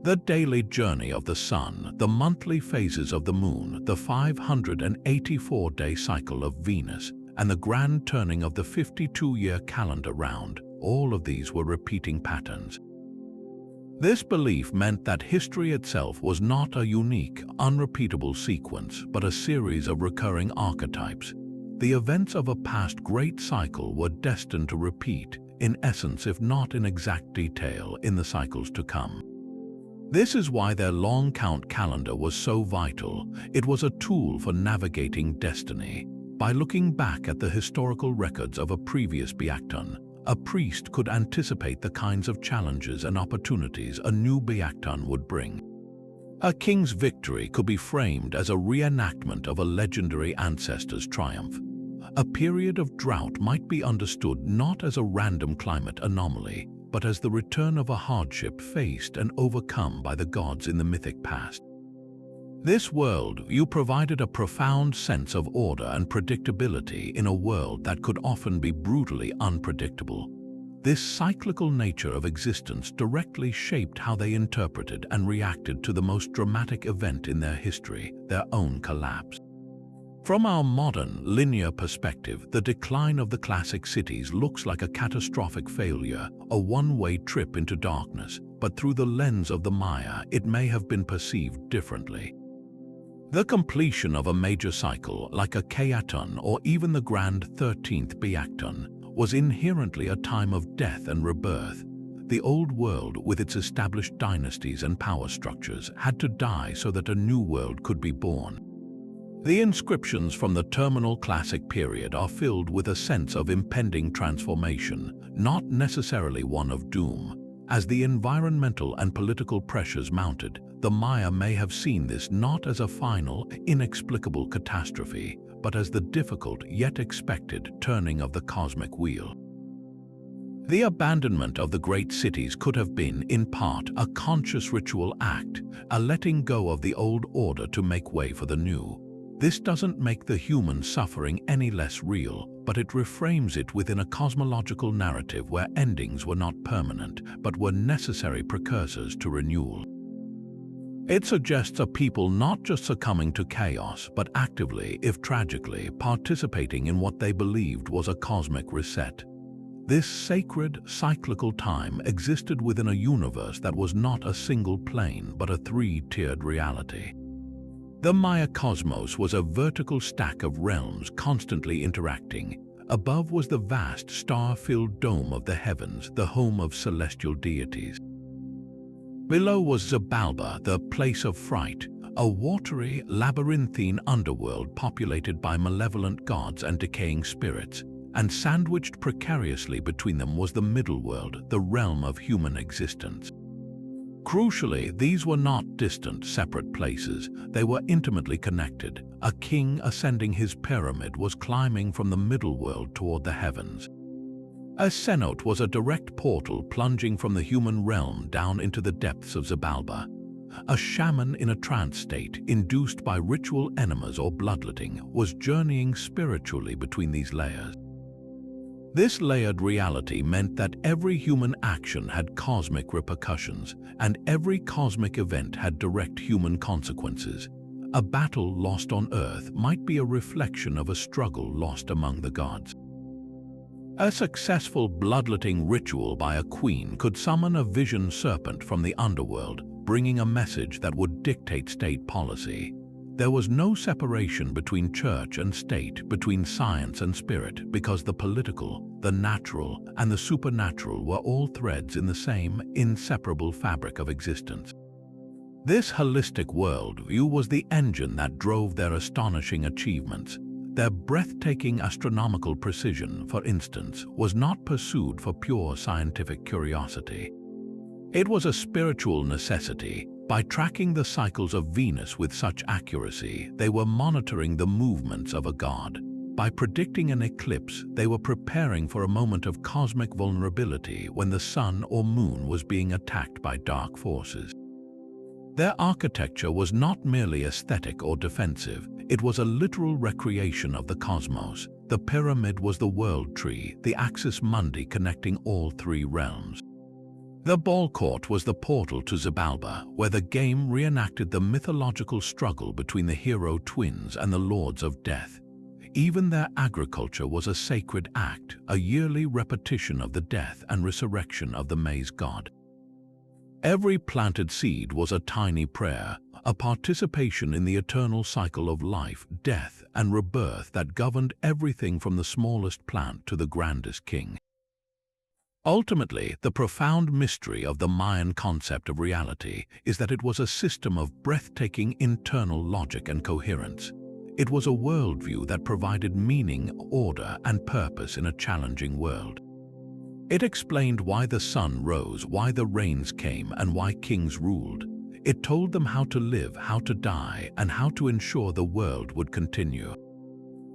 The daily journey of the sun, the monthly phases of the moon, the 584-day cycle of Venus, and the grand turning of the 52-year calendar round, all of these were repeating patterns. This belief meant that history itself was not a unique, unrepeatable sequence, but a series of recurring archetypes. The events of a past great cycle were destined to repeat, in essence if not in exact detail, in the cycles to come. This is why their long count calendar was so vital. It was a tool for navigating destiny. By looking back at the historical records of a previous Biakton, a priest could anticipate the kinds of challenges and opportunities a new Biakton would bring. A king's victory could be framed as a reenactment of a legendary ancestor's triumph. A period of drought might be understood not as a random climate anomaly, but as the return of a hardship faced and overcome by the gods in the mythic past. This worldview provided a profound sense of order and predictability in a world that could often be brutally unpredictable. This cyclical nature of existence directly shaped how they interpreted and reacted to the most dramatic event in their history, their own collapse. From our modern, linear perspective, the decline of the classic cities looks like a catastrophic failure, a one-way trip into darkness, but through the lens of the Maya, it may have been perceived differently. The completion of a major cycle, like a Kayatun or even the grand 13th Biakton, was inherently a time of death and rebirth. The old world, with its established dynasties and power structures, had to die so that a new world could be born. The inscriptions from the terminal classic period are filled with a sense of impending transformation, not necessarily one of doom. As the environmental and political pressures mounted, the Maya may have seen this not as a final, inexplicable catastrophe, but as the difficult yet expected turning of the cosmic wheel. The abandonment of the great cities could have been, in part, a conscious ritual act, a letting go of the old order to make way for the new. This doesn't make the human suffering any less real, but it reframes it within a cosmological narrative where endings were not permanent, but were necessary precursors to renewal. It suggests a people not just succumbing to chaos, but actively, if tragically, participating in what they believed was a cosmic reset. This sacred, cyclical time existed within a universe that was not a single plane, but a three-tiered reality. The Maya cosmos was a vertical stack of realms constantly interacting. Above was the vast, star-filled dome of the heavens, the home of celestial deities. Below was Xibalba, the place of fright, a watery, labyrinthine underworld populated by malevolent gods and decaying spirits, and sandwiched precariously between them was the middle world, the realm of human existence. Crucially, these were not distant, separate places. They were intimately connected. A king ascending his pyramid was climbing from the middle world toward the heavens. A cenote was a direct portal plunging from the human realm down into the depths of Xibalba. A shaman in a trance state, induced by ritual enemas or bloodletting, was journeying spiritually between these layers. This layered reality meant that every human action had cosmic repercussions, and every cosmic event had direct human consequences. A battle lost on Earth might be a reflection of a struggle lost among the gods. A successful bloodletting ritual by a queen could summon a vision serpent from the underworld, bringing a message that would dictate state policy. There was no separation between church and state, between science and spirit, because the political, the natural, and the supernatural were all threads in the same inseparable fabric of existence. This holistic worldview was the engine that drove their astonishing achievements. Their breathtaking astronomical precision, for instance, was not pursued for pure scientific curiosity. It was a spiritual necessity. By tracking the cycles of Venus with such accuracy, they were monitoring the movements of a god. By predicting an eclipse, they were preparing for a moment of cosmic vulnerability when the sun or moon was being attacked by dark forces. Their architecture was not merely aesthetic or defensive, it was a literal recreation of the cosmos. The pyramid was the world tree, the axis mundi connecting all three realms. The ball court was the portal to Xibalba, where the game reenacted the mythological struggle between the hero twins and the lords of death. Even their agriculture was a sacred act, a yearly repetition of the death and resurrection of the maize god. Every planted seed was a tiny prayer, a participation in the eternal cycle of life, death, and rebirth that governed everything from the smallest plant to the grandest king. Ultimately, the profound mystery of the Mayan concept of reality is that it was a system of breathtaking internal logic and coherence. It was a worldview that provided meaning, order, and purpose in a challenging world. It explained why the sun rose, why the rains came, and why kings ruled. It told them how to live, how to die, and how to ensure the world would continue.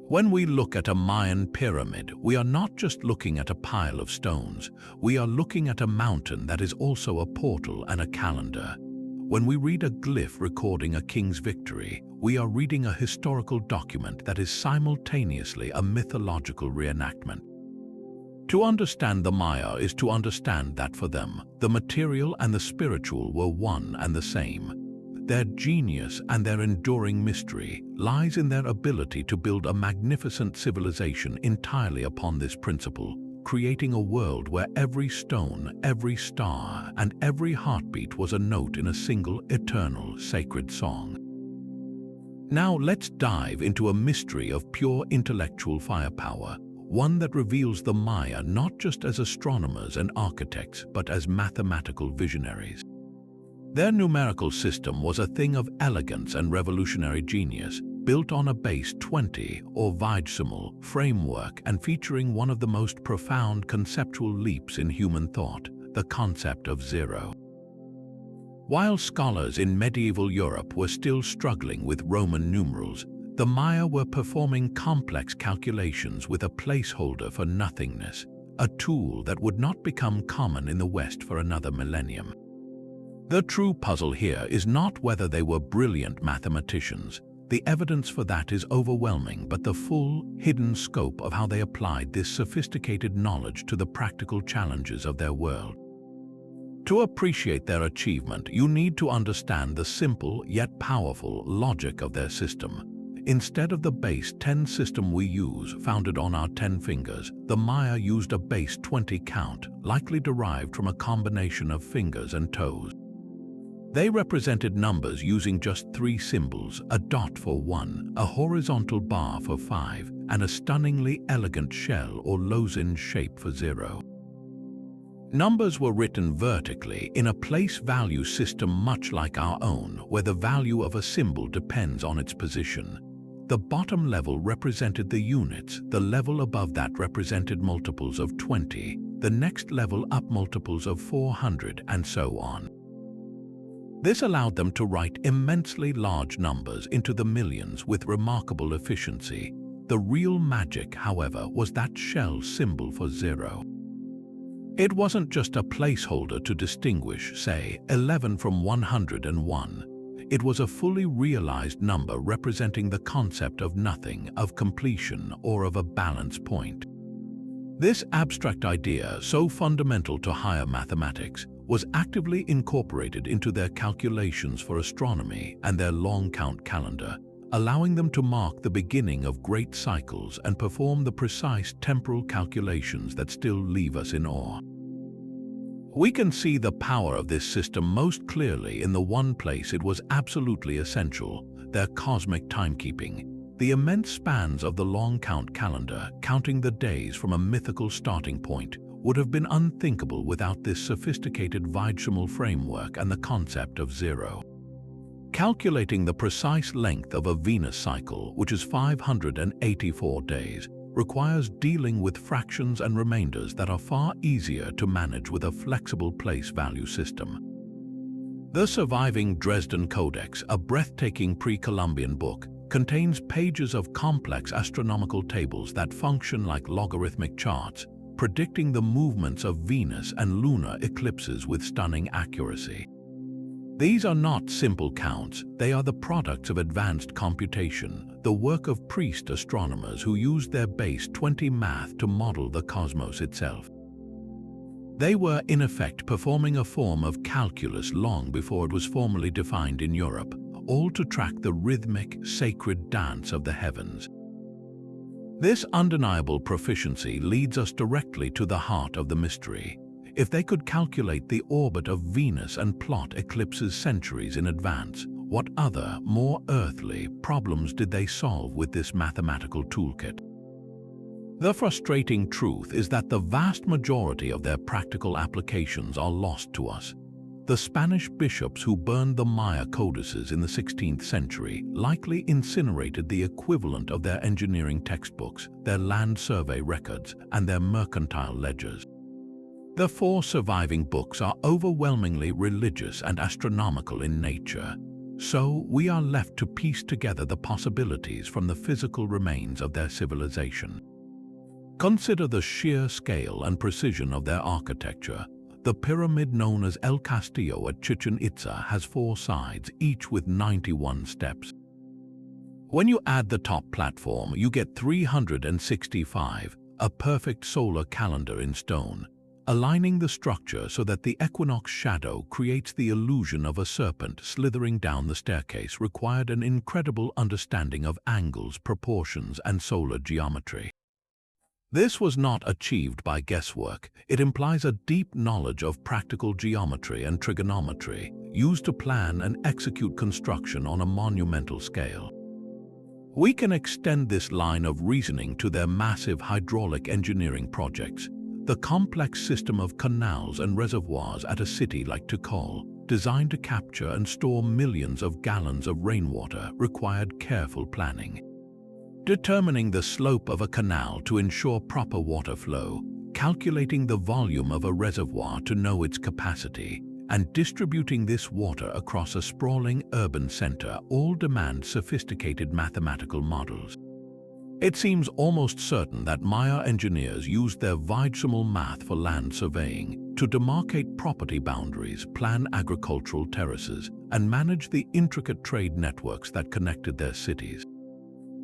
When we look at a Mayan pyramid, we are not just looking at a pile of stones. We are looking at a mountain that is also a portal and a calendar. When we read a glyph recording a king's victory, we are reading a historical document that is simultaneously a mythological reenactment. To understand the Maya is to understand that for them, the material and the spiritual were one and the same. Their genius and their enduring mystery lies in their ability to build a magnificent civilization entirely upon this principle, creating a world where every stone, every star, and every heartbeat was a note in a single, eternal, sacred song. Now let's dive into a mystery of pure intellectual firepower, one that reveals the Maya not just as astronomers and architects, but as mathematical visionaries. Their numerical system was a thing of elegance and revolutionary genius, built on a base 20 or vigesimal framework and featuring one of the most profound conceptual leaps in human thought, the concept of zero. While scholars in medieval Europe were still struggling with Roman numerals, the Maya were performing complex calculations with a placeholder for nothingness, a tool that would not become common in the West for another millennium. The true puzzle here is not whether they were brilliant mathematicians. The evidence for that is overwhelming, but the full, hidden scope of how they applied this sophisticated knowledge to the practical challenges of their world. To appreciate their achievement, you need to understand the simple yet powerful logic of their system. Instead of the base 10 system we use, founded on our 10 fingers, the Maya used a base 20 count, likely derived from a combination of fingers and toes. They represented numbers using just 3 symbols, a dot for 1, a horizontal bar for 5, and a stunningly elegant shell or lozenge shape for 0. Numbers were written vertically in a place value system much like our own, where the value of a symbol depends on its position. The bottom level represented the units, the level above that represented multiples of 20, the next level up multiples of 400, and so on. This allowed them to write immensely large numbers into the millions with remarkable efficiency. The real magic, however, was that shell symbol for 0. It wasn't just a placeholder to distinguish, say, 11 from 101. It was a fully realized number representing the concept of nothing, of completion, or of a balance point. This abstract idea, so fundamental to higher mathematics, was actively incorporated into their calculations for astronomy and their long count calendar, allowing them to mark the beginning of great cycles and perform the precise temporal calculations that still leave us in awe. We can see the power of this system most clearly in the one place it was absolutely essential, their cosmic timekeeping. The immense spans of the long count calendar, counting the days from a mythical starting point, would have been unthinkable without this sophisticated Vaidyamal framework and the concept of zero. Calculating the precise length of a Venus cycle, which is 584 days, requires dealing with fractions and remainders that are far easier to manage with a flexible place value system. The surviving Dresden Codex, a breathtaking pre-Columbian book, contains pages of complex astronomical tables that function like logarithmic charts, predicting the movements of Venus and lunar eclipses with stunning accuracy. These are not simple counts, they are the products of advanced computation, the work of priest astronomers who used their base 20 math to model the cosmos itself. They were, in effect, performing a form of calculus long before it was formally defined in Europe, all to track the rhythmic, sacred dance of the heavens. This undeniable proficiency leads us directly to the heart of the mystery. If they could calculate the orbit of Venus and plot eclipses centuries in advance, what other, more earthly, problems did they solve with this mathematical toolkit? The frustrating truth is that the vast majority of their practical applications are lost to us. The Spanish bishops who burned the Maya codices in the 16th century likely incinerated the equivalent of their engineering textbooks, their land survey records, and their mercantile ledgers. The 4 surviving books are overwhelmingly religious and astronomical in nature, so we are left to piece together the possibilities from the physical remains of their civilization. Consider the sheer scale and precision of their architecture. The pyramid known as El Castillo at Chichen Itza has 4 sides, each with 91 steps. When you add the top platform, you get 365, a perfect solar calendar in stone, aligning the structure so that the equinox shadow creates the illusion of a serpent slithering down the staircase required an incredible understanding of angles, proportions, and solar geometry. This was not achieved by guesswork. It implies a deep knowledge of practical geometry and trigonometry, used to plan and execute construction on a monumental scale. We can extend this line of reasoning to their massive hydraulic engineering projects. The complex system of canals and reservoirs at a city like Tikal, designed to capture and store millions of gallons of rainwater, required careful planning. Determining the slope of a canal to ensure proper water flow, calculating the volume of a reservoir to know its capacity, and distributing this water across a sprawling urban center all demand sophisticated mathematical models. It seems almost certain that Maya engineers used their Vaidyamal math for land surveying, to demarcate property boundaries, plan agricultural terraces, and manage the intricate trade networks that connected their cities.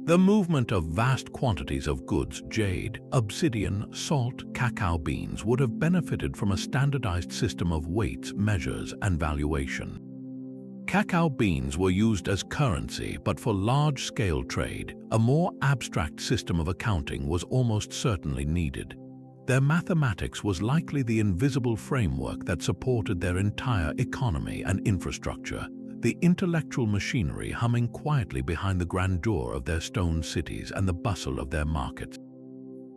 The movement of vast quantities of goods, jade, obsidian, salt, cacao beans, would have benefited from a standardized system of weights, measures, and valuation. Cacao beans were used as currency, but for large-scale trade, a more abstract system of accounting was almost certainly needed. Their mathematics was likely the invisible framework that supported their entire economy and infrastructure, the intellectual machinery humming quietly behind the grandeur of their stone cities and the bustle of their markets.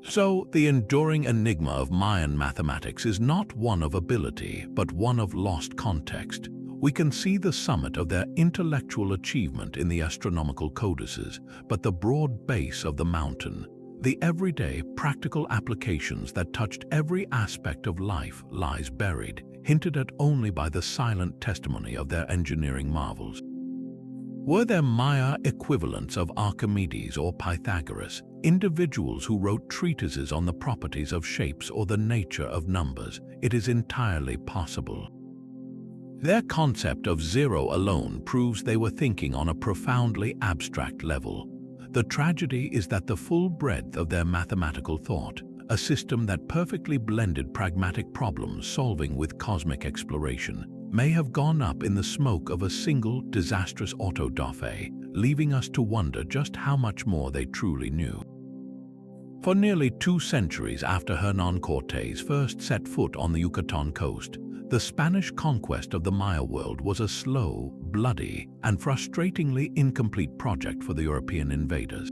So, the enduring enigma of Mayan mathematics is not one of ability, but one of lost context. We can see the summit of their intellectual achievement in the astronomical codices, but the broad base of the mountain, the everyday, practical applications that touched every aspect of life, lies buried, hinted at only by the silent testimony of their engineering marvels. Were there Maya equivalents of Archimedes or Pythagoras, individuals who wrote treatises on the properties of shapes or the nature of numbers? It is entirely possible. Their concept of zero alone proves they were thinking on a profoundly abstract level. The tragedy is that the full breadth of their mathematical thought, a system that perfectly blended pragmatic problem-solving with cosmic exploration, may have gone up in the smoke of a single disastrous auto-da-fe, leaving us to wonder just how much more they truly knew. For nearly 2 centuries after Hernán Cortés first set foot on the Yucatan coast, the Spanish conquest of the Maya world was a slow, bloody, and frustratingly incomplete project for the European invaders.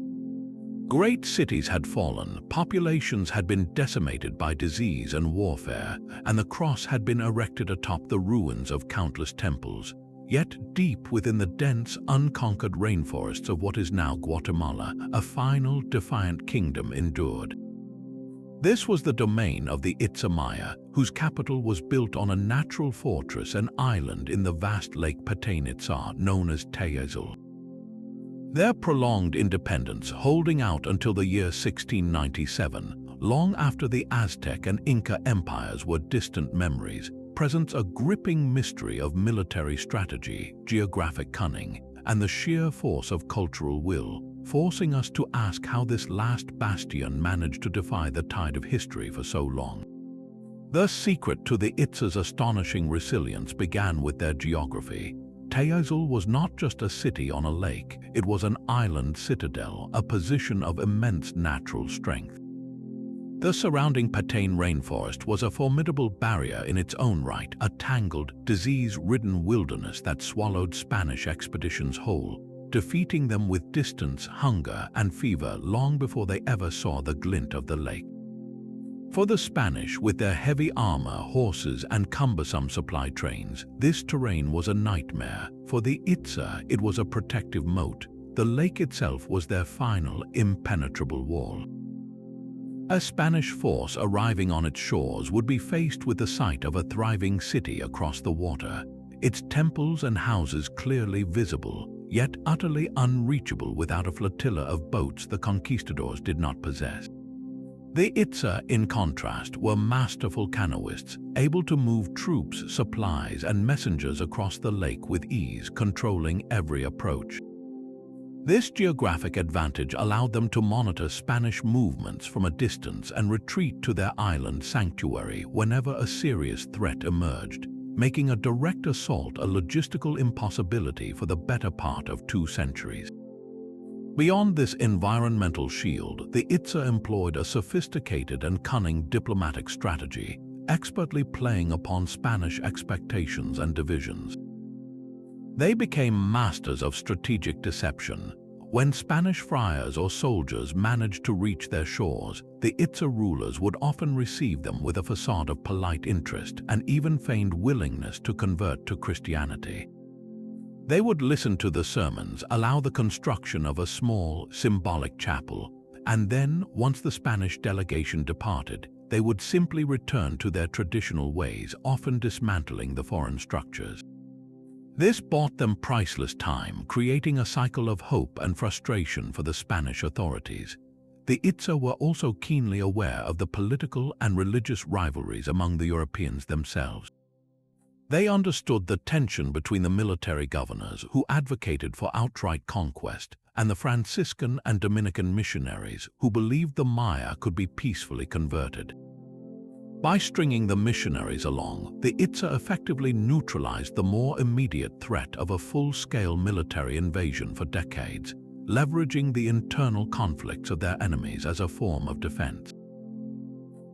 Great cities had fallen, populations had been decimated by disease and warfare, and the cross had been erected atop the ruins of countless temples. Yet deep within the dense, unconquered rainforests of what is now Guatemala, a final, defiant kingdom endured. This was the domain of the Itza Maya, whose capital was built on a natural fortress and island in the vast Lake Patanitza known as Tayazul. Their prolonged independence, holding out until the year 1697, long after the Aztec and Inca empires were distant memories, presents a gripping mystery of military strategy, geographic cunning, and the sheer force of cultural will, forcing us to ask how this last bastion managed to defy the tide of history for so long. The secret to the Itza's astonishing resilience began with their geography. Tayazul was not just a city on a lake, it was an island citadel, a position of immense natural strength. The surrounding Patane rainforest was a formidable barrier in its own right, a tangled, disease-ridden wilderness that swallowed Spanish expeditions whole, defeating them with distance, hunger, and fever long before they ever saw the glint of the lake. For the Spanish, with their heavy armor, horses, and cumbersome supply trains, this terrain was a nightmare. For the Itza, it was a protective moat. The lake itself was their final, impenetrable wall. A Spanish force arriving on its shores would be faced with the sight of a thriving city across the water, its temples and houses clearly visible, yet utterly unreachable without a flotilla of boats the conquistadors did not possess. The Itza, in contrast, were masterful canoeists, able to move troops, supplies, and messengers across the lake with ease, controlling every approach. This geographic advantage allowed them to monitor Spanish movements from a distance and retreat to their island sanctuary whenever a serious threat emerged, making a direct assault a logistical impossibility for the better part of 2 centuries. Beyond this environmental shield, the Itza employed a sophisticated and cunning diplomatic strategy, expertly playing upon Spanish expectations and divisions. They became masters of strategic deception. When Spanish friars or soldiers managed to reach their shores, the Itza rulers would often receive them with a facade of polite interest and even feigned willingness to convert to Christianity. They would listen to the sermons, allow the construction of a small, symbolic chapel, and then, once the Spanish delegation departed, they would simply return to their traditional ways, often dismantling the foreign structures. This bought them priceless time, creating a cycle of hope and frustration for the Spanish authorities. The Itza were also keenly aware of the political and religious rivalries among the Europeans themselves. They understood the tension between the military governors who advocated for outright conquest and the Franciscan and Dominican missionaries who believed the Maya could be peacefully converted. By stringing the missionaries along, the Itza effectively neutralized the more immediate threat of a full-scale military invasion for decades, leveraging the internal conflicts of their enemies as a form of defense.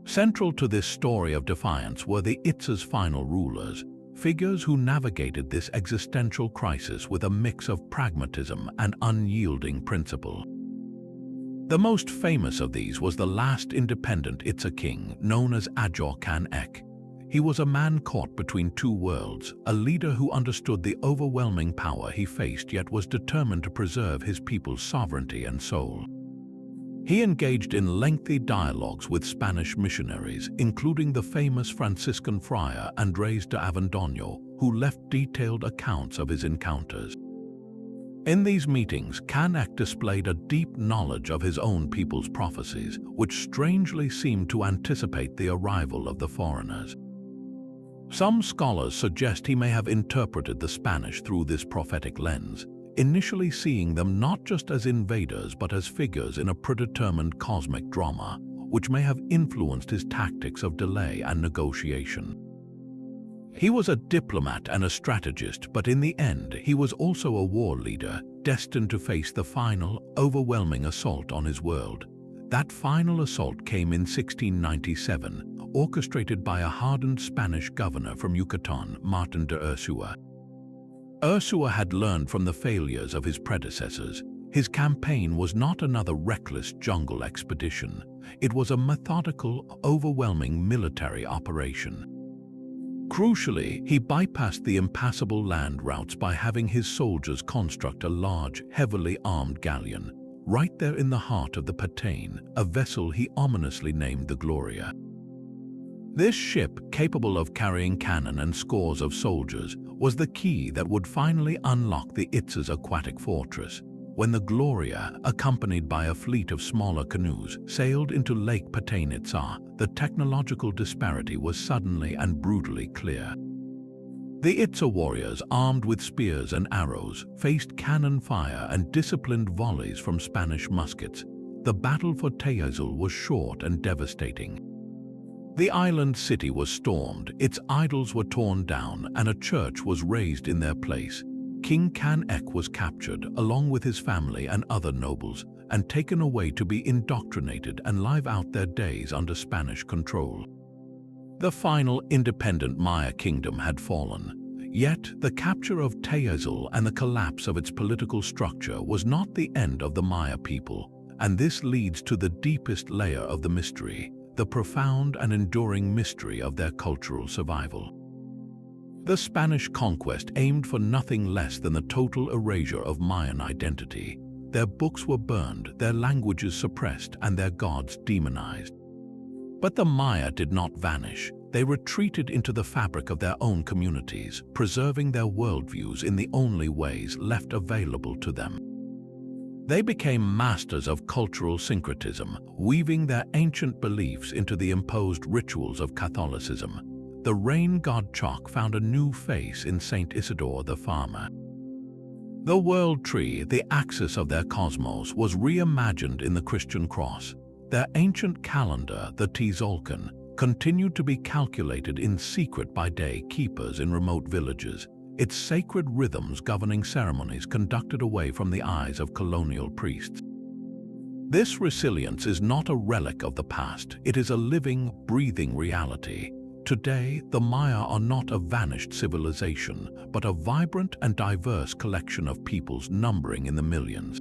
Central to this story of defiance were the Itza's final rulers, figures who navigated this existential crisis with a mix of pragmatism and unyielding principle. The most famous of these was the last independent Itza king, known as Ajor Kan Ek. He was a man caught between 2 worlds, a leader who understood the overwhelming power he faced yet was determined to preserve his people's sovereignty and soul. He engaged in lengthy dialogues with Spanish missionaries, including the famous Franciscan friar Andrés de Avendano, who left detailed accounts of his encounters. In these meetings, Kan Ek displayed a deep knowledge of his own people's prophecies, which strangely seemed to anticipate the arrival of the foreigners. Some scholars suggest he may have interpreted the Spanish through this prophetic lens, initially seeing them not just as invaders but as figures in a predetermined cosmic drama, which may have influenced his tactics of delay and negotiation. He was a diplomat and a strategist, but in the end, he was also a war leader, destined to face the final, overwhelming assault on his world. That final assault came in 1697, orchestrated by a hardened Spanish governor from Yucatan, Martin de Ursua. Ursua had learned from the failures of his predecessors. His campaign was not another reckless jungle expedition. It was a methodical, overwhelming military operation. Crucially, he bypassed the impassable land routes by having his soldiers construct a large, heavily armed galleon, right there in the heart of the Patane, a vessel he ominously named the Gloria. This ship, capable of carrying cannon and scores of soldiers, was the key that would finally unlock the Itz's aquatic fortress. When the Gloria, accompanied by a fleet of smaller canoes, sailed into Lake Patane-Itza, the technological disparity was suddenly and brutally clear. The Itza warriors, armed with spears and arrows, faced cannon fire and disciplined volleys from Spanish muskets. The battle for Tayazul was short and devastating. The island city was stormed, its idols were torn down, and a church was raised in their place. King Kan-ek was captured, along with his family and other nobles, and taken away to be indoctrinated and live out their days under Spanish control. The final independent Maya kingdom had fallen. Yet, the capture of Tayazul and the collapse of its political structure was not the end of the Maya people, and this leads to the deepest layer of the mystery, the profound and enduring mystery of their cultural survival. The Spanish conquest aimed for nothing less than the total erasure of Mayan identity. Their books were burned, their languages suppressed, and their gods demonized. But the Maya did not vanish. They retreated into the fabric of their own communities, preserving their worldviews in the only ways left available to them. They became masters of cultural syncretism, weaving their ancient beliefs into the imposed rituals of Catholicism. The rain god Chok found a new face in Saint Isidore the Farmer. The world tree, the axis of their cosmos, was reimagined in the Christian cross. Their ancient calendar, the Tzolk'in, continued to be calculated in secret by day keepers in remote villages, its sacred rhythms governing ceremonies conducted away from the eyes of colonial priests. This resilience is not a relic of the past, it is a living, breathing reality. Today, the Maya are not a vanished civilization, but a vibrant and diverse collection of peoples numbering in the millions.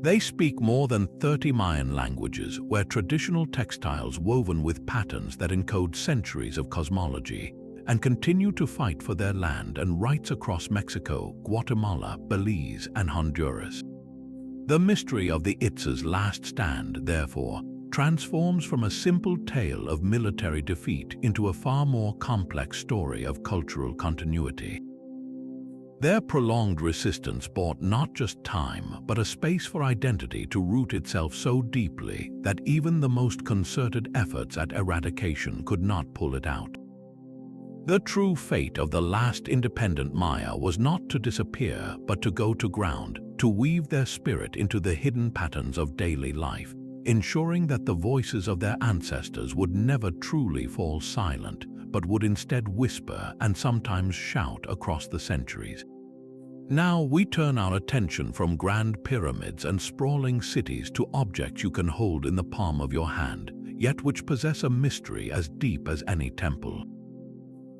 They speak more than 30 Mayan languages, where traditional textiles woven with patterns that encode centuries of cosmology, and continue to fight for their land and rights across Mexico, Guatemala, Belize, and Honduras. The mystery of the Itza's last stand, therefore, transforms from a simple tale of military defeat into a far more complex story of cultural continuity. Their prolonged resistance bought not just time, but a space for identity to root itself so deeply that even the most concerted efforts at eradication could not pull it out. The true fate of the last independent Maya was not to disappear, but to go to ground, to weave their spirit into the hidden patterns of daily life, ensuring that the voices of their ancestors would never truly fall silent, but would instead whisper and sometimes shout across the centuries. Now we turn our attention from grand pyramids and sprawling cities to objects you can hold in the palm of your hand, yet which possess a mystery as deep as any temple.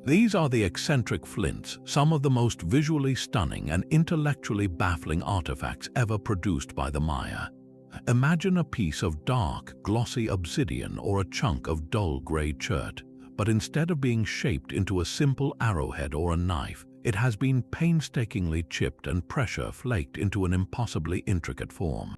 These are the eccentric flints, some of the most visually stunning and intellectually baffling artifacts ever produced by the Maya. Imagine a piece of dark, glossy obsidian or a chunk of dull gray chert, but instead of being shaped into a simple arrowhead or a knife, it has been painstakingly chipped and pressure flaked into an impossibly intricate form.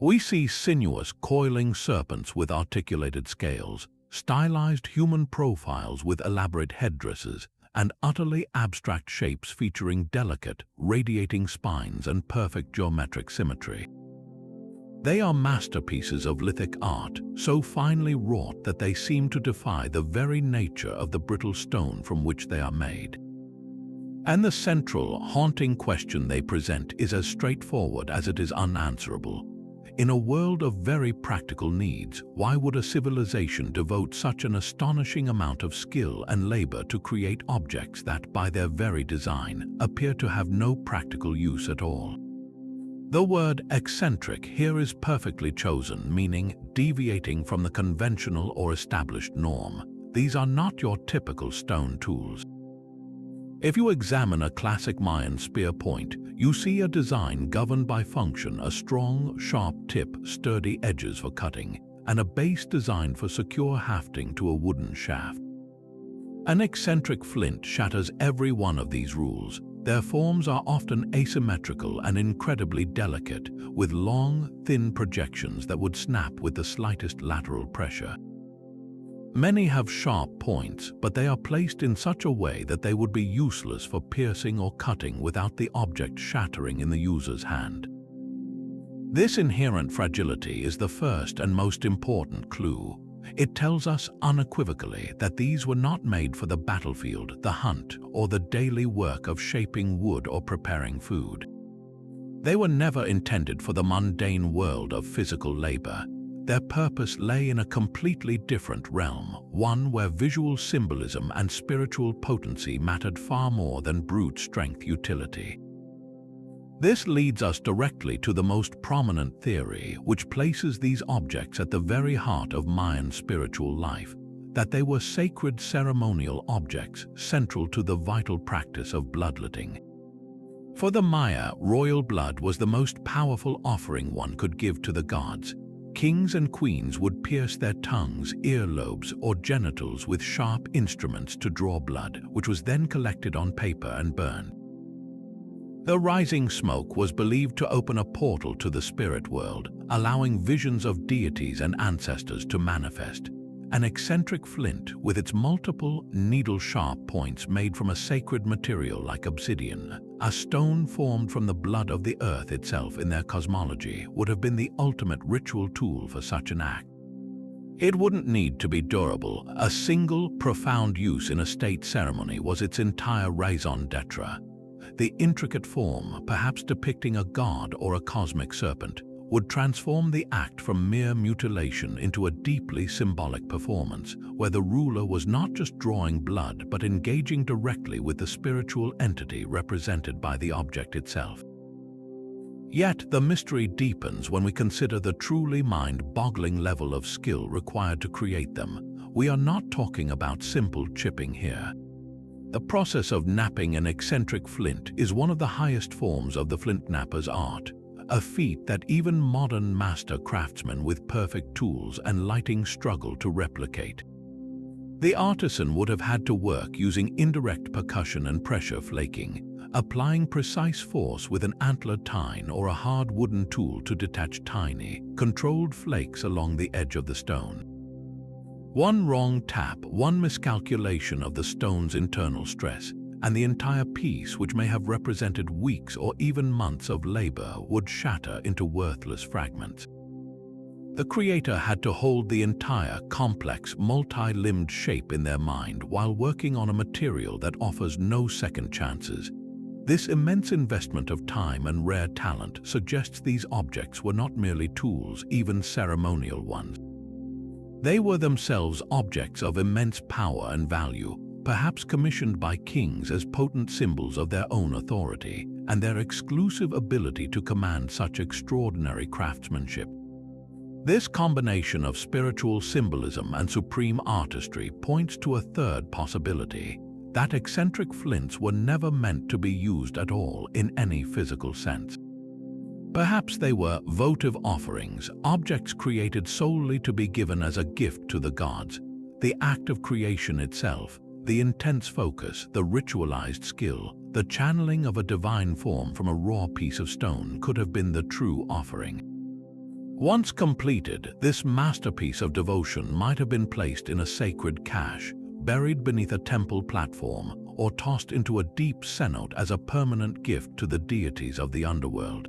We see sinuous, coiling serpents with articulated scales, stylized human profiles with elaborate headdresses, and utterly abstract shapes featuring delicate, radiating spines and perfect geometric symmetry. They are masterpieces of lithic art, so finely wrought that they seem to defy the very nature of the brittle stone from which they are made. And the central, haunting question they present is as straightforward as it is unanswerable. In a world of very practical needs, why would a civilization devote such an astonishing amount of skill and labor to create objects that, by their very design, appear to have no practical use at all? The word eccentric here is perfectly chosen, meaning deviating from the conventional or established norm. These are not your typical stone tools. If you examine a classic Mayan spear point, you see a design governed by function: a strong, sharp tip, sturdy edges for cutting, and a base designed for secure hafting to a wooden shaft. An eccentric flint shatters every one of these rules. Their forms are often asymmetrical and incredibly delicate, with long, thin projections that would snap with the slightest lateral pressure. Many have sharp points, but they are placed in such a way that they would be useless for piercing or cutting without the object shattering in the user's hand. This inherent fragility is the first and most important clue. It tells us unequivocally that these were not made for the battlefield, the hunt, or the daily work of shaping wood or preparing food. They were never intended for the mundane world of physical labor. Their purpose lay in a completely different realm, one where visual symbolism and spiritual potency mattered far more than brute strength utility. This leads us directly to the most prominent theory, which places these objects at the very heart of Mayan spiritual life, that they were sacred ceremonial objects central to the vital practice of bloodletting. For the Maya, royal blood was the most powerful offering one could give to the gods. Kings and queens would pierce their tongues, earlobes, or genitals with sharp instruments to draw blood, which was then collected on paper and burned. The rising smoke was believed to open a portal to the spirit world, allowing visions of deities and ancestors to manifest. An eccentric flint, with its multiple needle-sharp points made from a sacred material like obsidian, a stone formed from the blood of the earth itself in their cosmology, would have been the ultimate ritual tool for such an act. It wouldn't need to be durable. A single, profound use in a state ceremony was its entire raison d'etre. The intricate form, perhaps depicting a god or a cosmic serpent, would transform the act from mere mutilation into a deeply symbolic performance, where the ruler was not just drawing blood but engaging directly with the spiritual entity represented by the object itself. Yet the mystery deepens when we consider the truly mind-boggling level of skill required to create them. We are not talking about simple chipping here. The process of knapping an eccentric flint is one of the highest forms of the flint knapper's art, a feat that even modern master craftsmen with perfect tools and lighting struggle to replicate. The artisan would have had to work using indirect percussion and pressure flaking, applying precise force with an antler tine or a hard wooden tool to detach tiny, controlled flakes along the edge of the stone. One wrong tap, one miscalculation of the stone's internal stress, and the entire piece, which may have represented weeks or even months of labor, would shatter into worthless fragments. The creator had to hold the entire complex, multi-limbed shape in their mind while working on a material that offers no second chances. This immense investment of time and rare talent suggests these objects were not merely tools, even ceremonial ones. They were themselves objects of immense power and value, perhaps commissioned by kings as potent symbols of their own authority and their exclusive ability to command such extraordinary craftsmanship. This combination of spiritual symbolism and supreme artistry points to a third possibility, that eccentric flints were never meant to be used at all in any physical sense. Perhaps they were votive offerings, objects created solely to be given as a gift to the gods. The act of creation itself, the intense focus, the ritualized skill, the channeling of a divine form from a raw piece of stone could have been the true offering. Once completed, this masterpiece of devotion might have been placed in a sacred cache, buried beneath a temple platform, or tossed into a deep cenote as a permanent gift to the deities of the underworld.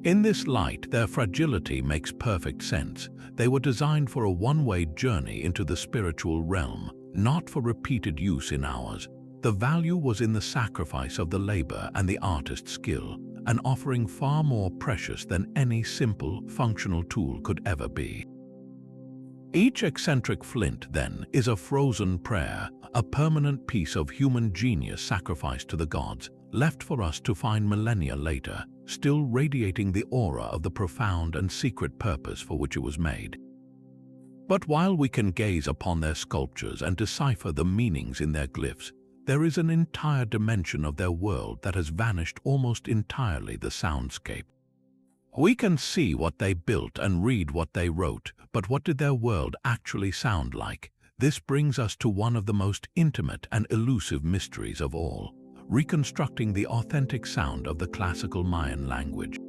In this light, their fragility makes perfect sense. They were designed for a one-way journey into the spiritual realm, not for repeated use in ours. The value was in the sacrifice of the labor and the artist's skill, an offering far more precious than any simple, functional tool could ever be. Each eccentric flint, then, is a frozen prayer, a permanent piece of human genius sacrificed to the gods, left for us to find millennia later, still radiating the aura of the profound and secret purpose for which it was made. But while we can gaze upon their sculptures and decipher the meanings in their glyphs, there is an entire dimension of their world that has vanished almost entirely: the soundscape. We can see what they built and read what they wrote, but what did their world actually sound like? This brings us to one of the most intimate and elusive mysteries of all: reconstructing the authentic sound of the classical Mayan language.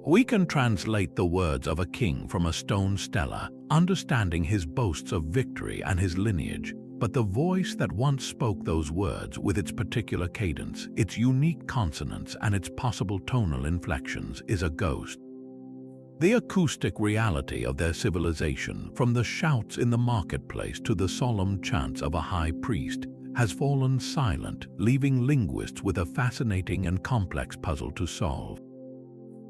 We can translate the words of a king from a stone stela, understanding his boasts of victory and his lineage, but the voice that once spoke those words, with its particular cadence, its unique consonants, and its possible tonal inflections, is a ghost. The acoustic reality of their civilization, from the shouts in the marketplace to the solemn chants of a high priest, has fallen silent, leaving linguists with a fascinating and complex puzzle to solve.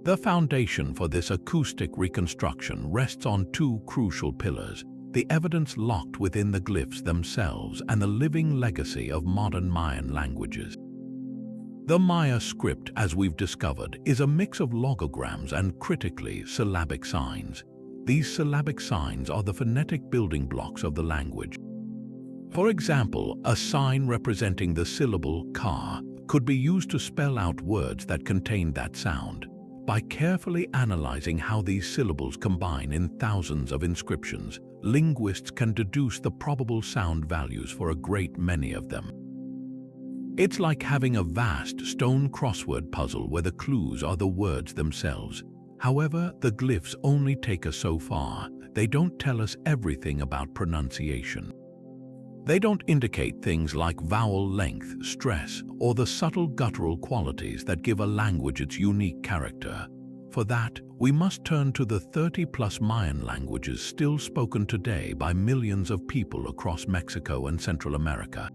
The foundation for this acoustic reconstruction rests on two crucial pillars: the evidence locked within the glyphs themselves and the living legacy of modern Mayan languages. The Maya script, as we've discovered, is a mix of logograms and critically syllabic signs. These syllabic signs are the phonetic building blocks of the language. For example, a sign representing the syllable ka could be used to spell out words that contain that sound. By carefully analyzing how these syllables combine in thousands of inscriptions, linguists can deduce the probable sound values for a great many of them. It's like having a vast stone crossword puzzle where the clues are the words themselves. However, the glyphs only take us so far. They don't tell us everything about pronunciation. They don't indicate things like vowel length, stress, or the subtle guttural qualities that give a language its unique character. For that, we must turn to the 30-plus Mayan languages still spoken today by millions of people across Mexico and Central America.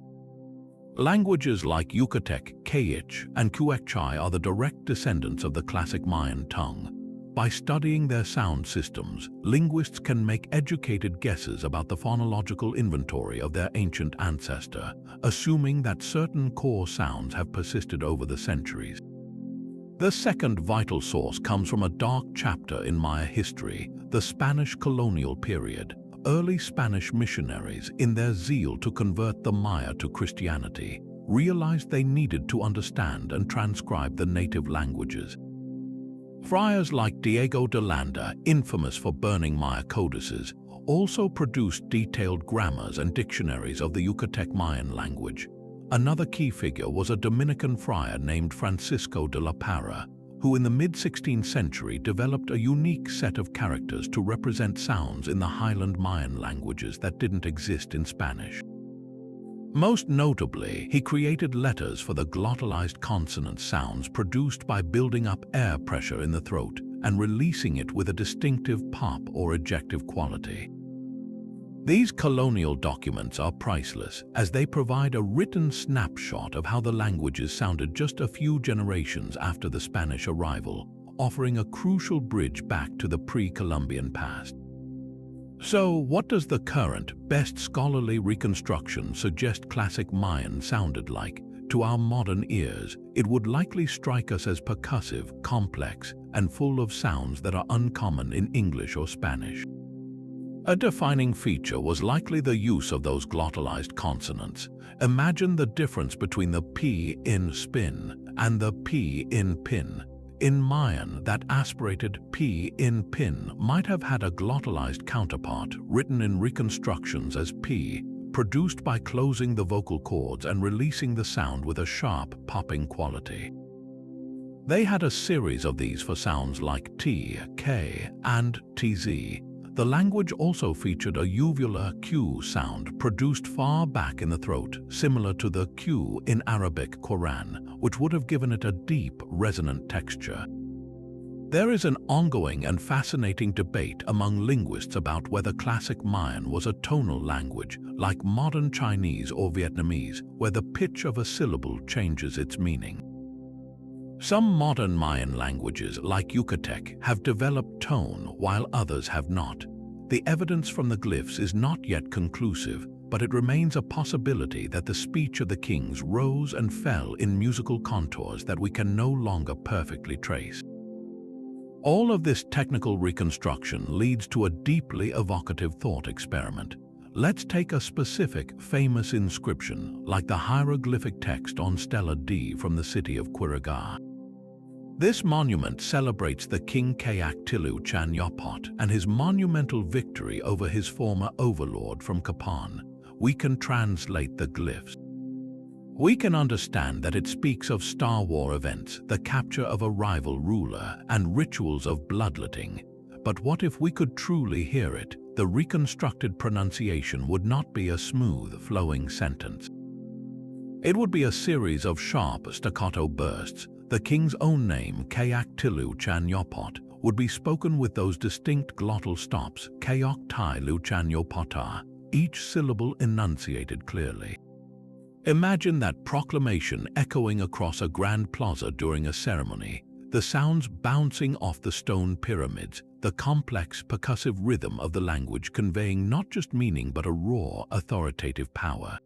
Languages like Yucatec, Quechua, and Quechua are the direct descendants of the classic Mayan tongue. By studying their sound systems, linguists can make educated guesses about the phonological inventory of their ancient ancestor, assuming that certain core sounds have persisted over the centuries. The second vital source comes from a dark chapter in Maya history: the Spanish colonial period. Early Spanish missionaries, in their zeal to convert the Maya to Christianity, realized they needed to understand and transcribe the native languages. Friars like Diego de Landa, infamous for burning Maya codices, also produced detailed grammars and dictionaries of the Yucatec Mayan language. Another key figure was a Dominican friar named Francisco de la Parra, who in the mid-16th century developed a unique set of characters to represent sounds in the Highland Mayan languages that didn't exist in Spanish. Most notably, he created letters for the glottalized consonant sounds produced by building up air pressure in the throat and releasing it with a distinctive pop or ejective quality. These colonial documents are priceless, as they provide a written snapshot of how the languages sounded just a few generations after the Spanish arrival, offering a crucial bridge back to the pre-Columbian past. So, what does the current, best scholarly reconstruction suggest classic Mayan sounded like? To our modern ears, it would likely strike us as percussive, complex, and full of sounds that are uncommon in English or Spanish. A defining feature was likely the use of those glottalized consonants. Imagine the difference between the P in spin and the P in pin. In Mayan, that aspirated P in pin might have had a glottalized counterpart, written in reconstructions as P, produced by closing the vocal cords and releasing the sound with a sharp, popping quality. They had a series of these for sounds like T, K, and TZ. The language also featured a uvular Q sound produced far back in the throat, similar to the Q in Arabic Quran, which would have given it a deep, resonant texture. There is an ongoing and fascinating debate among linguists about whether classic Mayan was a tonal language, like modern Chinese or Vietnamese, where the pitch of a syllable changes its meaning. Some modern Mayan languages, like Yucatec, have developed tone while others have not. The evidence from the glyphs is not yet conclusive, but it remains a possibility that the speech of the kings rose and fell in musical contours that we can no longer perfectly trace. All of this technical reconstruction leads to a deeply evocative thought experiment. Let's take a specific, famous inscription, like the hieroglyphic text on Stela D from the city of Quirigua. This monument celebrates the King Kayak Tilu Chan Yopot and his monumental victory over his former overlord from Kapan. We can translate the glyphs. We can understand that it speaks of Star War events, the capture of a rival ruler, and rituals of bloodletting. But what if we could truly hear it? The reconstructed pronunciation would not be a smooth, flowing sentence. It would be a series of sharp, staccato bursts. The king's own name, Kayak Tilu Chan Yopot, would be spoken with those distinct glottal stops, Kayak Tai Lu Chan Yopota, each syllable enunciated clearly. Imagine that proclamation echoing across a grand plaza during a ceremony, the sounds bouncing off the stone pyramids, the complex percussive rhythm of the language conveying not just meaning but a raw, authoritative power.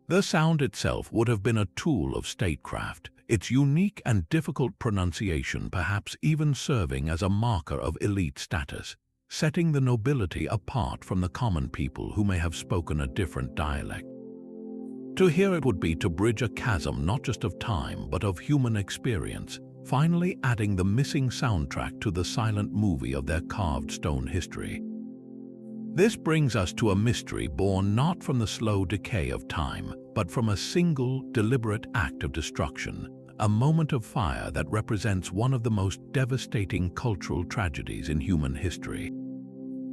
The sound itself would have been a tool of statecraft, its unique and difficult pronunciation perhaps even serving as a marker of elite status, setting the nobility apart from the common people who may have spoken a different dialect. To hear it would be to bridge a chasm not just of time but of human experience, finally adding the missing soundtrack to the silent movie of their carved stone history. This brings us to a mystery born not from the slow decay of time, but from a single, deliberate act of destruction, a moment of fire that represents one of the most devastating cultural tragedies in human history.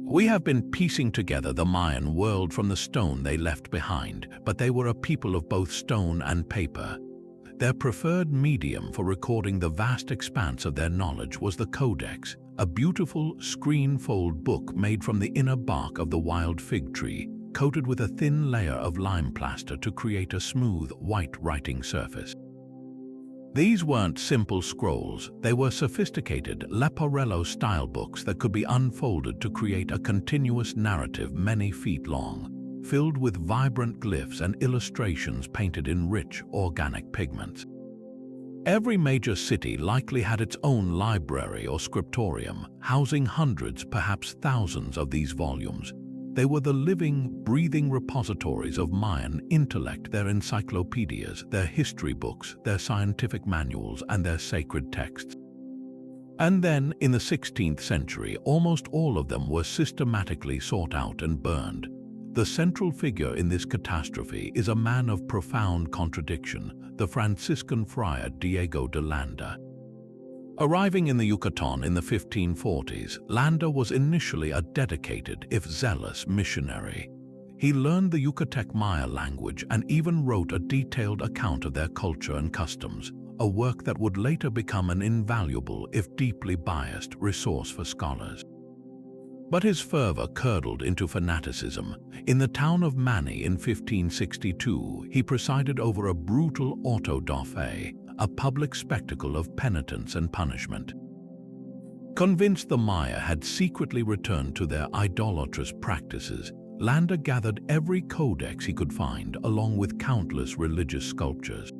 We have been piecing together the Mayan world from the stone they left behind, but they were a people of both stone and paper. Their preferred medium for recording the vast expanse of their knowledge was the codex, a beautiful screen-fold book made from the inner bark of the wild fig tree, coated with a thin layer of lime plaster to create a smooth, white writing surface. These weren't simple scrolls, they were sophisticated Leporello-style books that could be unfolded to create a continuous narrative many feet long, filled with vibrant glyphs and illustrations painted in rich, organic pigments. Every major city likely had its own library or scriptorium, housing hundreds, perhaps thousands of these volumes. They were the living, breathing repositories of Mayan intellect, their encyclopedias, their history books, their scientific manuals, and their sacred texts. And then, in the 16th century, almost all of them were systematically sought out and burned. The central figure in this catastrophe is a man of profound contradiction, the Franciscan friar Diego de Landa. Arriving in the Yucatan in the 1540s, Landa was initially a dedicated, if zealous, missionary. He learned the Yucatec Maya language and even wrote a detailed account of their culture and customs, a work that would later become an invaluable, if deeply biased, resource for scholars. But his fervor curdled into fanaticism. In the town of Mani in 1562, he presided over a brutal auto da fe, a public spectacle of penitence and punishment. Convinced the Maya had secretly returned to their idolatrous practices, Landa gathered every codex he could find, along with countless religious sculptures.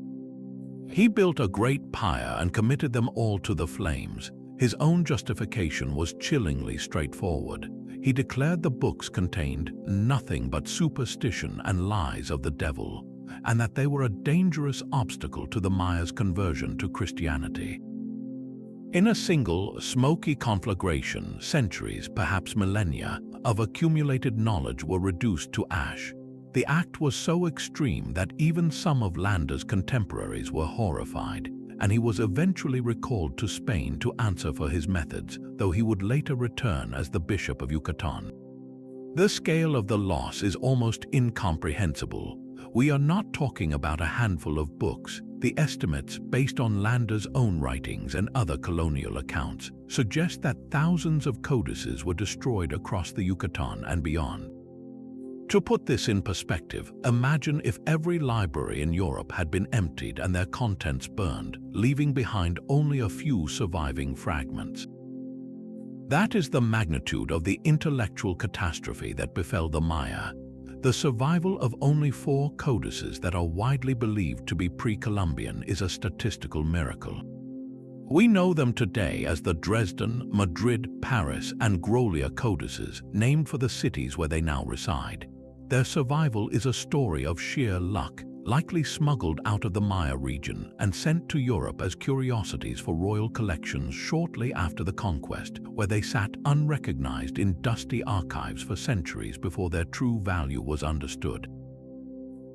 He built a great pyre and committed them all to the flames. His own justification was chillingly straightforward. He declared the books contained nothing but superstition and lies of the devil, and that they were a dangerous obstacle to the Maya's conversion to Christianity. In a single, smoky conflagration, centuries, perhaps millennia, of accumulated knowledge were reduced to ash. The act was so extreme that even some of Landa's contemporaries were horrified, and he was eventually recalled to Spain to answer for his methods, though he would later return as the Bishop of Yucatan. The scale of the loss is almost incomprehensible. We are not talking about a handful of books. The estimates, based on Landa's own writings and other colonial accounts, suggest that thousands of codices were destroyed across the Yucatan and beyond. To put this in perspective, imagine if every library in Europe had been emptied and their contents burned, leaving behind only a few surviving fragments. That is the magnitude of the intellectual catastrophe that befell the Maya. The survival of only 4 codices that are widely believed to be pre-Columbian is a statistical miracle. We know them today as the Dresden, Madrid, Paris, and Grolier codices, named for the cities where they now reside. Their survival is a story of sheer luck, likely smuggled out of the Maya region and sent to Europe as curiosities for royal collections shortly after the conquest, where they sat unrecognized in dusty archives for centuries before their true value was understood.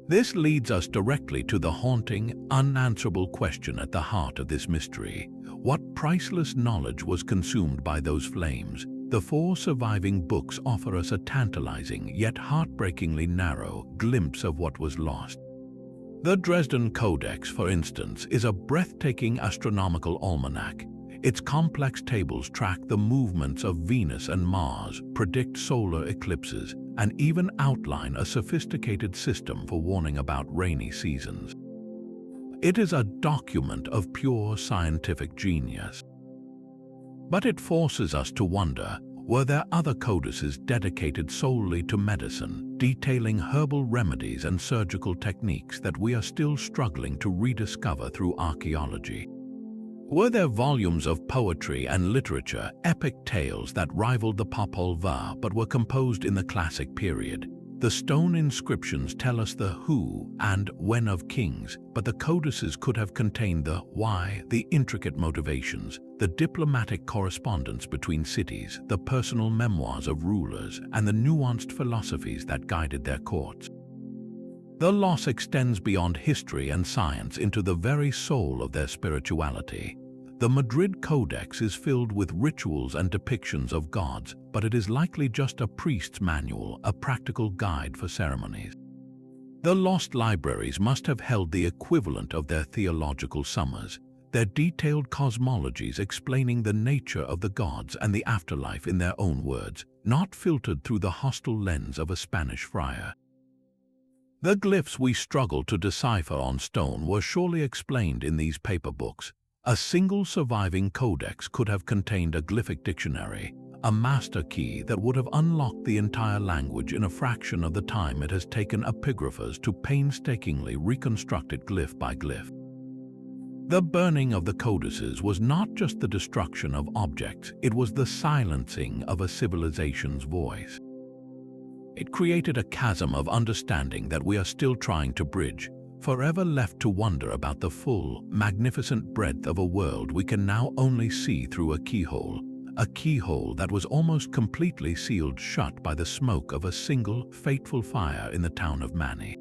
This leads us directly to the haunting, unanswerable question at the heart of this mystery. What priceless knowledge was consumed by those flames? The 4 surviving books offer us a tantalizing yet heartbreakingly narrow glimpse of what was lost. The Dresden Codex, for instance, is a breathtaking astronomical almanac. Its complex tables track the movements of Venus and Mars, predict solar eclipses, and even outline a sophisticated system for warning about rainy seasons. It is a document of pure scientific genius. But it forces us to wonder, were there other codices dedicated solely to medicine, detailing herbal remedies and surgical techniques that we are still struggling to rediscover through archaeology? Were there volumes of poetry and literature, epic tales that rivaled the Popol Vuh but were composed in the classic period? The stone inscriptions tell us the who and when of kings, but the codices could have contained the why, the intricate motivations, the diplomatic correspondence between cities, the personal memoirs of rulers, and the nuanced philosophies that guided their courts. The loss extends beyond history and science into the very soul of their spirituality. The Madrid Codex is filled with rituals and depictions of gods, but it is likely just a priest's manual, a practical guide for ceremonies. The lost libraries must have held the equivalent of their theological summas, their detailed cosmologies explaining the nature of the gods and the afterlife in their own words, not filtered through the hostile lens of a Spanish friar. The glyphs we struggle to decipher on stone were surely explained in these paper books. A single surviving codex could have contained a glyphic dictionary, a master key that would have unlocked the entire language in a fraction of the time it has taken epigraphers to painstakingly reconstruct it glyph by glyph. The burning of the codices was not just the destruction of objects, it was the silencing of a civilization's voice. It created a chasm of understanding that we are still trying to bridge, forever left to wonder about the full, magnificent breadth of a world we can now only see through a keyhole that was almost completely sealed shut by the smoke of a single, fateful fire in the town of Mani.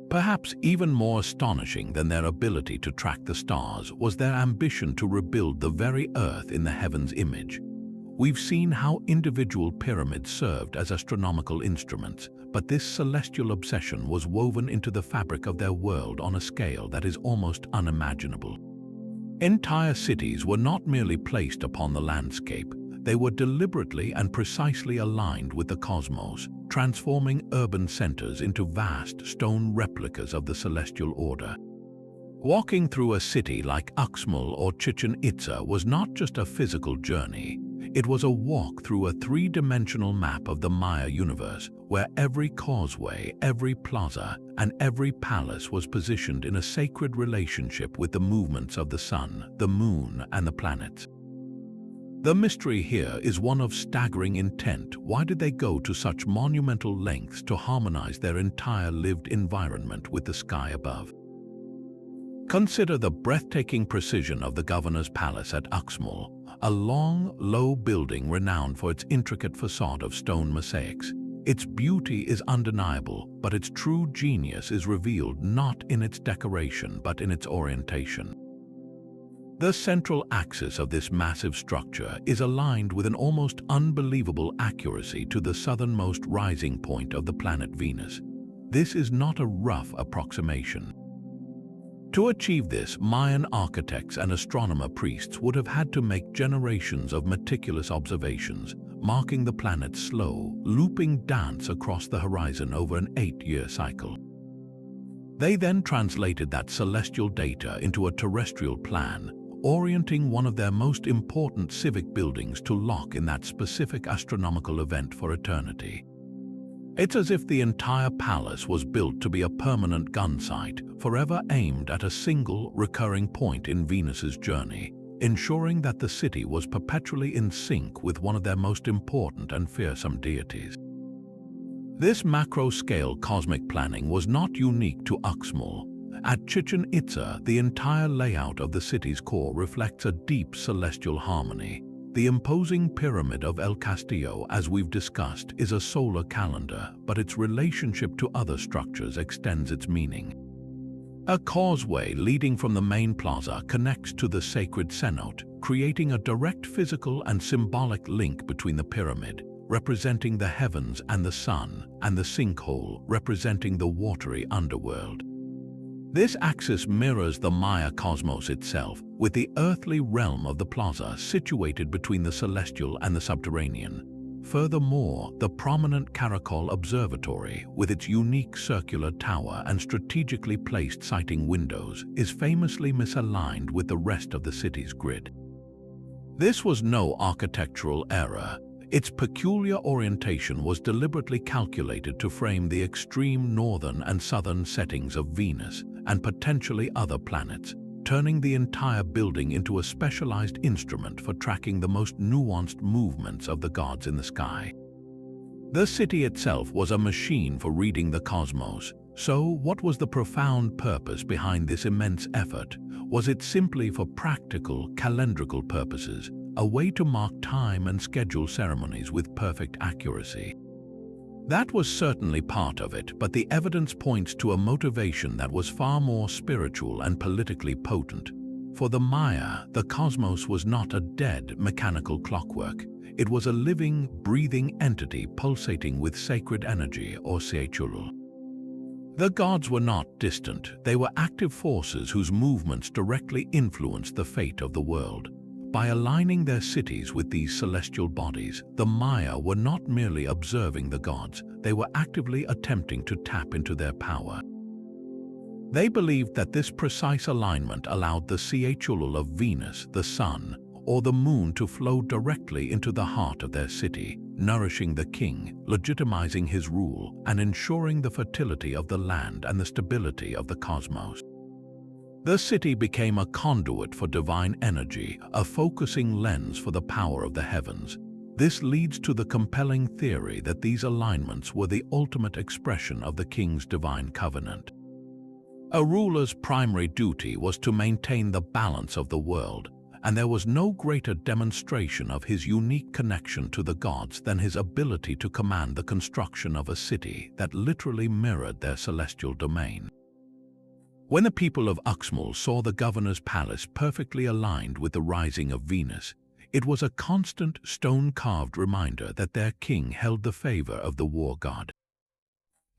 Perhaps even more astonishing than their ability to track the stars was their ambition to rebuild the very earth in the heavens' image. We've seen how individual pyramids served as astronomical instruments, but this celestial obsession was woven into the fabric of their world on a scale that is almost unimaginable. Entire cities were not merely placed upon the landscape, they were deliberately and precisely aligned with the cosmos, transforming urban centers into vast stone replicas of the celestial order. Walking through a city like Uxmal or Chichen Itza was not just a physical journey. It was a walk through a 3-dimensional map of the Maya universe, where every causeway, every plaza, and every palace was positioned in a sacred relationship with the movements of the sun, the moon, and the planets. The mystery here is one of staggering intent. Why did they go to such monumental lengths to harmonize their entire lived environment with the sky above? Consider the breathtaking precision of the governor's palace at Uxmal, a long, low building renowned for its intricate facade of stone mosaics. Its beauty is undeniable, but its true genius is revealed not in its decoration but in its orientation. The central axis of this massive structure is aligned with an almost unbelievable accuracy to the southernmost rising point of the planet Venus. This is not a rough approximation. To achieve this, Mayan architects and astronomer priests would have had to make generations of meticulous observations, marking the planet's slow, looping dance across the horizon over an 8-year cycle. They then translated that celestial data into a terrestrial plan, orienting one of their most important civic buildings to lock in that specific astronomical event for eternity. It's as if the entire palace was built to be a permanent gun sight, forever aimed at a single recurring point in Venus's journey, ensuring that the city was perpetually in sync with one of their most important and fearsome deities. This macro-scale cosmic planning was not unique to Uxmal. At Chichen Itza, the entire layout of the city's core reflects a deep celestial harmony. The imposing pyramid of El Castillo, as we've discussed, is a solar calendar, but its relationship to other structures extends its meaning. A causeway leading from the main plaza connects to the sacred cenote, creating a direct physical and symbolic link between the pyramid, representing the heavens and the sun, and the sinkhole, representing the watery underworld. This axis mirrors the Maya cosmos itself, with the earthly realm of the plaza situated between the celestial and the subterranean. Furthermore, the prominent Caracol Observatory, with its unique circular tower and strategically placed sighting windows, is famously misaligned with the rest of the city's grid. This was no architectural error. Its peculiar orientation was deliberately calculated to frame the extreme northern and southern settings of Venus and potentially other planets, turning the entire building into a specialized instrument for tracking the most nuanced movements of the gods in the sky. The city itself was a machine for reading the cosmos. So, what was the profound purpose behind this immense effort? Was it simply for practical, calendrical purposes, a way to mark time and schedule ceremonies with perfect accuracy? That was certainly part of it, but the evidence points to a motivation that was far more spiritual and politically potent. For the Maya, the cosmos was not a dead, mechanical clockwork. It was a living, breathing entity pulsating with sacred energy, or Seichulul. The gods were not distant. They were active forces whose movements directly influenced the fate of the world. By aligning their cities with these celestial bodies, the Maya were not merely observing the gods, they were actively attempting to tap into their power. They believed that this precise alignment allowed the Seichulul of Venus, the sun, or the moon to flow directly into the heart of their city, nourishing the king, legitimizing his rule, and ensuring the fertility of the land and the stability of the cosmos. The city became a conduit for divine energy, a focusing lens for the power of the heavens. This leads to the compelling theory that these alignments were the ultimate expression of the king's divine covenant. A ruler's primary duty was to maintain the balance of the world, and there was no greater demonstration of his unique connection to the gods than his ability to command the construction of a city that literally mirrored their celestial domain. When the people of Uxmal saw the governor's palace perfectly aligned with the rising of Venus, it was a constant, stone-carved reminder that their king held the favor of the war god.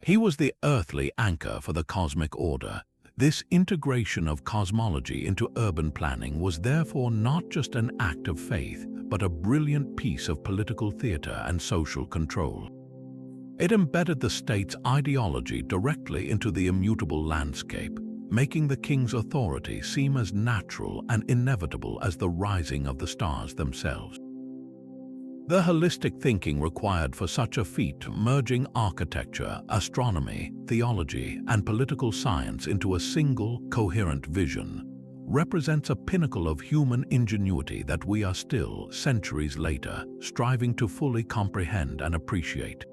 He was the earthly anchor for the cosmic order. This integration of cosmology into urban planning was therefore not just an act of faith, but a brilliant piece of political theater and social control. It embedded the state's ideology directly into the immutable landscape, making the king's authority seem as natural and inevitable as the rising of the stars themselves. The holistic thinking required for such a feat, merging architecture, astronomy, theology, and political science into a single, coherent vision, represents a pinnacle of human ingenuity that we are still, centuries later, striving to fully comprehend and appreciate.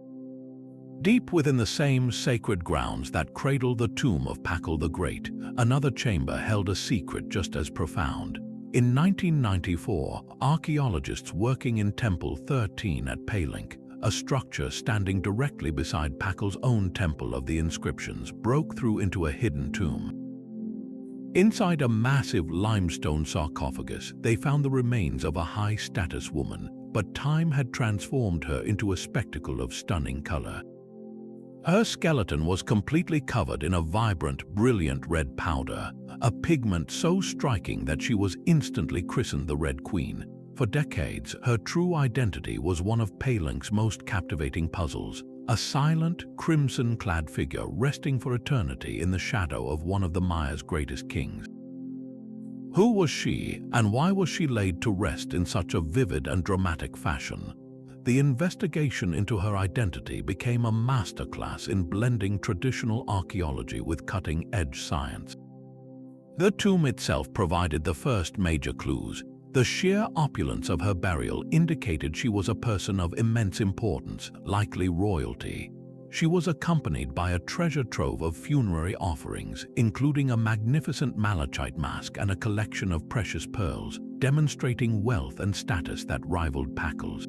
Deep within the same sacred grounds that cradle the tomb of Pakal the Great, another chamber held a secret just as profound. In 1994, archaeologists working in Temple 13 at Palenque, a structure standing directly beside Pakal's own Temple of the Inscriptions, broke through into a hidden tomb. Inside a massive limestone sarcophagus, they found the remains of a high-status woman, but time had transformed her into a spectacle of stunning color. Her skeleton was completely covered in a vibrant, brilliant red powder, a pigment so striking that she was instantly christened the Red Queen. For decades, her true identity was one of Palenque's most captivating puzzles, a silent, crimson-clad figure resting for eternity in the shadow of one of the Maya's greatest kings. Who was she, and why was she laid to rest in such a vivid and dramatic fashion? The investigation into her identity became a masterclass in blending traditional archaeology with cutting-edge science. The tomb itself provided the first major clues. The sheer opulence of her burial indicated she was a person of immense importance, likely royalty. She was accompanied by a treasure trove of funerary offerings, including a magnificent malachite mask and a collection of precious pearls, demonstrating wealth and status that rivaled Pakal's.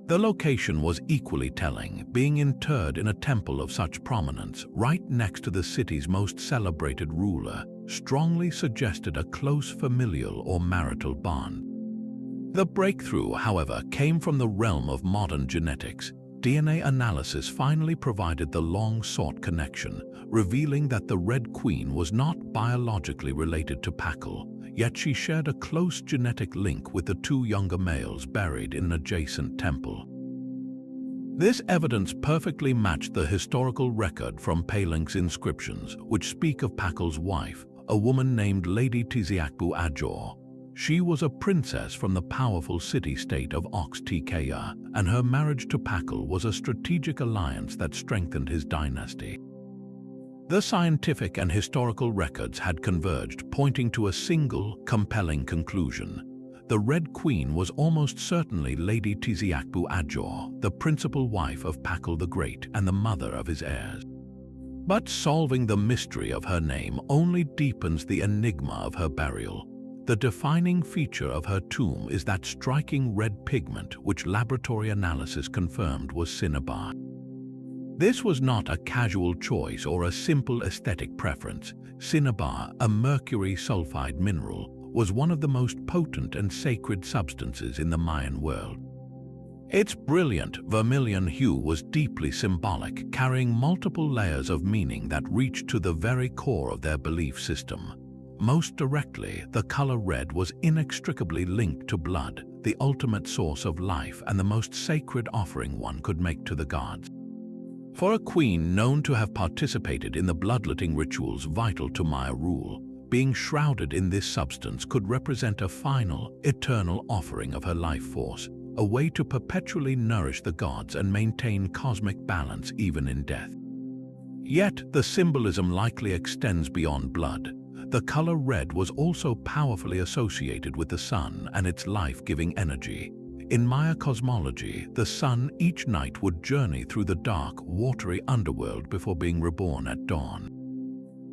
The location was equally telling, being interred in a temple of such prominence, right next to the city's most celebrated ruler, strongly suggested a close familial or marital bond. The breakthrough, however, came from the realm of modern genetics. DNA analysis finally provided the long-sought connection, revealing that the Red Queen was not biologically related to Pakal, yet she shared a close genetic link with the two younger males buried in an adjacent temple. This evidence perfectly matched the historical record from Palenque's inscriptions, which speak of Pakal's wife, a woman named Lady Tiziakbu Ajor. She was a princess from the powerful city-state of Ox-Tkaya, and her marriage to Pakal was a strategic alliance that strengthened his dynasty. The scientific and historical records had converged, pointing to a single, compelling conclusion. The Red Queen was almost certainly Lady Tiziakbu Ajor, the principal wife of Pakal the Great and the mother of his heirs. But solving the mystery of her name only deepens the enigma of her burial. The defining feature of her tomb is that striking red pigment which laboratory analysis confirmed was cinnabar. This was not a casual choice or a simple aesthetic preference. Cinnabar, a mercury sulfide mineral, was one of the most potent and sacred substances in the Mayan world. Its brilliant vermilion hue was deeply symbolic, carrying multiple layers of meaning that reached to the very core of their belief system. Most directly, the color red was inextricably linked to blood, the ultimate source of life and the most sacred offering one could make to the gods. For a queen known to have participated in the bloodletting rituals vital to Maya rule, being shrouded in this substance could represent a final, eternal offering of her life force, a way to perpetually nourish the gods and maintain cosmic balance even in death. Yet, the symbolism likely extends beyond blood. The color red was also powerfully associated with the sun and its life-giving energy. In Maya cosmology, the sun each night would journey through the dark, watery underworld before being reborn at dawn.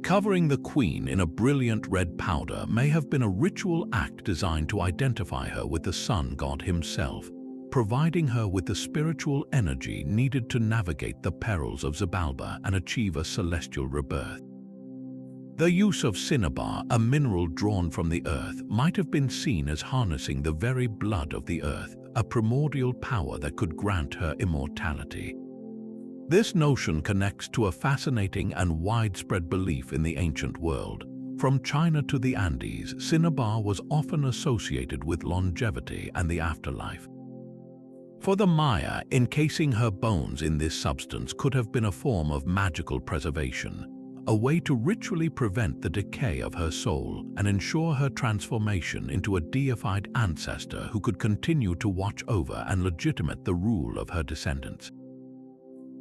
Covering the queen in a brilliant red powder may have been a ritual act designed to identify her with the sun god himself, providing her with the spiritual energy needed to navigate the perils of Xibalba and achieve a celestial rebirth. The use of cinnabar, a mineral drawn from the earth, might have been seen as harnessing the very blood of the earth, a primordial power that could grant her immortality. This notion connects to a fascinating and widespread belief in the ancient world. From China to the Andes, cinnabar was often associated with longevity and the afterlife. For the Maya, encasing her bones in this substance could have been a form of magical preservation, a way to ritually prevent the decay of her soul and ensure her transformation into a deified ancestor who could continue to watch over and legitimate the rule of her descendants.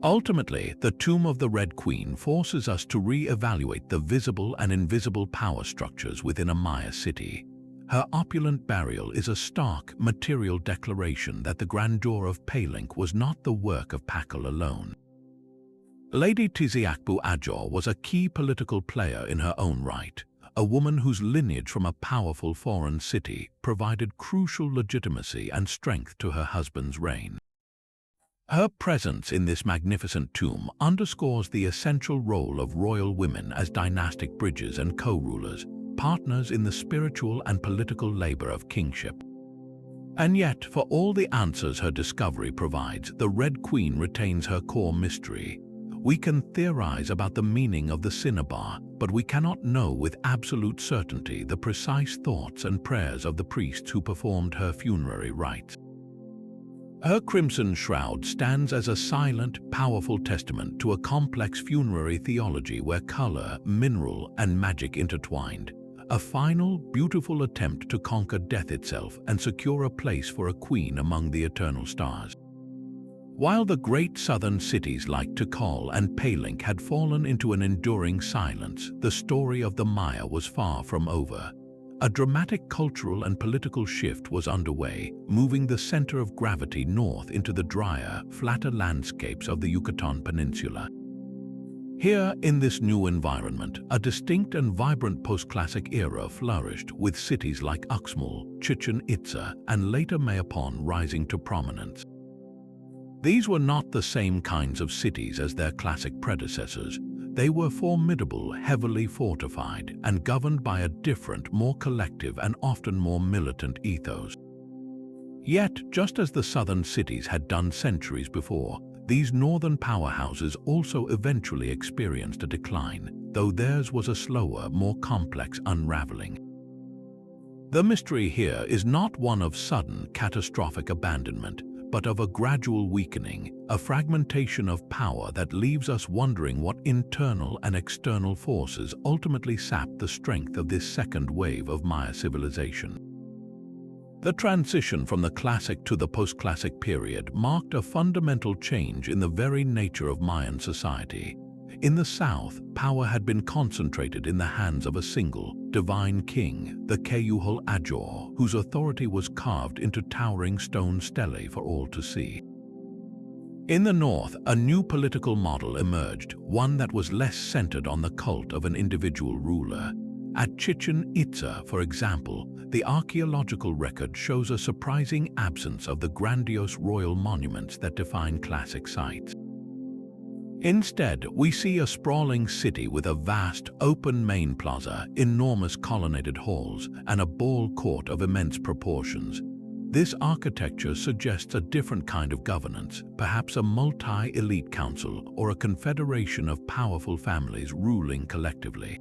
Ultimately, the tomb of the Red Queen forces us to re-evaluate the visible and invisible power structures within a Maya city. Her opulent burial is a stark, material declaration that the grandeur of Palenque was not the work of Pakal alone. Lady Tiziakbu Ajor was a key political player in her own right, a woman whose lineage from a powerful foreign city provided crucial legitimacy and strength to her husband's reign. Her presence in this magnificent tomb underscores the essential role of royal women as dynastic bridges and co-rulers, partners in the spiritual and political labor of kingship. And yet, for all the answers her discovery provides, the Red Queen retains her core mystery. We can theorize about the meaning of the cinnabar, but we cannot know with absolute certainty the precise thoughts and prayers of the priests who performed her funerary rites. Her crimson shroud stands as a silent, powerful testament to a complex funerary theology where color, mineral, and magic intertwined, a final, beautiful attempt to conquer death itself and secure a place for a queen among the eternal stars. While the great southern cities like Tikal and Palenque had fallen into an enduring silence, the story of the Maya was far from over. A dramatic cultural and political shift was underway, moving the center of gravity north into the drier, flatter landscapes of the Yucatan Peninsula. Here, in this new environment, a distinct and vibrant post-classic era flourished, with cities like Uxmal, Chichen Itza, and later Mayapan rising to prominence. These were not the same kinds of cities as their classic predecessors. They were formidable, heavily fortified, and governed by a different, more collective and often more militant ethos. Yet, just as the southern cities had done centuries before, these northern powerhouses also eventually experienced a decline, though theirs was a slower, more complex unraveling. The mystery here is not one of sudden, catastrophic abandonment, but of a gradual weakening, a fragmentation of power that leaves us wondering what internal and external forces ultimately sapped the strength of this second wave of Maya civilization. The transition from the classic to the post-classic period marked a fundamental change in the very nature of Mayan society. In the south, power had been concentrated in the hands of a single, divine king, the Cayuhol Ajor, whose authority was carved into towering stone stelae for all to see. In the north, a new political model emerged, one that was less centered on the cult of an individual ruler. At Chichen Itza, for example, the archaeological record shows a surprising absence of the grandiose royal monuments that define classic sites. Instead, we see a sprawling city with a vast, open main plaza, enormous colonnaded halls, and a ball court of immense proportions. This architecture suggests a different kind of governance, perhaps a multi-elite council or a confederation of powerful families ruling collectively.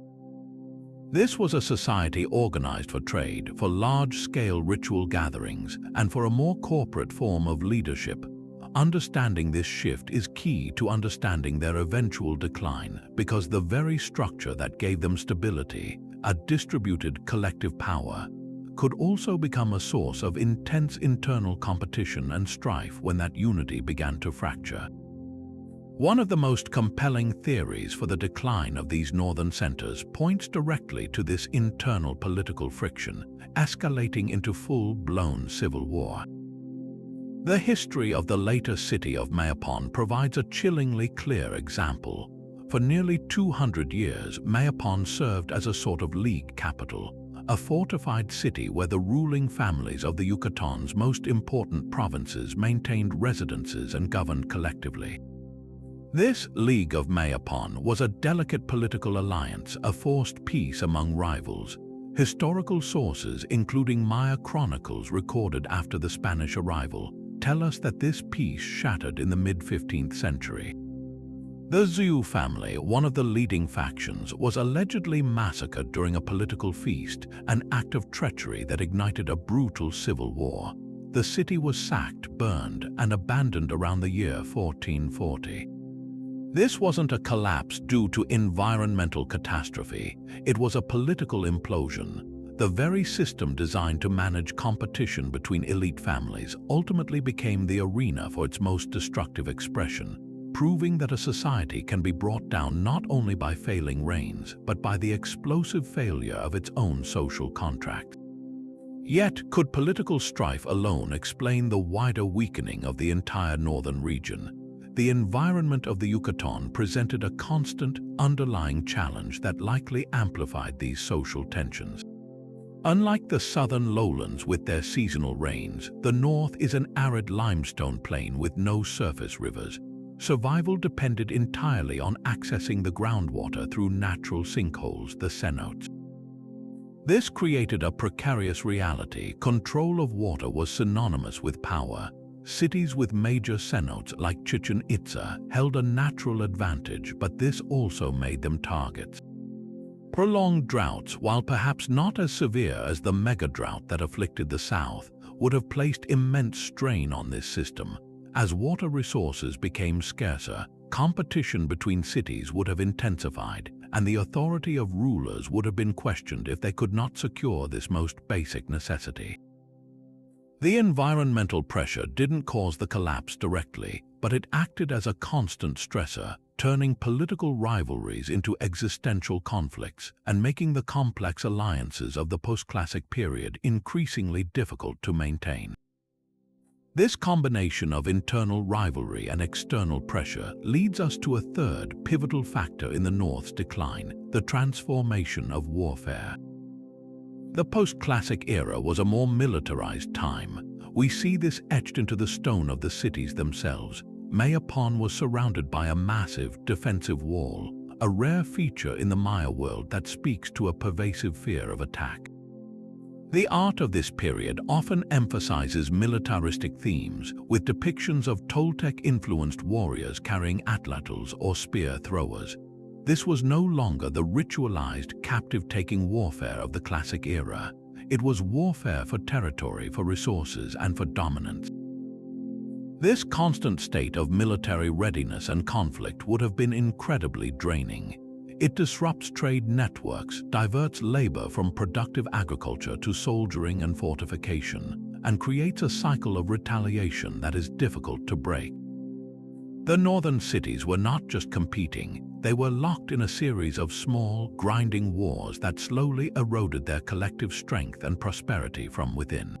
This was a society organized for trade, for large-scale ritual gatherings, and for a more corporate form of leadership. Understanding this shift is key to understanding their eventual decline, because the very structure that gave them stability, a distributed collective power, could also become a source of intense internal competition and strife when that unity began to fracture. One of the most compelling theories for the decline of these northern centers points directly to this internal political friction, escalating into full-blown civil war. The history of the later city of Mayapan provides a chillingly clear example. For nearly 200 years, Mayapan served as a sort of league capital, a fortified city where the ruling families of the Yucatan's most important provinces maintained residences and governed collectively. This League of Mayapan was a delicate political alliance, a forced peace among rivals. Historical sources, including Maya chronicles recorded after the Spanish arrival, tell us that this peace shattered in the mid-15th century. The Zhu family, one of the leading factions, was allegedly massacred during a political feast, an act of treachery that ignited a brutal civil war. The city was sacked, burned, and abandoned around the year 1440. This wasn't a collapse due to environmental catastrophe. It was a political implosion. The very system designed to manage competition between elite families ultimately became the arena for its most destructive expression, proving that a society can be brought down not only by failing reigns, but by the explosive failure of its own social contract. Yet, could political strife alone explain the wider weakening of the entire northern region? The environment of the Yucatan presented a constant, underlying challenge that likely amplified these social tensions. Unlike the southern lowlands with their seasonal rains, the north is an arid limestone plain with no surface rivers. Survival depended entirely on accessing the groundwater through natural sinkholes, the cenotes. This created a precarious reality. Control of water was synonymous with power. Cities with major cenotes like Chichen Itza held a natural advantage, but this also made them targets. Prolonged droughts, while perhaps not as severe as the mega-drought that afflicted the south, would have placed immense strain on this system. As water resources became scarcer, competition between cities would have intensified, and the authority of rulers would have been questioned if they could not secure this most basic necessity. The environmental pressure didn't cause the collapse directly, but it acted as a constant stressor, turning political rivalries into existential conflicts and making the complex alliances of the post-classic period increasingly difficult to maintain. This combination of internal rivalry and external pressure leads us to a third pivotal factor in the North's decline: the transformation of warfare. The post-classic era was a more militarized time. We see this etched into the stone of the cities themselves. Mayan was surrounded by a massive defensive wall, a rare feature in the Maya world that speaks to a pervasive fear of attack. The art of this period often emphasizes militaristic themes, with depictions of Toltec-influenced warriors carrying atlatls or spear throwers. This was no longer the ritualized, captive-taking warfare of the classic era. It was warfare for territory, for resources, and for dominance. This constant state of military readiness and conflict would have been incredibly draining. It disrupts trade networks, diverts labor from productive agriculture to soldiering and fortification, and creates a cycle of retaliation that is difficult to break. The northern cities were not just competing, they were locked in a series of small, grinding wars that slowly eroded their collective strength and prosperity from within.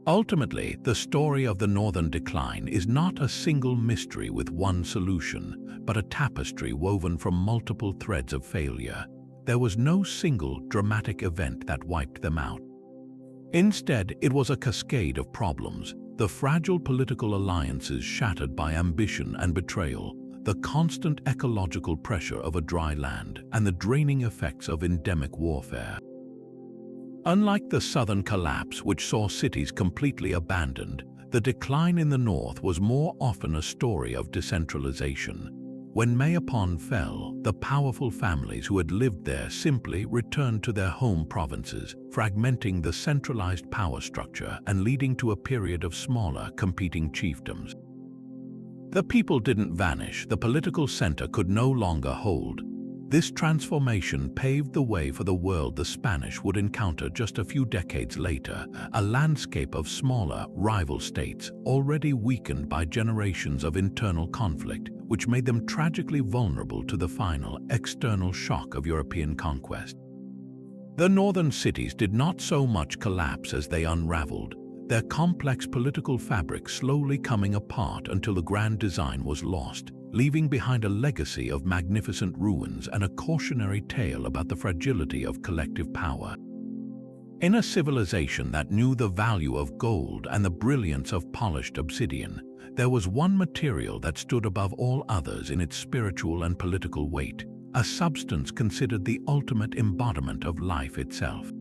Ultimately, the story of the northern decline is not a single mystery with one solution, but a tapestry woven from multiple threads of failure. There was no single dramatic event that wiped them out. Instead, it was a cascade of problems: the fragile political alliances shattered by ambition and betrayal, the constant ecological pressure of a dry land, and the draining effects of endemic warfare. Unlike the southern collapse, which saw cities completely abandoned, the decline in the north was more often a story of decentralization. When Mayan fell, the powerful families who had lived there simply returned to their home provinces, fragmenting the centralized power structure and leading to a period of smaller, competing chiefdoms. The people didn't vanish; the political center could no longer hold. This transformation paved the way for the world the Spanish would encounter just a few decades later, a landscape of smaller, rival states, already weakened by generations of internal conflict, which made them tragically vulnerable to the final, external shock of European conquest. The northern cities did not so much collapse as they unraveled, their complex political fabric slowly coming apart until the grand design was lost, leaving behind a legacy of magnificent ruins and a cautionary tale about the fragility of collective power. In a civilization that knew the value of gold and the brilliance of polished obsidian, there was one material that stood above all others in its spiritual and political weight, a substance considered the ultimate embodiment of life itself.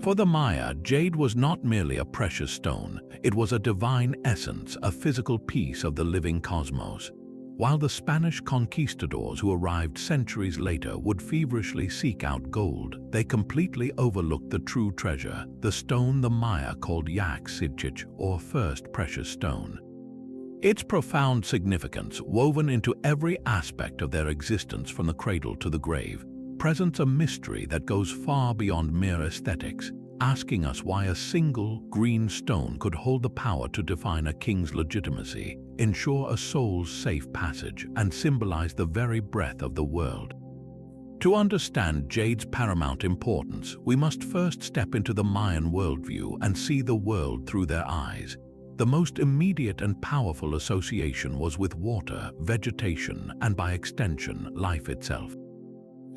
For the Maya, jade was not merely a precious stone, it was a divine essence, a physical piece of the living cosmos. While the Spanish conquistadors who arrived centuries later would feverishly seek out gold, they completely overlooked the true treasure, the stone the Maya called yak sidchich, or first precious stone. Its profound significance, woven into every aspect of their existence from the cradle to the grave, presents a mystery that goes far beyond mere aesthetics, asking us why a single green stone could hold the power to define a king's legitimacy, ensure a soul's safe passage, and symbolize the very breath of the world. To understand jade's paramount importance, we must first step into the Mayan worldview and see the world through their eyes. The most immediate and powerful association was with water, vegetation, and by extension, life itself.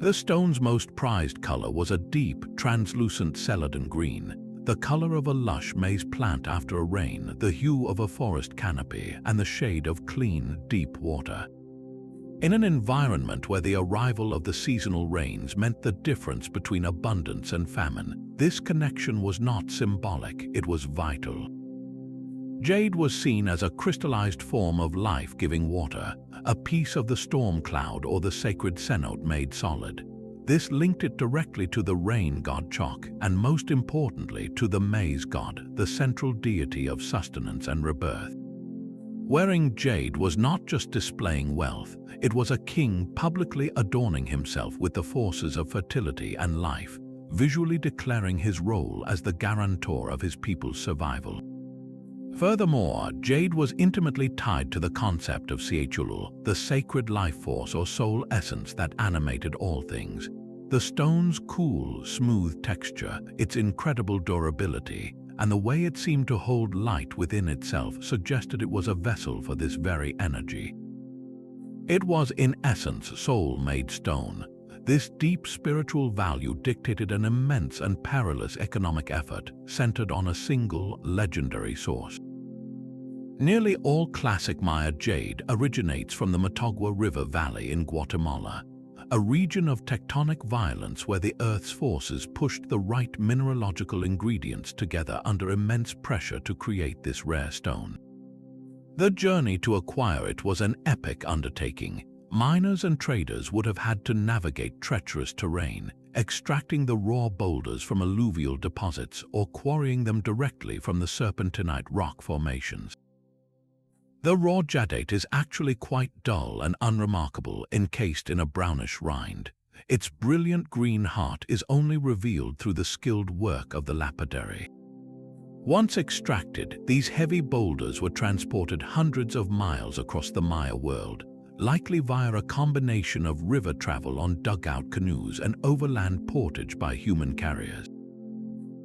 The stone's most prized color was a deep, translucent celadon green, the color of a lush maize plant after a rain, the hue of a forest canopy, and the shade of clean, deep water. In an environment where the arrival of the seasonal rains meant the difference between abundance and famine, this connection was not symbolic, it was vital. Jade was seen as a crystallized form of life-giving water, a piece of the storm cloud or the sacred cenote made solid. This linked it directly to the rain god Chok, and most importantly to the maize god, the central deity of sustenance and rebirth. Wearing jade was not just displaying wealth, it was a king publicly adorning himself with the forces of fertility and life, visually declaring his role as the guarantor of his people's survival. Furthermore, jade was intimately tied to the concept of Siechulul, the sacred life force or soul essence that animated all things. The stone's cool, smooth texture, its incredible durability, and the way it seemed to hold light within itself suggested it was a vessel for this very energy. It was in essence soul-made stone. This deep spiritual value dictated an immense and perilous economic effort centered on a single legendary source. Nearly all classic Maya jade originates from the Motagua River Valley in Guatemala, a region of tectonic violence where the Earth's forces pushed the right mineralogical ingredients together under immense pressure to create this rare stone. The journey to acquire it was an epic undertaking. Miners and traders would have had to navigate treacherous terrain, extracting the raw boulders from alluvial deposits or quarrying them directly from the serpentinite rock formations. The raw jadate is actually quite dull and unremarkable, encased in a brownish rind. Its brilliant green heart is only revealed through the skilled work of the lapidary. Once extracted, these heavy boulders were transported hundreds of miles across the Maya world, likely via a combination of river travel on dugout canoes and overland portage by human carriers.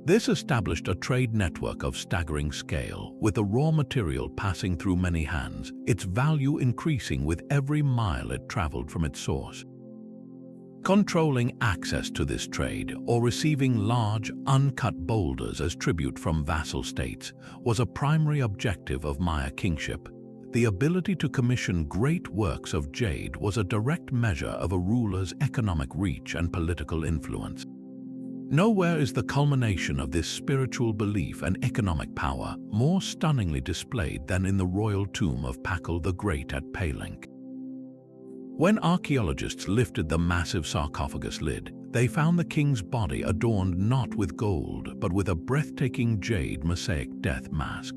This established a trade network of staggering scale, with the raw material passing through many hands, its value increasing with every mile it traveled from its source. Controlling access to this trade, or receiving large, uncut boulders as tribute from vassal states, was a primary objective of Maya kingship. The ability to commission great works of jade was a direct measure of a ruler's economic reach and political influence. Nowhere is the culmination of this spiritual belief and economic power more stunningly displayed than in the royal tomb of Pakal the Great at Palenque. When archaeologists lifted the massive sarcophagus lid, they found the king's body adorned not with gold, but with a breathtaking jade mosaic death mask.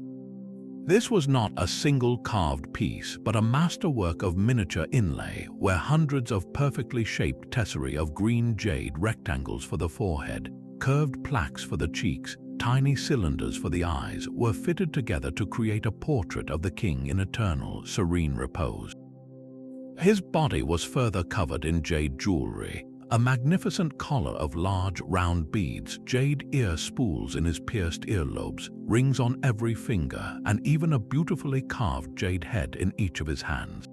This was not a single carved piece, but a masterwork of miniature inlay, where hundreds of perfectly shaped tesserae of green jade rectangles for the forehead, curved plaques for the cheeks, tiny cylinders for the eyes, were fitted together to create a portrait of the king in eternal, serene repose. His body was further covered in jade jewelry, a magnificent collar of large, round beads, jade ear spools in his pierced earlobes, rings on every finger, and even a beautifully carved jade head in each of his hands.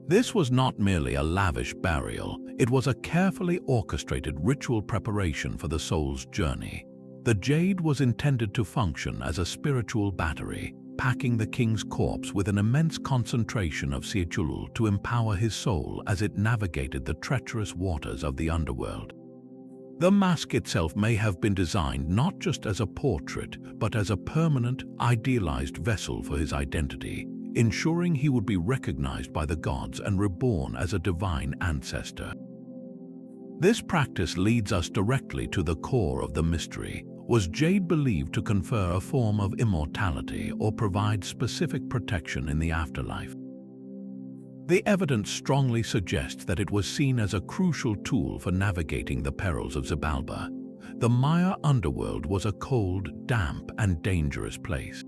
This was not merely a lavish burial, it was a carefully orchestrated ritual preparation for the soul's journey. The jade was intended to function as a spiritual battery, packing the king's corpse with an immense concentration of Siechulul to empower his soul as it navigated the treacherous waters of the underworld. The mask itself may have been designed not just as a portrait, but as a permanent, idealized vessel for his identity, ensuring he would be recognized by the gods and reborn as a divine ancestor. This practice leads us directly to the core of the mystery. Was jade believed to confer a form of immortality or provide specific protection in the afterlife? The evidence strongly suggests that it was seen as a crucial tool for navigating the perils of Xibalba. The Maya underworld was a cold, damp, and dangerous place.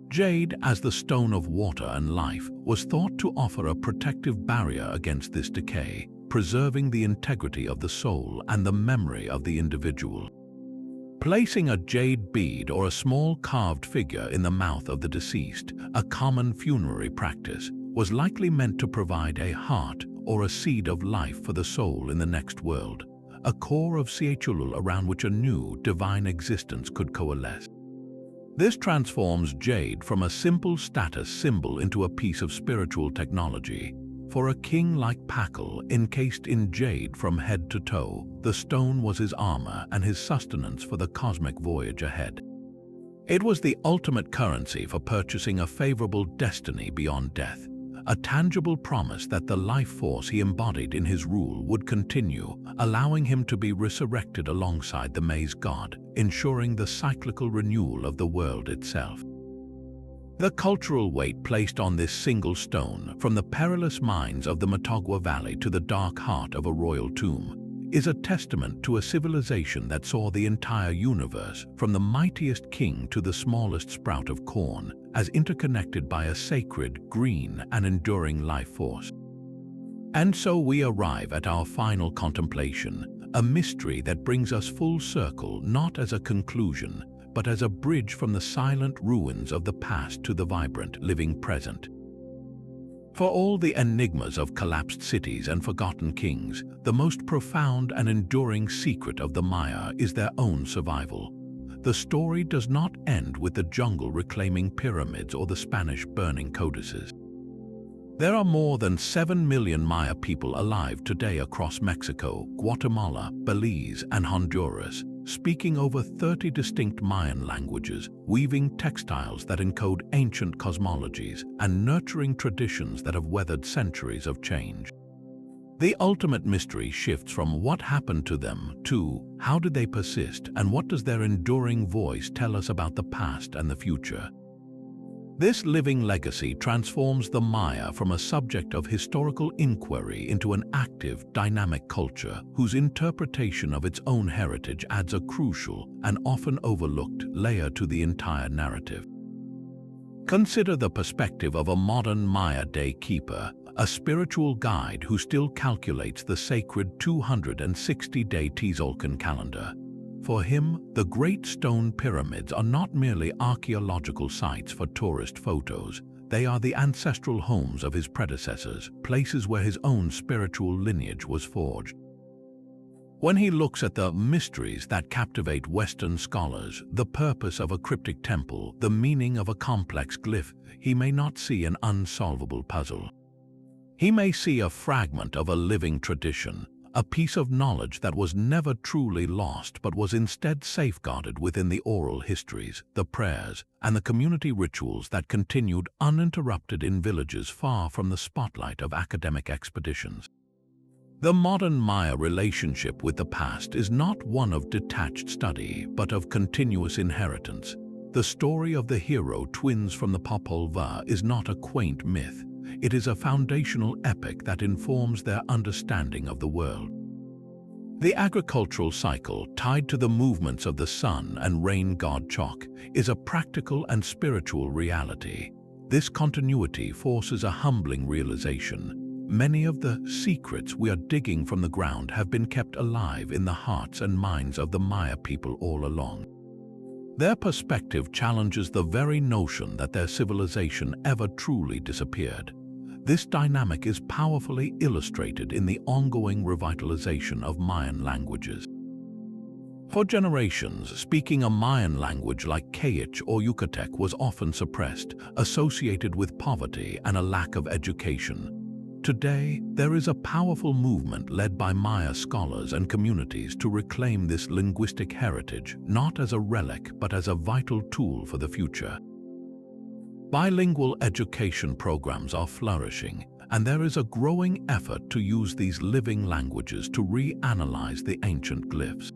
Jade, as the stone of water and life, was thought to offer a protective barrier against this decay, preserving the integrity of the soul and the memory of the individual. Placing a jade bead or a small carved figure in the mouth of the deceased, a common funerary practice, was likely meant to provide a heart or a seed of life for the soul in the next world, a core of Siechulul around which a new, divine existence could coalesce. This transforms jade from a simple status symbol into a piece of spiritual technology. For a king like Pakal, encased in jade from head to toe, the stone was his armor and his sustenance for the cosmic voyage ahead. It was the ultimate currency for purchasing a favorable destiny beyond death, a tangible promise that the life force he embodied in his rule would continue, allowing him to be resurrected alongside the Maize god, ensuring the cyclical renewal of the world itself. The cultural weight placed on this single stone, from the perilous mines of the Matagua Valley to the dark heart of a royal tomb, is a testament to a civilization that saw the entire universe, from the mightiest king to the smallest sprout of corn, as interconnected by a sacred, green, and enduring life force. And so we arrive at our final contemplation, a mystery that brings us full circle, not as a conclusion, but as a bridge from the silent ruins of the past to the vibrant, living present. For all the enigmas of collapsed cities and forgotten kings, the most profound and enduring secret of the Maya is their own survival. The story does not end with the jungle reclaiming pyramids or the Spanish burning codices. There are more than 7 million Maya people alive today across Mexico, Guatemala, Belize, and Honduras, speaking over 30 distinct Mayan languages, weaving textiles that encode ancient cosmologies, and nurturing traditions that have weathered centuries of change. The ultimate mystery shifts from what happened to them to how did they persist, and what does their enduring voice tell us about the past and the future. This living legacy transforms the Maya from a subject of historical inquiry into an active, dynamic culture whose interpretation of its own heritage adds a crucial and often overlooked layer to the entire narrative. Consider the perspective of a modern Maya day keeper, a spiritual guide who still calculates the sacred 260-day Tzolk'in calendar. For him, the Great Stone Pyramids are not merely archaeological sites for tourist photos. They are the ancestral homes of his predecessors, places where his own spiritual lineage was forged. When he looks at the mysteries that captivate Western scholars, the purpose of a cryptic temple, the meaning of a complex glyph, he may not see an unsolvable puzzle. He may see a fragment of a living tradition, a piece of knowledge that was never truly lost but was instead safeguarded within the oral histories, the prayers, and the community rituals that continued uninterrupted in villages far from the spotlight of academic expeditions. The modern Maya relationship with the past is not one of detached study, but of continuous inheritance. The story of the hero twins from the Popol Vuh is not a quaint myth. It is a foundational epic that informs their understanding of the world. The agricultural cycle, tied to the movements of the sun and rain god Chok, is a practical and spiritual reality. This continuity forces a humbling realization. Many of the secrets we are digging from the ground have been kept alive in the hearts and minds of the Maya people all along. Their perspective challenges the very notion that their civilization ever truly disappeared. This dynamic is powerfully illustrated in the ongoing revitalization of Mayan languages. For generations, speaking a Mayan language like Quechua or Yucatec was often suppressed, associated with poverty and a lack of education. Today, there is a powerful movement led by Maya scholars and communities to reclaim this linguistic heritage, not as a relic but as a vital tool for the future. Bilingual education programs are flourishing, and there is a growing effort to use these living languages to reanalyze the ancient glyphs.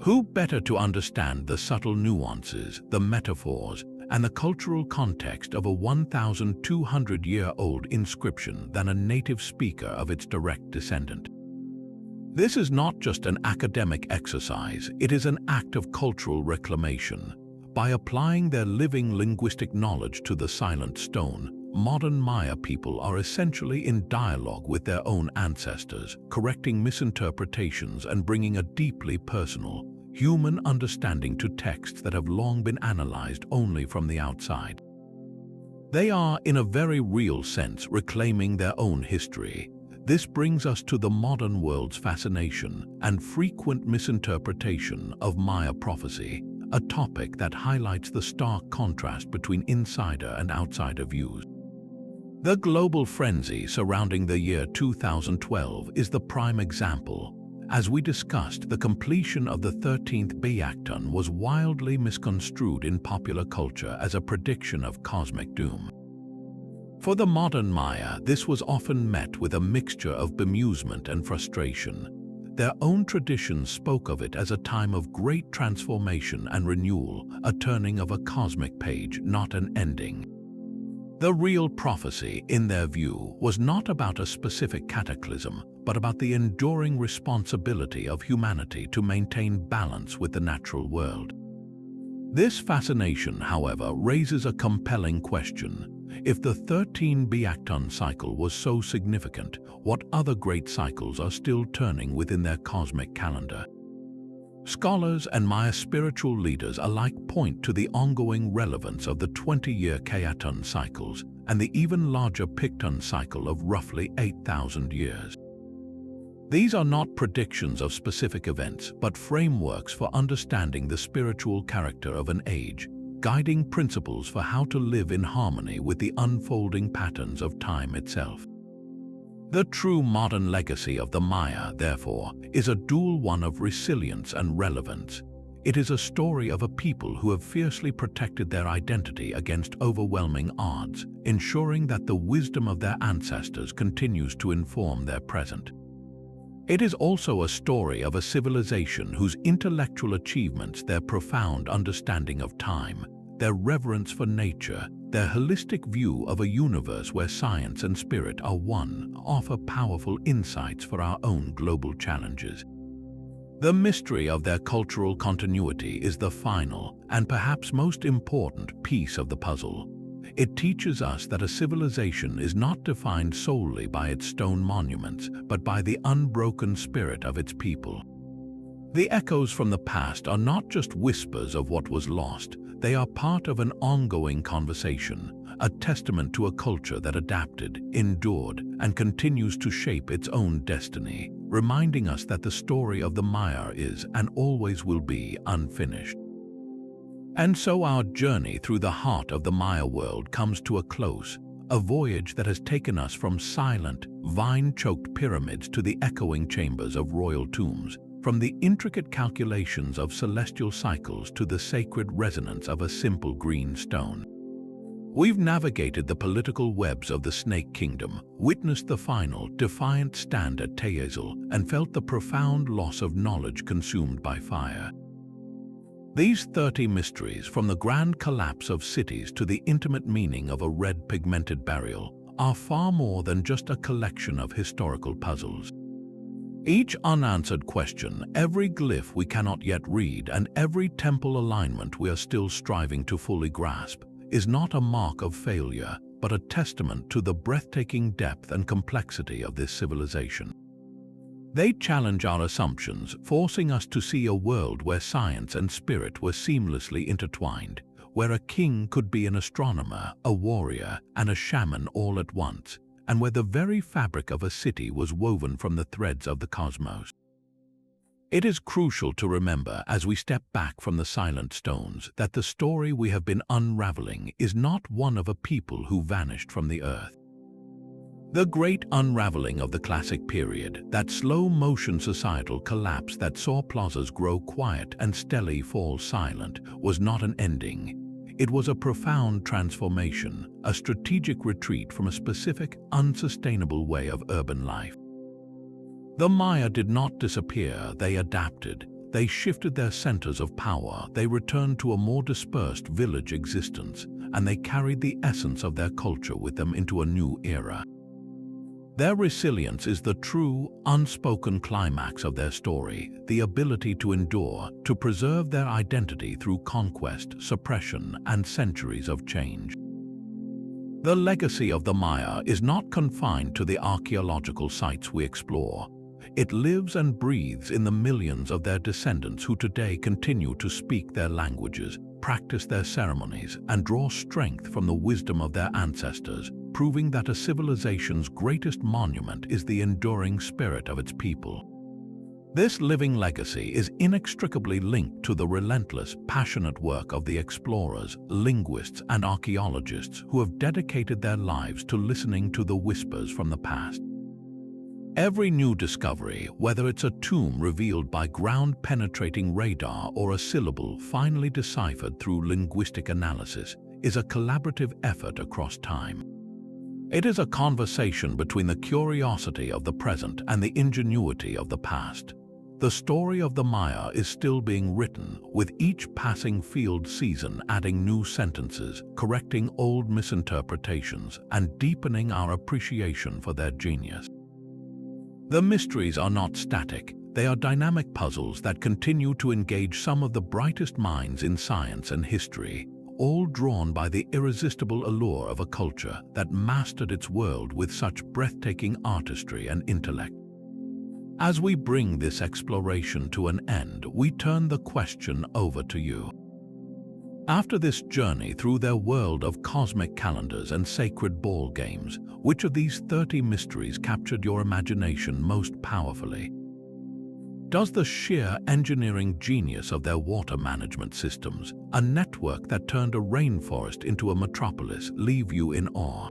Who better to understand the subtle nuances, the metaphors, and the cultural context of a 1,200-year-old inscription than a native speaker of its direct descendant? This is not just an academic exercise, it is an act of cultural reclamation. By applying their living linguistic knowledge to the silent stone, modern Maya people are essentially in dialogue with their own ancestors, correcting misinterpretations and bringing a deeply personal, human understanding to texts that have long been analyzed only from the outside. They are, in a very real sense, reclaiming their own history. This brings us to the modern world's fascination and frequent misinterpretation of Maya prophecy, a topic that highlights the stark contrast between insider and outsider views. The global frenzy surrounding the year 2012 is the prime example. As we discussed, the completion of the 13th Bayaktan was wildly misconstrued in popular culture as a prediction of cosmic doom. For the modern Maya, this was often met with a mixture of bemusement and frustration. Their own traditions spoke of it as a time of great transformation and renewal, a turning of a cosmic page, not an ending. The real prophecy, in their view, was not about a specific cataclysm, but about the enduring responsibility of humanity to maintain balance with the natural world. This fascination, however, raises a compelling question. If the 13 cycle was so significant, what other great cycles are still turning within their cosmic calendar? Scholars and Maya spiritual leaders alike point to the ongoing relevance of the 20-year Kayatan cycles and the even larger Picton cycle of roughly 8,000 years. These are not predictions of specific events, but frameworks for understanding the spiritual character of an age, guiding principles for how to live in harmony with the unfolding patterns of time itself. The true modern legacy of the Maya, therefore, is a dual one of resilience and relevance. It is a story of a people who have fiercely protected their identity against overwhelming odds, ensuring that the wisdom of their ancestors continues to inform their present. It is also a story of a civilization whose intellectual achievements, their profound understanding of time, their reverence for nature, their holistic view of a universe where science and spirit are one, offer powerful insights for our own global challenges. The mystery of their cultural continuity is the final and perhaps most important piece of the puzzle. It teaches us that a civilization is not defined solely by its stone monuments, but by the unbroken spirit of its people. The echoes from the past are not just whispers of what was lost, they are part of an ongoing conversation, a testament to a culture that adapted, endured, and continues to shape its own destiny, reminding us that the story of the Maya is, and always will be, unfinished. And so our journey through the heart of the Maya world comes to a close, a voyage that has taken us from silent, vine-choked pyramids to the echoing chambers of royal tombs, from the intricate calculations of celestial cycles to the sacred resonance of a simple green stone. We've navigated the political webs of the Snake Kingdom, witnessed the final, defiant stand at Teyezel, and felt the profound loss of knowledge consumed by fire. These 30 mysteries, from the grand collapse of cities to the intimate meaning of a red pigmented burial, are far more than just a collection of historical puzzles. Each unanswered question, every glyph we cannot yet read, and every temple alignment we are still striving to fully grasp, is not a mark of failure, but a testament to the breathtaking depth and complexity of this civilization. They challenge our assumptions, forcing us to see a world where science and spirit were seamlessly intertwined, where a king could be an astronomer, a warrior, and a shaman all at once, and where the very fabric of a city was woven from the threads of the cosmos. It is crucial to remember, as we step back from the silent stones, that the story we have been unraveling is not one of a people who vanished from the earth. The great unraveling of the classic period, that slow-motion societal collapse that saw plazas grow quiet and stelae fall silent, was not an ending. It was a profound transformation, a strategic retreat from a specific, unsustainable way of urban life. The Maya did not disappear, they adapted. They shifted their centers of power, they returned to a more dispersed village existence, and they carried the essence of their culture with them into a new era. Their resilience is the true, unspoken climax of their story, the ability to endure, to preserve their identity through conquest, suppression, and centuries of change. The legacy of the Maya is not confined to the archaeological sites we explore. It lives and breathes in the millions of their descendants who today continue to speak their languages, practice their ceremonies, and draw strength from the wisdom of their ancestors, proving that a civilization's greatest monument is the enduring spirit of its people. This living legacy is inextricably linked to the relentless, passionate work of the explorers, linguists, and archaeologists who have dedicated their lives to listening to the whispers from the past. Every new discovery, whether it's a tomb revealed by ground-penetrating radar or a syllable finally deciphered through linguistic analysis, is a collaborative effort across time. It is a conversation between the curiosity of the present and the ingenuity of the past, The story of the Maya is still being written, with each passing field season adding new sentences, correcting old misinterpretations, and deepening our appreciation for their genius. The mysteries are not static. They are dynamic puzzles that continue to engage some of the brightest minds in science and history, all drawn by the irresistible allure of a culture that mastered its world with such breathtaking artistry and intellect. As we bring this exploration to an end, we turn the question over to you. After this journey through their world of cosmic calendars and sacred ball games, which of these 30 mysteries captured your imagination most powerfully? Does the sheer engineering genius of their water management systems, a network that turned a rainforest into a metropolis, leave you in awe?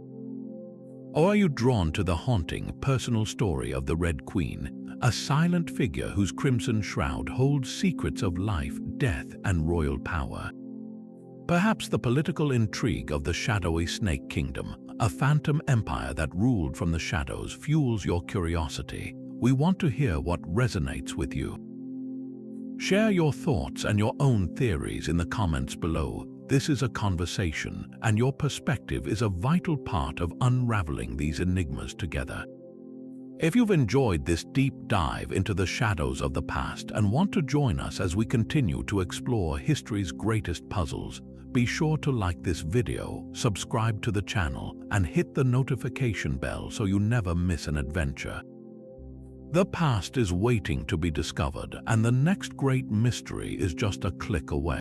Or are you drawn to the haunting, personal story of the Red Queen, a silent figure whose crimson shroud holds secrets of life, death, and royal power? Perhaps the political intrigue of the shadowy Snake Kingdom, a phantom empire that ruled from the shadows, fuels your curiosity. We want to hear what resonates with you. Share your thoughts and your own theories in the comments below. This is a conversation, and your perspective is a vital part of unraveling these enigmas together. If you've enjoyed this deep dive into the shadows of the past and want to join us as we continue to explore history's greatest puzzles, be sure to like this video, subscribe to the channel, and hit the notification bell so you never miss an adventure. The past is waiting to be discovered, and the next great mystery is just a click away.